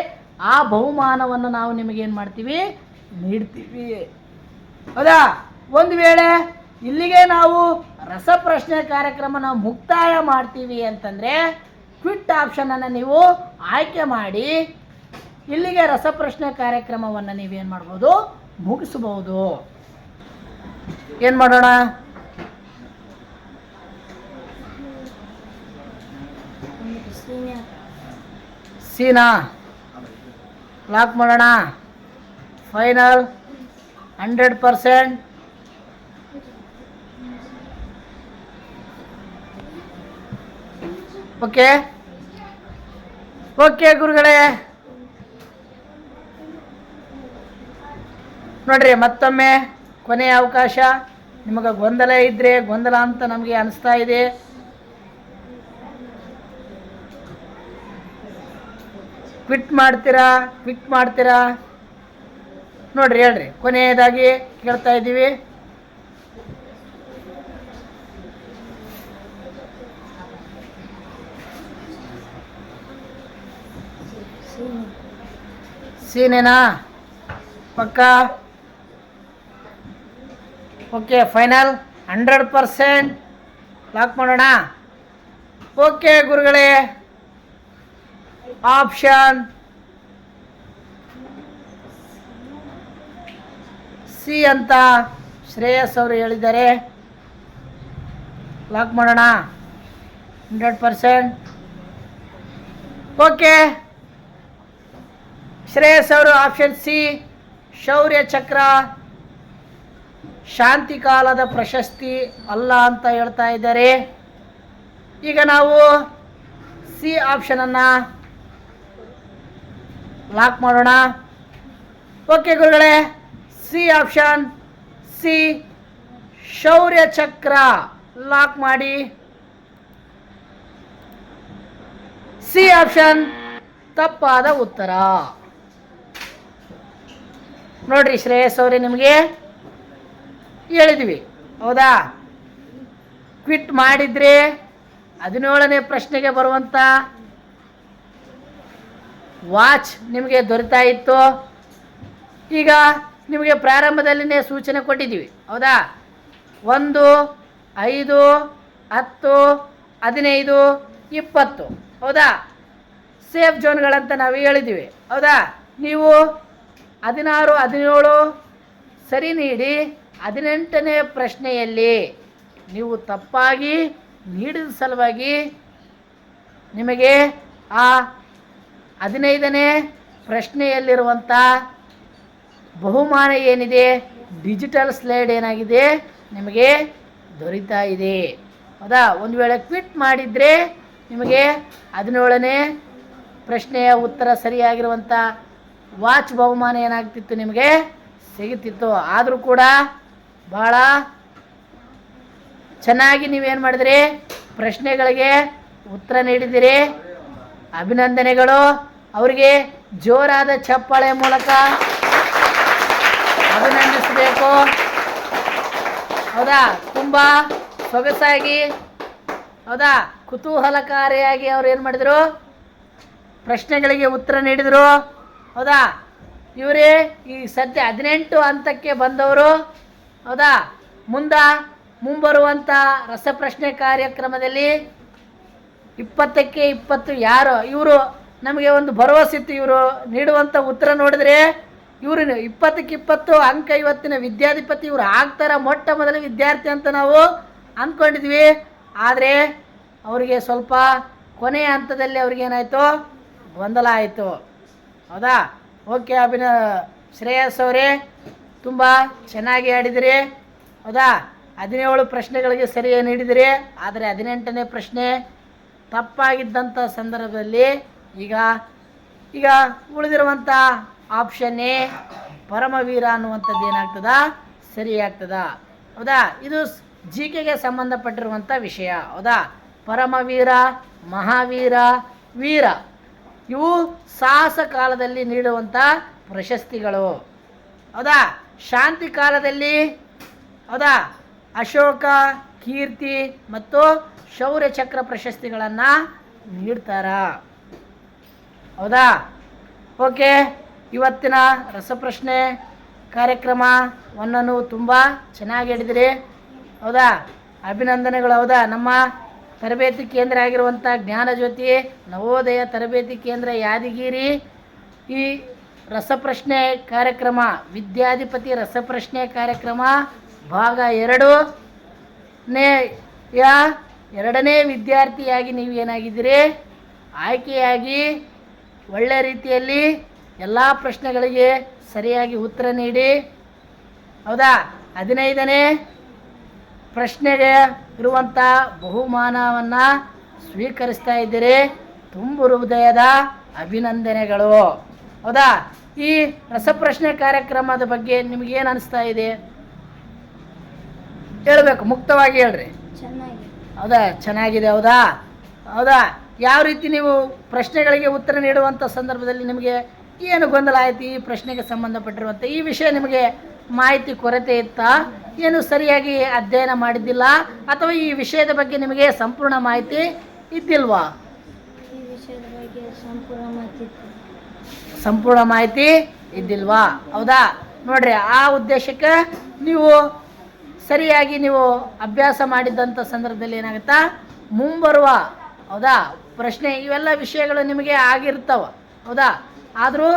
ಆ ಬಹುಮಾನವನ್ನು ನಾವು ನಿಮಗೇನು ಮಾಡ್ತೀವಿ, ನೀಡ್ತೀವಿ. ಹೌದಾ? ಒಂದು ವೇಳೆ ಇಲ್ಲಿಗೆ ನಾವು ರಸಪ್ರಶ್ನೆ ಕಾರ್ಯಕ್ರಮನ ಮುಕ್ತಾಯ ಮಾಡ್ತೀವಿ ಅಂತಂದರೆ ಕ್ವಿಟ್ ಆಪ್ಷನನ್ನು ನೀವು ಆಯ್ಕೆ ಮಾಡಿ ಇಲ್ಲಿಗೆ ರಸಪ್ರಶ್ನೆ ಕಾರ್ಯಕ್ರಮವನ್ನು ನೀವೇನು ಮಾಡ್ಬೋದು, ಮುಗಿಸ್ಬೋದು. ಏನು ಮಾಡೋಣ? ಸೀನಾ ಲಾಕ್ ಮಾಡೋಣ. ಫೈನಲ್ 100%. ಓಕೆ ಓಕೆ ಗುರುಗಳೇ, ನೋಡ್ರಿ ಮತ್ತೊಮ್ಮೆ ಕೊನೆಯ ಅವಕಾಶ. ನಿಮಗೆ ಗೊಂದಲ ಇದ್ದರೆ ಗೊಂದಲ ಅಂತ ನಮಗೆ ಅನಿಸ್ತಾ ಇದೆ. ಕ್ವಿಟ್ ಮಾಡ್ತೀರಾ ನೋಡ್ರಿ, ಹೇಳ್ರಿ. ಕೊನೆಯದಾಗಿ ಕೇಳ್ತಾ ಇದ್ದೀವಿ. ಸೀನೇನಾ? ಪಕ್ಕ? ಓಕೆ, ಫೈನಲ್ 100% ಲಾಕ್ ಮಾಡೋಣ. ಓಕೆ ಗುರುಗಳೇ, ಆಪ್ಷನ್ ಸಿ ಅಂತ ಶ್ರೇಯಸ್ ಅವರು ಹೇಳಿದ್ದಾರೆ. ಲಾಕ್ ಮಾಡೋಣ 100%. ಓಕೆ, ಶ್ರೇಯಸ್ ಅವರು ಆಪ್ಷನ್ ಸಿ ಶೌರ್ಯ ಚಕ್ರ ಶಾಂತಿ ಕಾಲದ ಪ್ರಶಸ್ತಿ ಅಲ್ಲ ಅಂತ ಹೇಳ್ತಾ ಇದ್ದಾರೆ. ಈಗ ನಾವು ಸಿ ಆಪ್ಷನನ್ನು ಲಾಕ್ ಮಾಡೋಣ. ಓಕೆ ಗುರುಗಳೇ, ಸಿ ಆಪ್ಷನ್ ಸಿ ಶೌರ್ಯ ಚಕ್ರ ಲಾಕ್ ಮಾಡಿ. ಸಿ ಆಪ್ಷನ್ ತಪ್ಪಾದ ಉತ್ತರ. ನೋಡ್ರಿ ಶ್ರೇಯಸ್ ಅವರೇ, ನಿಮಗೆ ಹೇಳಿದ್ವಿ ಹೌದಾ? ಕ್ವಿಟ್ ಮಾಡಿದರೆ 17ನೇ ಪ್ರಶ್ನೆಗೆ ಬರುವಂಥ ವಾಚ್ ನಿಮಗೆ ದೊರೆತಾ ಇತ್ತು. ಈಗ ನಿಮಗೆ ಪ್ರಾರಂಭದಲ್ಲಿನೇ ಸೂಚನೆ ಕೊಟ್ಟಿದ್ದೀವಿ ಹೌದಾ? 1, 5, 10, 15, 20 ಹೌದಾ? ಸೇಫ್ ಝೋನ್ಗಳಂತ ನಾವು ಹೇಳಿದ್ದೀವಿ ಹೌದಾ? ನೀವು 16, 17 ಸರಿ ನೀಡಿ 18ನೇ ಪ್ರಶ್ನೆಯಲ್ಲಿ ನೀವು ತಪ್ಪಾಗಿ ನೀಡಿದ ಸಲುವಾಗಿ ನಿಮಗೆ ಆ 15ನೇ ಪ್ರಶ್ನೆಯಲ್ಲಿರುವಂಥ ಬಹುಮಾನ ಏನಿದೆ, ಡಿಜಿಟಲ್ ಸ್ಲೈಡ್ ಏನಾಗಿದೆ ನಿಮಗೆ ದೊರೀತಾ ಇದೆ. ಹೌದಾ? ಒಂದು ವೇಳೆ ಕ್ವಿಟ್ ಮಾಡಿದರೆ ನಿಮಗೆ 17ನೇ ಪ್ರಶ್ನೆಯ ಉತ್ತರ ಸರಿಯಾಗಿರುವಂಥ ವಾಚ್ ಬಹುಮಾನ ಏನಾಗ್ತಿತ್ತು, ನಿಮಗೆ ಸಿಗುತ್ತಿತ್ತು. ಆದರೂ ಕೂಡ ಭಾಳ ಚೆನ್ನಾಗಿ ನೀವೇನು ಮಾಡಿದ್ರಿ, ಪ್ರಶ್ನೆಗಳಿಗೆ ಉತ್ತರ ನೀಡಿದಿರಿ. ಅಭಿನಂದನೆಗಳು. ಅವರಿಗೆ ಜೋರಾದ ಚಪ್ಪಾಳೆ ಮೂಲಕ ಅಭಿನಂದಿಸಬೇಕು. ಹೌದಾ? ತುಂಬ ಸೊಗಸಾಗಿ, ಹೌದಾ, ಕುತೂಹಲಕಾರಿಯಾಗಿ ಅವ್ರು ಏನು ಮಾಡಿದರು, ಪ್ರಶ್ನೆಗಳಿಗೆ ಉತ್ತರ ನೀಡಿದರು. ಹೌದಾ? ಇವರೇ ಈ ಸದ್ಯ 18 ಹಂತಕ್ಕೆ ಬಂದವರು. ಹೌದಾ? ಮುಂಬರುವಂಥ ರಸಪ್ರಶ್ನೆ ಕಾರ್ಯಕ್ರಮದಲ್ಲಿ 20ಕ್ಕೆ 20 ಯಾರು ಇವರು ನಮಗೆ ಒಂದು ಭರವಸೆ ಇತ್ತು. ಇವರು ನೀಡುವಂಥ ಉತ್ತರ ನೋಡಿದ್ರೆ ಇವರು 20ಕ್ಕೆ 20 ಅಂಕ ಇವತ್ತಿನ ವಿದ್ಯಾಧಿಪತಿ ಇವರು ಆಗ್ತಾರ, ಮೊಟ್ಟ ಮೊದಲ ವಿದ್ಯಾರ್ಥಿ ಅಂತ ನಾವು ಅಂದ್ಕೊಂಡಿದ್ವಿ. ಆದರೆ ಅವರಿಗೆ ಸ್ವಲ್ಪ ಕೊನೆಯ ಹಂತದಲ್ಲಿ ಅವ್ರಿಗೇನಾಯಿತು, ಗೊಂದಲ ಆಯಿತು. ಹೌದಾ? ಓಕೆ, ಶ್ರೇಯಸ್ ಅವರೇ ತುಂಬ ಚೆನ್ನಾಗಿ ಆಡಿದಿರಿ. ಹೌದಾ? 17 ಪ್ರಶ್ನೆಗಳಿಗೆ ಸರಿಯೇ ನೀಡಿದಿರಿ. ಆದರೆ 18ನೇ ಪ್ರಶ್ನೆ ತಪ್ಪಾಗಿದ್ದಂಥ ಸಂದರ್ಭದಲ್ಲಿ ಈಗ ಉಳಿದಿರುವಂಥ ಆಪ್ಷನ್ ಎ ಪರಮವೀರ ಅನ್ನುವಂಥದ್ದು ಏನಾಗ್ತದ, ಸರಿಯಾಗ್ತದ. ಹೌದಾ? ಇದು ಜಿಕೆಗೆ ಸಂಬಂಧಪಟ್ಟಿರುವಂಥ ವಿಷಯ. ಹೌದಾ? ಪರಮವೀರ, ಮಹಾವೀರ, ವೀರ ಇವು ಸಾಹಸ ಕಾಲದಲ್ಲಿ ನೀಡುವಂಥ ಪ್ರಶಸ್ತಿಗಳು. ಹೌದಾ? ಶಾಂತಿ ಕಾಲದಲ್ಲಿ, ಹೌದಾ, ಅಶೋಕ, ಕೀರ್ತಿ ಮತ್ತು ಶೌರ್ಯ ಚಕ್ರ ಪ್ರಶಸ್ತಿಗಳನ್ನು ನೀಡ್ತಾರ. ಹೌದಾ? ಓಕೆ, ಇವತ್ತಿನ ರಸಪ್ರಶ್ನೆ ಕಾರ್ಯಕ್ರಮವನ್ನು ತುಂಬ ಚೆನ್ನಾಗಿ ಹಿಡಿದಿರಿ. ಹೌದಾ? ಅಭಿನಂದನೆಗಳು. ಹೌದಾ? ನಮ್ಮ ತರಬೇತಿ ಕೇಂದ್ರ ಆಗಿರುವಂಥ ಜ್ಞಾನಜ್ಯೋತಿ ನವೋದಯ ತರಬೇತಿ ಕೇಂದ್ರ ಯಾದಗಿರಿ ಈ ರಸಪ್ರಶ್ನೆ ಕಾರ್ಯಕ್ರಮ, ವಿದ್ಯಾಧಿಪತಿ ರಸಪ್ರಶ್ನೆ ಕಾರ್ಯಕ್ರಮ ಭಾಗ 2ನೇ ವಿದ್ಯಾರ್ಥಿಯಾಗಿ ನೀವು ಏನಾಗಿದ್ದೀರಿ, ಆಯ್ಕೆಯಾಗಿ ಒಳ್ಳೆ ರೀತಿಯಲ್ಲಿ ಎಲ್ಲ ಪ್ರಶ್ನೆಗಳಿಗೆ ಸರಿಯಾಗಿ ಉತ್ತರ ನೀಡಿ. ಹೌದಾ? 15ನೇ ಪ್ರಶ್ನೆಗೆ ಇರುವಂಥ ಬಹುಮಾನವನ್ನು ಸ್ವೀಕರಿಸ್ತಾ ಇದ್ದೀರಿ. ತುಂಬು ಹೃದಯದ ಅಭಿನಂದನೆಗಳು. ಹೌದಾ? ಈ ರಸಪ್ರಶ್ನೆ ಕಾರ್ಯಕ್ರಮದ ಬಗ್ಗೆ ನಿಮಗೇನು ಅನಿಸ್ತಾ ಇದೆ ಹೇಳಬೇಕು, ಮುಕ್ತವಾಗಿ ಹೇಳ್ರಿ. ಹೌದಾ? ಚೆನ್ನಾಗಿದೆ. ಹೌದಾ? ಹೌದಾ? ಯಾವ ರೀತಿ ನೀವು ಪ್ರಶ್ನೆಗಳಿಗೆ ಉತ್ತರ ನೀಡುವಂಥ ಸಂದರ್ಭದಲ್ಲಿ ನಿಮಗೆ ಏನು ಗೊಂದಲ ಆಯಿತು, ಈ ಪ್ರಶ್ನೆಗೆ ಸಂಬಂಧಪಟ್ಟಿರುವಂಥ ಈ ವಿಷಯ ನಿಮಗೆ ಮಾಹಿತಿ ಕೊರತೆ ಇತ್ತಾ, ಏನು ಸರಿಯಾಗಿ ಅಧ್ಯಯನ ಮಾಡಿದ್ದಿಲ್ಲ, ಅಥವಾ ಈ ವಿಷಯದ ಬಗ್ಗೆ ನಿಮಗೆ ಸಂಪೂರ್ಣ ಮಾಹಿತಿ ಇದ್ದಿಲ್ವಾ? ಸಂಪೂರ್ಣ ಮಾಹಿತಿ ಇದ್ದಿಲ್ವಾ? ಹೌದಾ? ನೋಡ್ರಿ, ಆ ಉದ್ದೇಶಕ್ಕೆ ನೀವು ಸರಿಯಾಗಿ ನೀವು ಅಭ್ಯಾಸ ಮಾಡಿದ್ದಂಥ ಸಂದರ್ಭದಲ್ಲಿ ಏನಾಗುತ್ತಾ, ಮುಂಬರುವ, ಹೌದಾ, ಪ್ರಶ್ನೆ ಇವೆಲ್ಲ ವಿಷಯಗಳು ನಿಮಗೆ ಆಗಿರ್ತಾವ. ಹೌದಾ? ಆದರೂ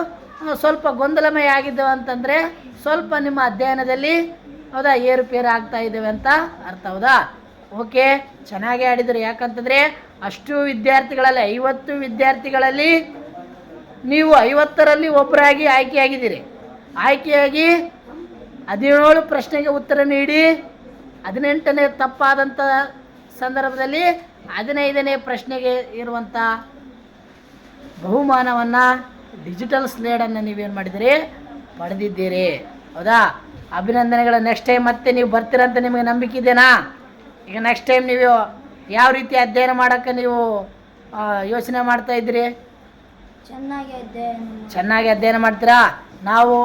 ಸ್ವಲ್ಪ ಗೊಂದಲಮಯ ಆಗಿದ್ದಾವೆ ಅಂತಂದರೆ ಸ್ವಲ್ಪ ನಿಮ್ಮ ಅಧ್ಯಯನದಲ್ಲಿ, ಹೌದಾ, ಏರುಪೇರು ಆಗ್ತಾ ಇದ್ದೇವೆ ಅಂತ ಅರ್ಥ. ಹೌದಾ? ಓಕೆ, ಚೆನ್ನಾಗಿ ಆಡಿದರು. ಯಾಕಂತಂದರೆ ಅಷ್ಟು ವಿದ್ಯಾರ್ಥಿಗಳಲ್ಲಿ 50 ವಿದ್ಯಾರ್ಥಿಗಳಲ್ಲಿ ನೀವು 50ರಲ್ಲಿ ಒಬ್ಬರಾಗಿ ಆಯ್ಕೆಯಾಗಿದ್ದೀರಿ. ಆಯ್ಕೆಯಾಗಿ 17 ಪ್ರಶ್ನೆಗೆ ಉತ್ತರ ನೀಡಿ 18ನೇ ತಪ್ಪಾದಂಥ ಸಂದರ್ಭದಲ್ಲಿ 15ನೇ ಪ್ರಶ್ನೆಗೆ ಇರುವಂಥ ಬಹುಮಾನವನ್ನು, ಡಿಜಿಟಲ್ ಸ್ಲೇಡನ್ನು ನೀವೇನು ಮಾಡಿದಿರಿ, ಪಡೆದಿದ್ದೀರಿ. ಹೌದಾ? ಅಭಿನಂದನೆಗಳು. ನೆಕ್ಸ್ಟ್ ಟೈಮ್ ಮತ್ತೆ ನೀವು ಬರ್ತೀರಂತ ನಿಮಗೆ ನಂಬಿಕೆ ಇದೆನಾ? ಈಗ ನೆಕ್ಸ್ಟ್ ಟೈಮ್ ನೀವು ಯಾವ ರೀತಿ ಅಧ್ಯಯನ ಮಾಡೋಕ್ಕೆ ನೀವು ಯೋಚನೆ ಮಾಡ್ತಾ ಇದ್ದೀರಿ? ಚೆನ್ನಾಗಿ ಅಧ್ಯಯನ ಮಾಡ್ತೀರಾ? ನಾವು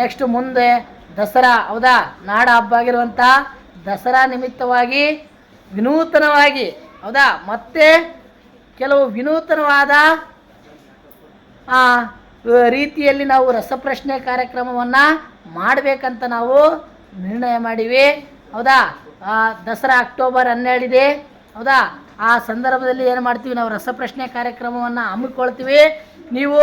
ನೆಕ್ಸ್ಟ್ ಮುಂದೆ ದಸರಾ, ಹೌದಾ, ನಾಡ ಹಬ್ಬ ಆಗಿರುವಂಥ ದಸರಾ ನಿಮಿತ್ತವಾಗಿ ವಿನೂತನವಾಗಿ, ಹೌದಾ, ಮತ್ತೆ ಕೆಲವು ವಿನೂತನವಾದ ರೀತಿಯಲ್ಲಿ ನಾವು ರಸಪ್ರಶ್ನೆ ಕಾರ್ಯಕ್ರಮವನ್ನು ಮಾಡಬೇಕಂತ ನಾವು ನಿರ್ಣಯ ಮಾಡಿವಿ. ಹೌದಾ? ದಸರಾ ಅಕ್ಟೋಬರ್ 12 ಇದೆ. ಹೌದಾ? ಆ ಸಂದರ್ಭದಲ್ಲಿ ಏನು ಮಾಡ್ತೀವಿ, ನಾವು ರಸಪ್ರಶ್ನೆ ಕಾರ್ಯಕ್ರಮವನ್ನು ಹಮ್ಮಿಕೊಳ್ತೀವಿ. ನೀವು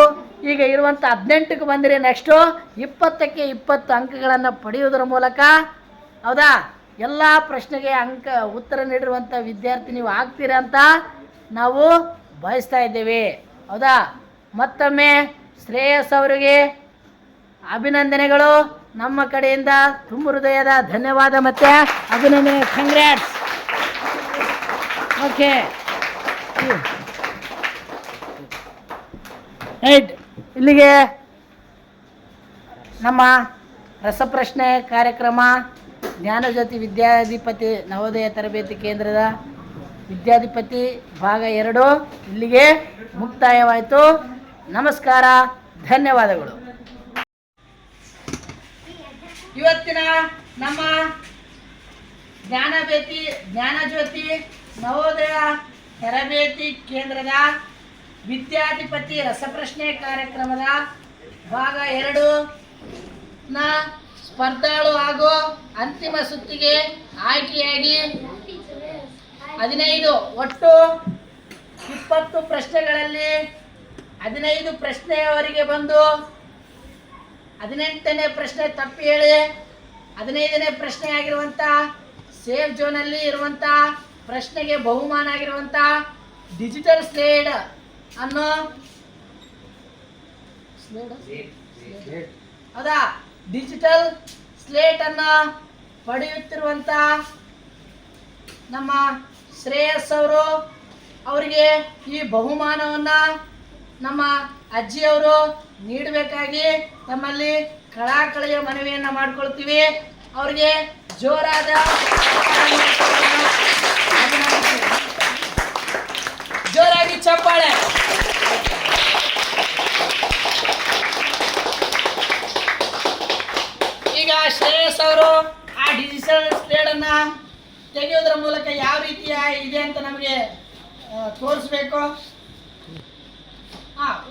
ಈಗ ಇರುವಂಥ 18ಕ್ಕೆ ಬಂದಿರಿ, ನೆಕ್ಸ್ಟು 20ಕ್ಕೆ 20 ಅಂಕಗಳನ್ನು ಪಡೆಯುವುದರ ಮೂಲಕ ಹೌದಾ? ಎಲ್ಲ ಪ್ರಶ್ನೆಗೆ ಉತ್ತರ ನೀಡಿರುವಂಥ ವಿದ್ಯಾರ್ಥಿ ನೀವು ಆಗ್ತೀರಾ ಅಂತ ನಾವು ಬಯಸ್ತಾ ಇದ್ದೇವೆ. ಹೌದಾ? ಮತ್ತೊಮ್ಮೆ ಶ್ರೇಯಸ್ ಅವರಿಗೆ ಅಭಿನಂದನೆಗಳು. ನಮ್ಮ ಕಡೆಯಿಂದ ತುಂಬ ಹೃದಯದ ಧನ್ಯವಾದ ಮತ್ತು ಅಭಿನಂದನೆ. ಕಂಗ್ರ್ಯಾಟ್ಸ್. Okay right. ಇಲ್ಲಿಗೆ ನಮ್ಮ ರಸಪ್ರಶ್ನೆ ಕಾರ್ಯಕ್ರಮ ಜ್ಞಾನಜ್ಯೋತಿ ವಿದ್ಯಾಧಿಪತಿ ನವೋದಯ ತರಬೇತಿ ಕೇಂದ್ರದ ವಿದ್ಯಾಧಿಪತಿ ಭಾಗ 2 ಇಲ್ಲಿಗೆ ಮುಕ್ತಾಯವಾಯಿತು. ನಮಸ್ಕಾರ, ಧನ್ಯವಾದಗಳು. ಇವತ್ತಿನ ನಮ್ಮ ಜ್ಞಾನಜ್ಯೋತಿ ನವೋದಯ ತರಬೇತಿ ಕೇಂದ್ರದ ವಿದ್ಯಾಧಿಪತಿ ರಸಪ್ರಶ್ನೆ ಕಾರ್ಯಕ್ರಮದ ಭಾಗ 2 ನ ಸ್ಪರ್ಧಾಳು ಹಾಗೂ ಅಂತಿಮ ಸುತ್ತಿಗೆ ಆಯ್ಕೆಯಾಗಿ 15 ಒಟ್ಟು 20 ಪ್ರಶ್ನೆಗಳಲ್ಲಿ 15 ಪ್ರಶ್ನೆಯವರಿಗೆ ಬಂದು 18ನೇ ಪ್ರಶ್ನೆ ತಪ್ಪಿ ಹೇಳಿ 15ನೇ ಪ್ರಶ್ನೆ ಆಗಿರುವಂಥ ಸೇಫ್ ಝೋನಲ್ಲಿ ಇರುವಂಥ ಪ್ರಶ್ನೆಗೆ ಬಹುಮಾನ ಆಗಿರುವಂಥ ಡಿಜಿಟಲ್ ಸ್ಲೇಡ್ ಅನ್ನೋ ಹೌದಾ ಡಿಜಿಟಲ್ ಸ್ಲೇಟ್ ಅನ್ನು ಪಡೆಯುತ್ತಿರುವಂಥ ನಮ್ಮ ಶ್ರೇಯಸ್ ಅವರಿಗೆ ಈ ಬಹುಮಾನವನ್ನು ನಮ್ಮ ಅಜ್ಜಿಯವರು ನೀಡಬೇಕಾಗಿ ತಮ್ಮಲ್ಲಿ ಕಳಕಳಿಯ ಮನವಿಯನ್ನು ಮಾಡಿಕೊಳ್ತೀವಿ. ಅವರಿಗೆ ಜೋರಾದ ಜೋರಾಗಿ ಚಪ್ಪಾಳೆ. ಈಗ ಶ್ರೇಯಸ್ ಅವರು ಆ ಡಿಜಿಟಲ್ ಸ್ಲೇಡನ್ನು ತೆಗೆಯೋದ್ರ ಮೂಲಕ ಯಾವ ರೀತಿಯ ಇದೆ ಅಂತ ನಮಗೆ ತೋರಿಸ್ಬೇಕು.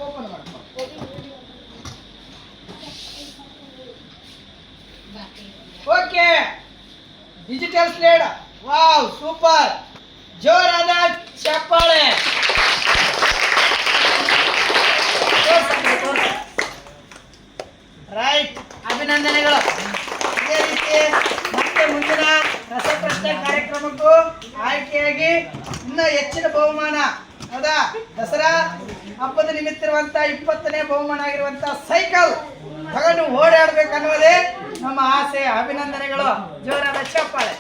ಓಪನ್ ಮಾಡ್ಕೊ. Okay, digital slate. Wow, super. ಜೋರಾದ ಚಪ್ಪಾಳೆ. ರೈಟ್, ಅಭಿನಂದನೆಗಳು. ಇದೇ ರೀತಿ ಮತ್ತೆ ಮುಂದಿನ ರಸಪ್ರಶ್ನೆ ಕಾರ್ಯಕ್ರಮಕ್ಕೂ ಆಯ್ಕೆಯಾಗಿ ಇನ್ನೂ ಹೆಚ್ಚಿನ ಬಹುಮಾನ, ಹೌದಾ, ದಸರಾ ಹಬ್ಬದ ನಿಮಿತ್ತ ಇರುವಂತ 20ನೇ ಬಹುಮಾನ ಆಗಿರುವಂತ ಸೈಕಲ್ ತಗೊಂಡು ಓಡಾಡ್ಬೇಕನ್ನುವುದೇ ನಮ್ಮ ಆಸೆ. ಅಭಿನಂದನೆಗಳು. ಜೋರಾದ ಚಪ್ಪಾಳೆ.